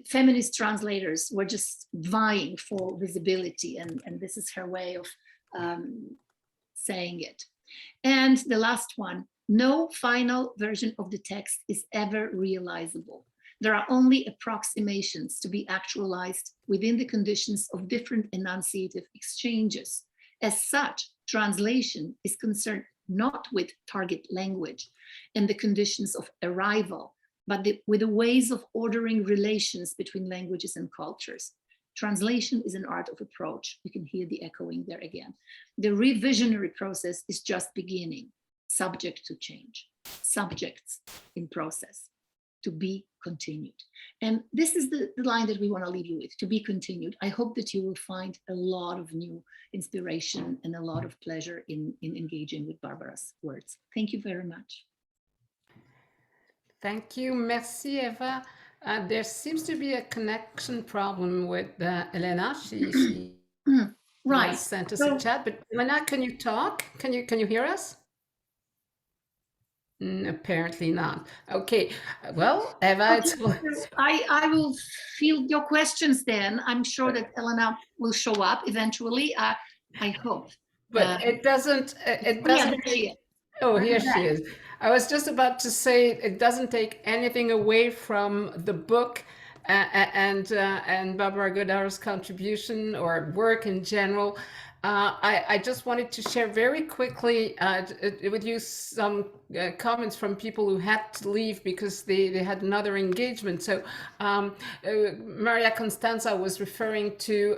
feminist translators were just vying for visibility, and this is her way of saying it. And the last one, no final version of the text is ever realizable. There are only approximations to be actualized within the conditions of different enunciative exchanges. As such, translation is concerned not with target language and the conditions of arrival, but with the ways of ordering relations between languages and cultures. Translation is an art of approach. You can hear the echoing there again. The revisionary process is just beginning, subject to change, subjects in process, to be continued. And this is the line that we want to leave you with, to be continued. I hope that you will find a lot of new inspiration and a lot of pleasure in engaging with Barbara's words. Thank you very much. Thank you. Merci, Eva. There seems to be a connection problem with Elena. She right. Sent us a chat, but Elena, can you talk? Can you hear us? Apparently not. Okay. Well, Eva, I will field your questions then. I'm sure that Elena will show up eventually. I hope. But it doesn't. Oh, here she is. I was just about to say it doesn't take anything away from the book and Barbara Godard's contribution or work in general. I just wanted to share very quickly with you some comments from people who had to leave because they had another engagement. So Maria Constanza was referring to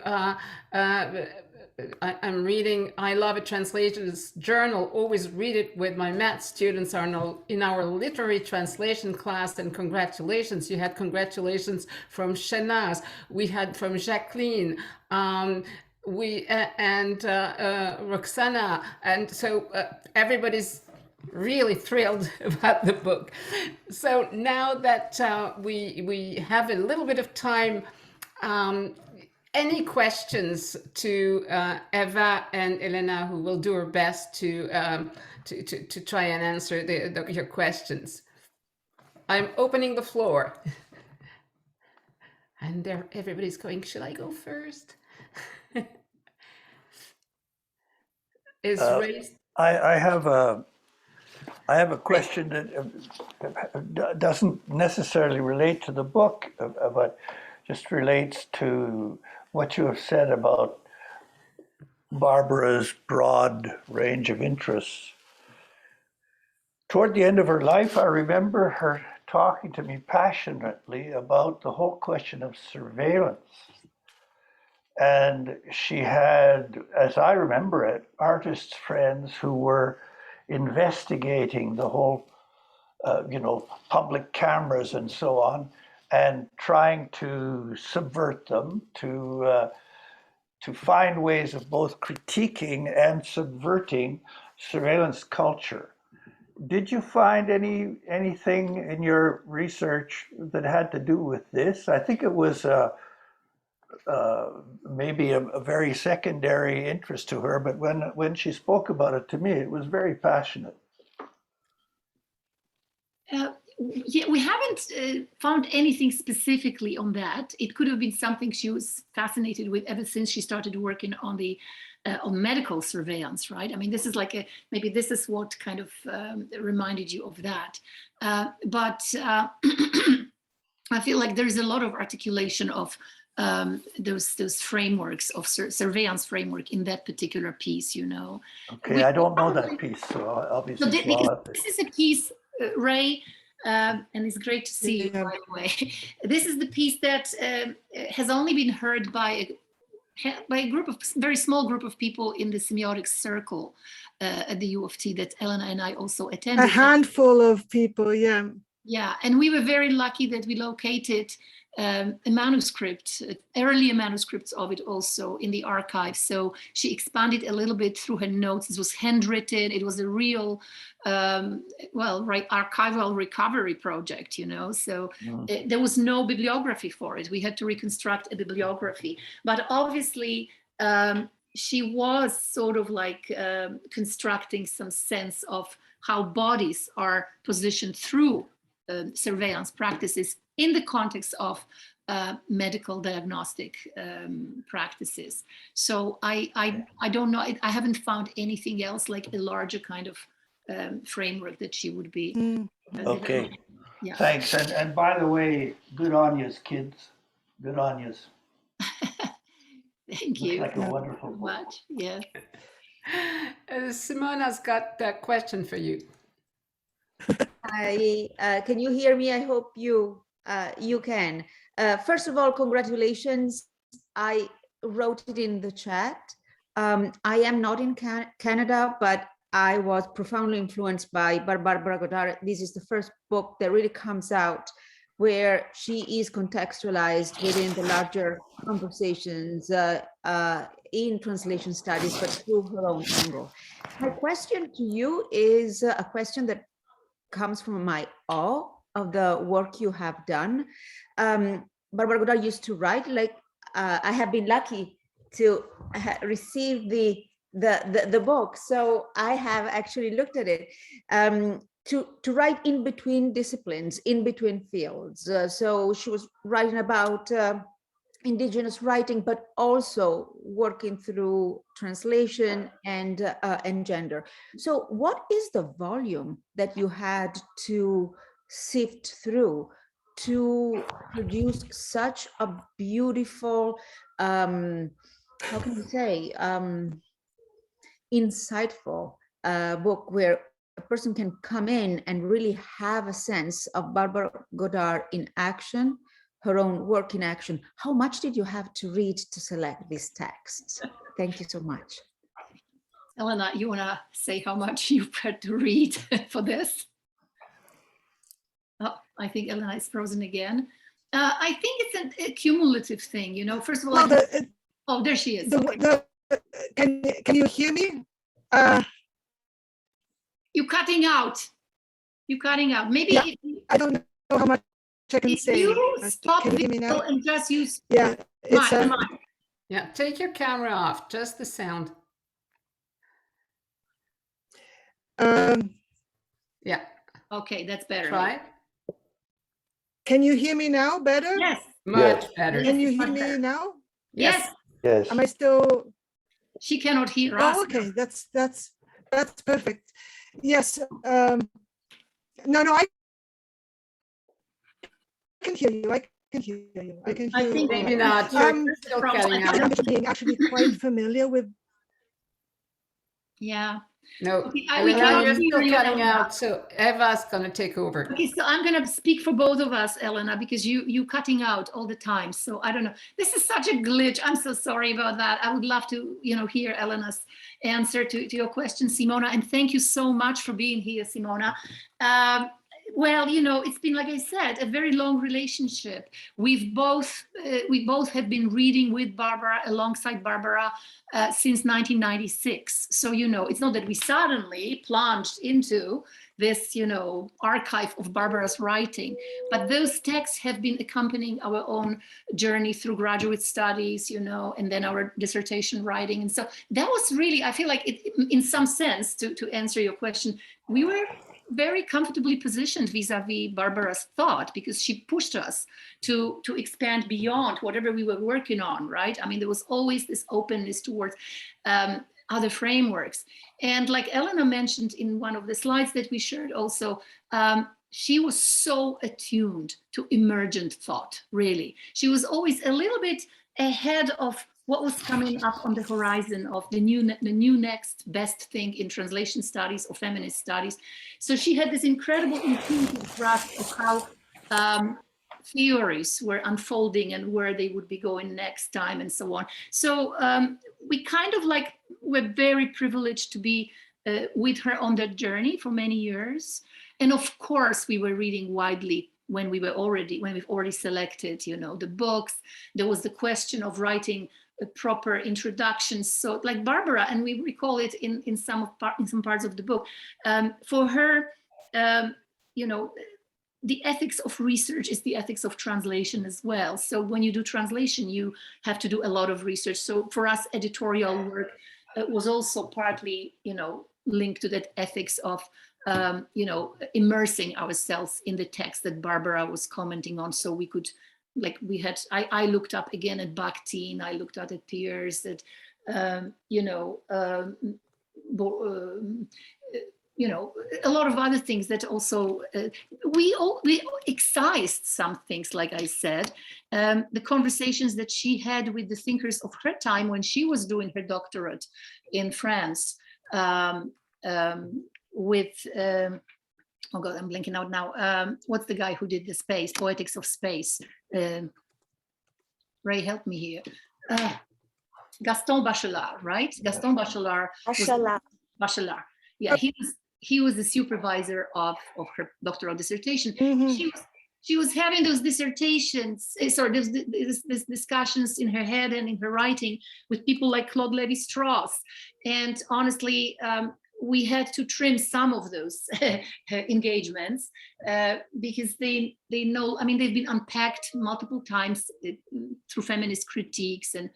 I'm reading I Love a Translator's Journal, always read it with my math students in our literary translation class, and congratulations. You had congratulations from Sehnaz, we had from Jacqueline, we and Roxana, and so everybody's really thrilled about the book. So now that we have a little bit of time, any questions to Eva and Elena, who will do her best to try and answer your questions. I'm opening the floor. And everybody's going, should I go first? Is raised. I have a question that doesn't necessarily relate to the book, but just relates to what you have said about Barbara's broad range of interests. Toward the end of her life, I remember her talking to me passionately about the whole question of surveillance. And she had, as I remember it, artists friends who were investigating the whole, public cameras and so on, and trying to subvert them, to find ways of both critiquing and subverting surveillance culture. Did you find anything in your research that had to do with this? I think it was maybe a very secondary interest to her, but when she spoke about it to me, it was very passionate. Yeah, we haven't found anything specifically on that. It could have been something she was fascinated with ever since she started working on medical surveillance, right? I mean, this is like maybe this is what kind of reminded you of that. But I feel like there's a lot of articulation of those frameworks of surveillance framework in that particular piece, Okay, I don't know that piece, so obviously. So this is a piece, Ray, and it's great to see you, by the way. This is the piece that has only been heard by a very small group of people in the semiotics circle at the U of T that Elena and I also attended. A handful of people, yeah. Yeah, and we were very lucky that we located a manuscript, earlier manuscripts of it also in the archive. So she expanded a little bit through her notes. It was handwritten. It was a real, archival recovery project, So there was no bibliography for it. We had to reconstruct a bibliography. But obviously, she was sort of like constructing some sense of how bodies are positioned through surveillance practices in the context of medical diagnostic practices. So I don't know, I haven't found anything else like a larger kind of framework that she would be. Okay. Yeah. Thanks. And by the way, good on yous, kids. Good on yous. Thank Looks you like a wonderful so book. much. Yes. Simona's got a question for you. Can you hear me? I hope you can. First of all, congratulations. I wrote it in the chat. I am not in Canada, but I was profoundly influenced by Barbara Godard. This is the first book that really comes out where she is contextualized within the larger conversations in translation studies, but through her own angle. My question to you is a question that comes from my awe of the work you have done. Barbara Godard used to write, like, I have been lucky to receive the book, so I have actually looked at it, to write in between disciplines, in between fields. So she was writing about indigenous writing, but also working through translation and gender. So what is the volume that you had to sift through to produce such a beautiful, how can you say, insightful book where a person can come in and really have a sense of Barbara Godard in action, her own work in action? How much did you have to read to select these texts? Thank you so much. Elena, you want to say how much you had to read for this? Oh, I think Elena is frozen again. I think it's a cumulative thing, you know. First of all, oh, there she is. Can you hear me? You're cutting out. You're cutting out. Maybe yeah, I don't know how much I can say. You stop video and just use it's yeah, take your camera off, just the sound. Yeah. Okay, that's better. Try. Can you hear me now better? Yes. Much better. Can you hear me now? Yes. Yes. Am I still? She cannot hear us. Oh, okay, that's perfect. Yes. No, I can hear you. I can hear you. I can hear you. Maybe not. You're still cutting out. I'm being actually quite familiar with. Yeah. No, okay, Elena, you're still cutting out, so Eva's going to take over. Okay, so I'm going to speak for both of us, Elena, because you cutting out all the time. So I don't know. This is such a glitch. I'm so sorry about that. I would love to, hear Elena's answer to your question, Simona. And thank you so much for being here, Simona. Well, it's been, like I said, a very long relationship. We both have been reading with Barbara, alongside Barbara, since 1996. So, it's not that we suddenly plunged into this, archive of Barbara's writing, but those texts have been accompanying our own journey through graduate studies, and then our dissertation writing. And so that was really, I feel like it, in some sense, to answer your question, we were very comfortably positioned vis-a-vis Barbara's thought, because she pushed us to expand beyond whatever we were working on, right? I mean, there was always this openness towards other frameworks. And like Elena mentioned in one of the slides that we shared also, she was so attuned to emergent thought, really. She was always a little bit ahead of what was coming up on the horizon of the new next best thing in translation studies or feminist studies. So she had this incredible intuitive grasp of how theories were unfolding and where they would be going next time and so on. So we kind of were very privileged to be with her on that journey for many years. And of course, we were reading widely when we've already selected, the books. There was the question of writing a proper introduction. So like Barbara, and we recall it in some parts of the book, for her, the ethics of research is the ethics of translation as well. So when you do translation, you have to do a lot of research. So for us, editorial work was also partly, linked to that ethics of, immersing ourselves in the text that Barbara was commenting on, so we could, I looked up again at Bakhtin, I looked at you know, a lot of other things that also, we excised some things, like I said, the conversations that she had with the thinkers of her time when she was doing her doctorate in France, with, oh God, I'm blanking out now. What's the guy who did the space, Poetics of Space? Ray, help me here. Gaston Bachelard, right? Gaston Bachelard. Bachelard. Yeah, he was the supervisor of her doctoral dissertation. She was having those dissertations, these discussions in her head and in her writing with people like Claude Lévi-Strauss. And honestly, we had to trim some of those engagements because they know, I mean, they've been unpacked multiple times through feminist critiques. And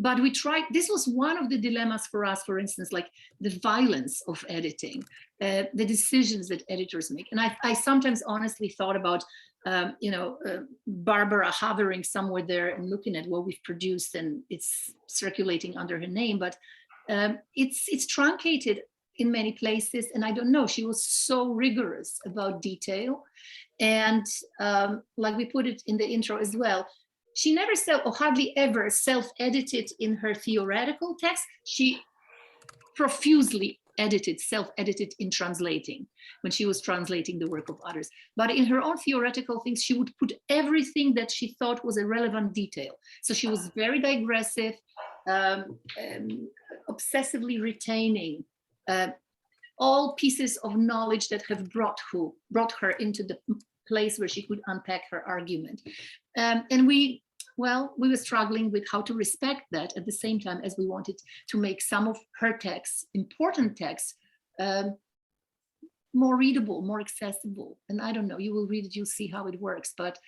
but we tried, this was one of the dilemmas for us, for instance, like the violence of editing, the decisions that editors make. And I sometimes honestly thought about, you know, Barbara hovering somewhere there and looking at what we've produced, and it's circulating under her name, but it's truncated in many places. And I don't know, she was so rigorous about detail. And like we put it in the intro as well, she never or hardly ever self-edited in her theoretical text. She profusely self-edited in translating, when she was translating the work of others. But in her own theoretical things, she would put everything that she thought was a relevant detail. So she was very digressive, obsessively retaining all pieces of knowledge that have brought her into the place where she could unpack her argument. And we were struggling with how to respect that at the same time as we wanted to make some of her texts, important texts, more readable, more accessible. And I don't know, you will read it, you'll see how it works. But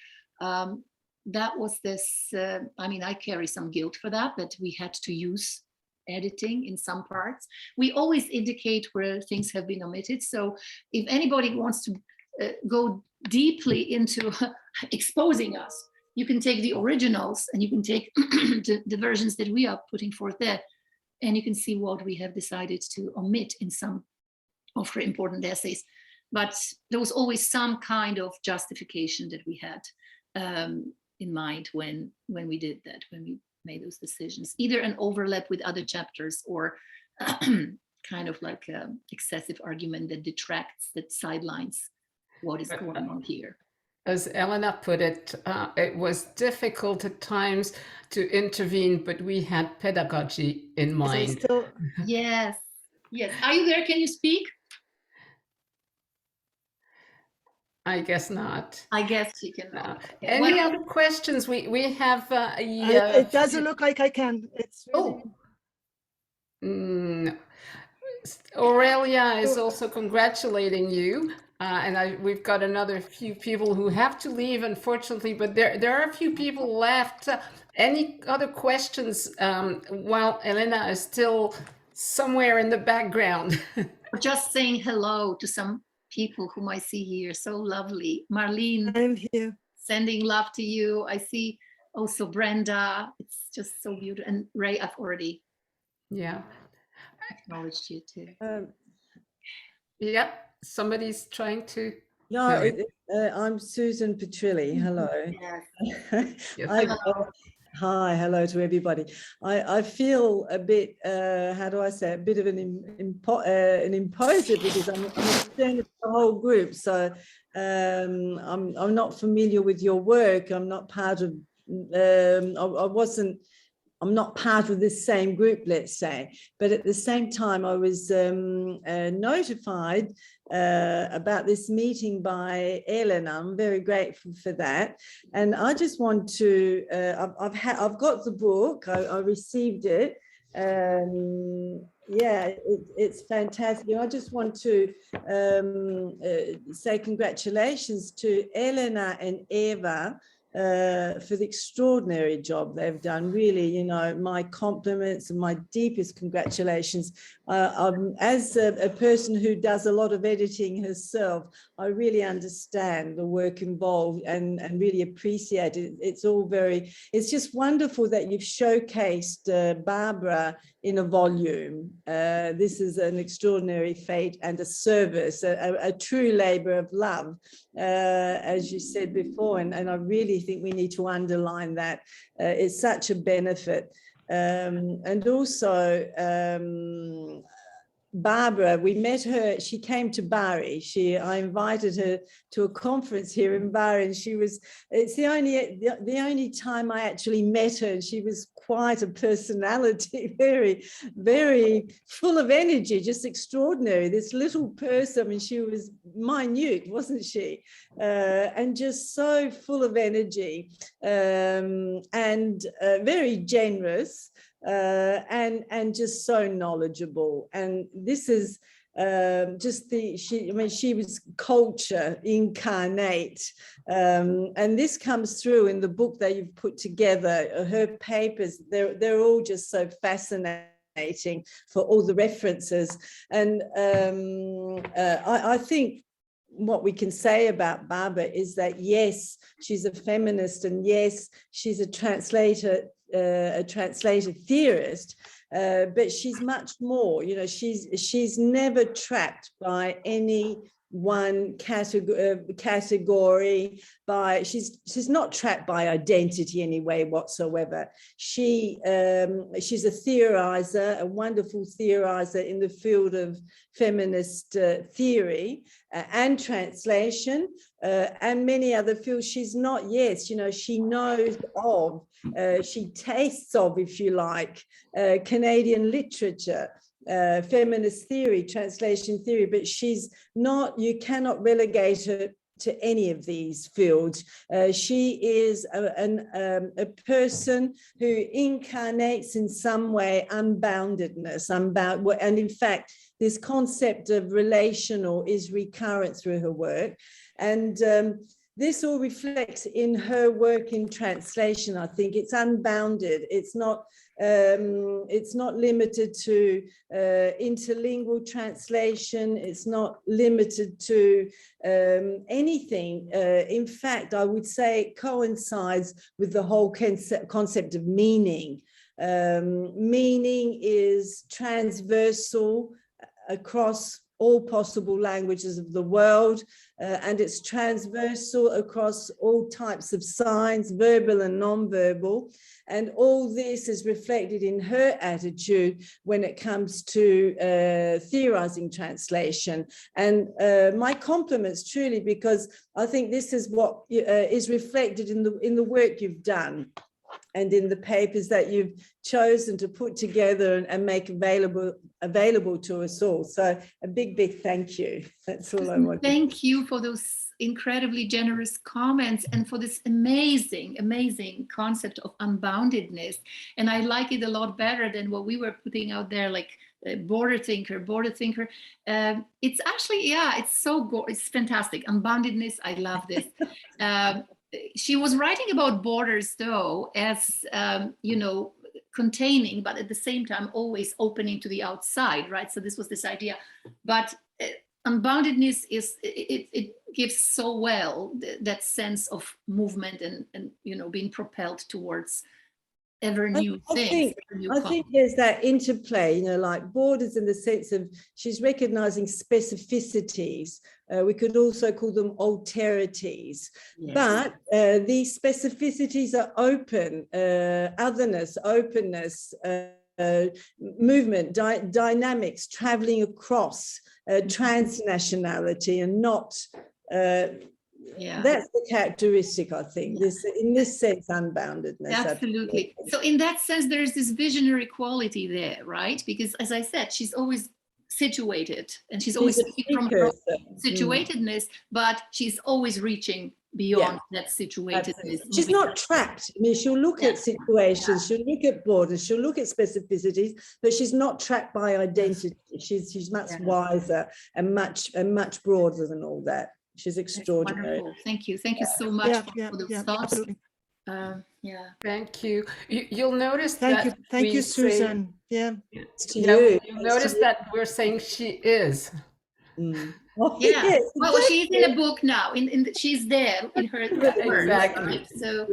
that was this, I mean, I carry some guilt for that we had to use editing in some parts. We always indicate where things have been omitted. So if anybody wants to go deeply into exposing us, you can take the originals and you can take the versions that we are putting forth there, and you can see what we have decided to omit in some of her important essays. But there was always some kind of justification that we had in mind when we did that, when we made those decisions, either an overlap with other chapters or kind of like excessive argument that detracts, that sidelines what is going on here. As Elena put it, it was difficult at times to intervene, but we had pedagogy in mind. Yes. Are you there? Can you speak? I guess not. I guess she cannot. No. Any other questions? We have it doesn't look like I can. It's really... No. Aurelia is also congratulating you. And we've got another few people who have to leave, unfortunately, but there are a few people left. Any other questions while Elena is still somewhere in the background? Just saying hello to some people whom I see here. So lovely. Marlene, I'm here. Sending love to you. I see also Brenda. It's just so beautiful. And Ray, I've already acknowledged you too. Yep. Somebody's trying to. No, I'm Susan Petrilli. Hello. Yes. Hi, hello to everybody. I feel a bit, how do I say, a bit of an imposter because I'm concerned with the whole group. So I'm not familiar with your work. I'm not part of. I'm not part of this same group, let's say, but at the same time, I was notified about this meeting by Elena. I'm very grateful for that. And I just want to, I've got the book, I received it. It's fantastic. I just want to say congratulations to Elena and Eva for the extraordinary job they've done. Really, you know, my compliments and my deepest congratulations. As a person who does a lot of editing herself, I really understand the work involved and really appreciate it. It's just wonderful that you've showcased Barbara in a volume. This is an extraordinary fate and a service, a true labor of love, as you said before, and I really think we need to underline that. It's such a benefit. And also, Barbara, we met her, she came to Bari. I invited her to a conference here in Bari, and it's the only time I actually met her, and she was quite a personality, very, very full of energy, just extraordinary. This little person, I mean, she was minute, wasn't she? And just so full of energy, and very generous. And just so knowledgeable, and this is just she was culture incarnate, and this comes through in the book that you've put together. Her papers, they're all just so fascinating for all the references, and I think what we can say about Barbara is that yes, she's a feminist, and yes, she's a translator theorist, but she's much more. You know, she's never trapped by any one category. She's not trapped by identity anyway whatsoever. She's a theorizer, a wonderful theorizer in the field of feminist theory and translation, and many other fields. She's not, yes, you know, she knows of, she tastes of, if you like, Canadian literature, feminist theory, translation theory, but she's not, you cannot relegate her to any of these fields. She is a person who incarnates in some way unboundedness, and in fact, this concept of relational is recurrent through her work. And this all reflects in her work in translation. I think it's unbounded. It's not limited to interlingual translation. It's not limited to anything. In fact, I would say it coincides with the whole concept of meaning. Meaning is transversal across all possible languages of the world, and it's transversal across all types of signs, verbal and non-verbal. And all this is reflected in her attitude when it comes to theorizing translation. And my compliments truly, because I think this is what is reflected in the work you've done and in the papers that you've chosen to put together and make available to us all. So a big, big thank you. That's all I want. Thank you for those incredibly generous comments and for this amazing, amazing concept of unboundedness. And I like it a lot better than what we were putting out there, like border thinker. It's actually, yeah, it's fantastic. Unboundedness, I love this. She was writing about borders though, as, you know, containing, but at the same time, always opening to the outside, right? So this was this idea, but unboundedness it gives so well that sense of movement and you know, being propelled towards ever new things. I think there's that interplay, you know, like borders in the sense of she's recognizing specificities. We could also call them alterities, yes. But these specificities are open, otherness, openness, movement, dynamics, traveling across transnationality, and not that's the characteristic, I think, this in this sense, unboundedness. Absolutely. So in that sense, there's this visionary quality there, right? Because as I said, she's always situated, and she's always speaking from her situatedness, but she's always reaching beyond that situatedness. She's not trapped. I mean, she'll look at situations, she'll look at borders, she'll look at specificities, but she's not trapped by identity. She's much wiser and much broader than all that. She's extraordinary. Thank you so much for those thoughts. Thank you. You'll notice that. Thank you, Susan. You'll notice that we're saying she is. Well, she's in a book now. She's there in her words. Exactly. Right? So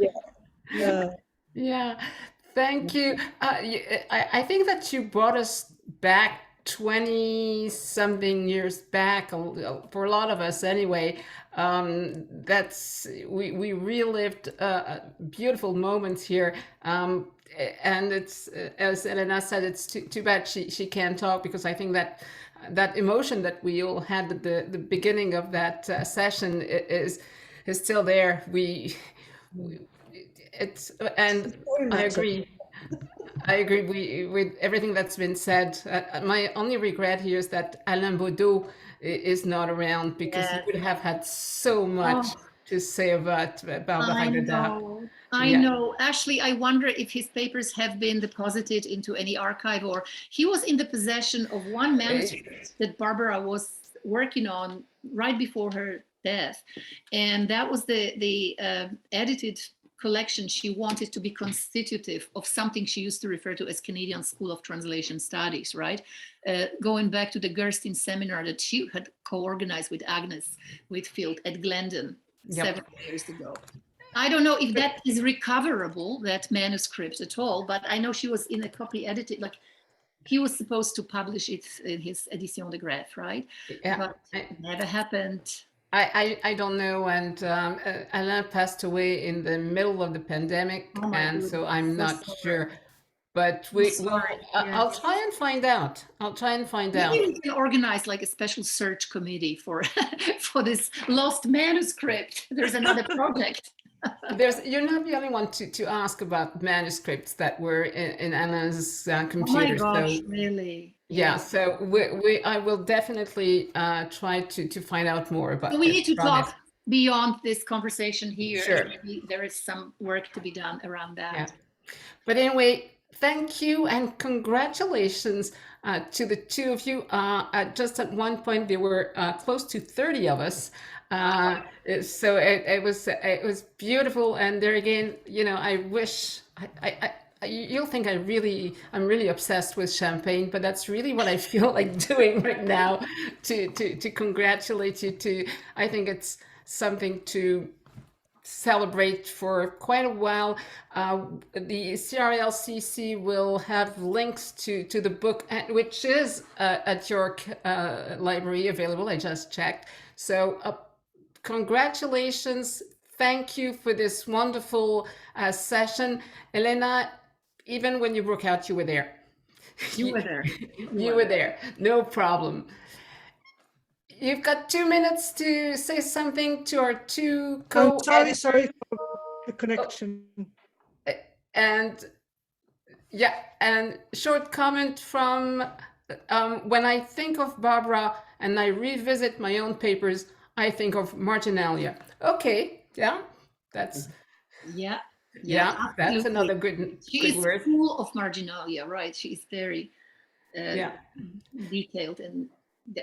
Thank you. I think that you brought us back 20-something years back, for a lot of us anyway. We relived beautiful moments here. And it's, as Elena said, it's too bad she can't talk, because I think that emotion that we all had at the beginning of that session is still there. I agree with everything that's been said. My only regret here is that Alain Baudot is not around, because he would have had so much to say about Barbara Godard. I know. Actually, I wonder if his papers have been deposited into any archive, or he was in the possession of one manuscript that Barbara was working on right before her death. And that was the edited collection she wanted to be constitutive of something she used to refer to as Canadian School of Translation Studies, right? Going back to the Gerstein seminar that she had co-organized with Agnes Whitfield at Glendon several years ago. I don't know if that is recoverable, that manuscript at all, but I know she was in a copy edited, like he was supposed to publish it in his Edition de Greffe, right? Yeah. But it never happened. I don't know, and Alain passed away in the middle of the pandemic, and so I'm not sure. But I'll try and find out. Maybe we can organize like a special search committee for for this lost manuscript. There's another project. You're not the only one to ask about manuscripts that were in Alain's computer. Oh my gosh, so, really? Yeah, so I will definitely try to find out more about. So we need to talk beyond this conversation here. Sure. Maybe there is some work to be done around that. Yeah. But anyway, thank you and congratulations to the two of you. Just at one point, there were close to 30 of us. So it was beautiful. And there again, I wish you'll think I'm really obsessed with champagne, but that's really what I feel like doing right now to congratulate you. I think it's something to celebrate for quite a while. The CRLCC will have links to the book, which is at your library available. I just checked. So congratulations. Thank you for this wonderful session. Elena, even when you broke out, you were there. You were there. You were there. No problem. You've got 2 minutes to say something to our two co-editors. Sorry for the connection. And short comment from when I think of Barbara and I revisit my own papers, I think of marginalia. Okay, yeah, that's that's another good word. She's full of marginalia, right? She's very detailed and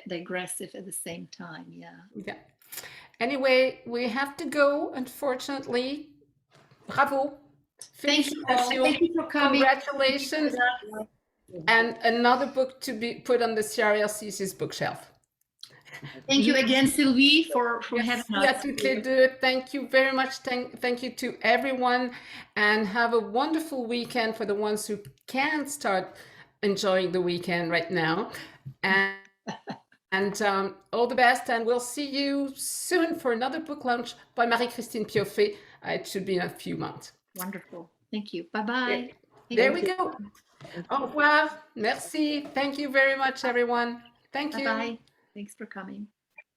digressive at the same time. Yeah. Anyway, we have to go, unfortunately. Bravo. Thank you for coming. Congratulations. And another book to be put on the CRLCC's bookshelf. Thank you again, Sylvie, for having us. Thank you very much. Thank you to everyone, and have a wonderful weekend for the ones who can start enjoying the weekend right now. And all the best, and we'll see you soon for another book launch by Marie-Christine Pioffet. It should be in a few months. Wonderful. Thank you. Bye-bye. There we go. Au revoir. Merci. Thank you very much, everyone. Thank you. Bye-bye. Thanks for coming.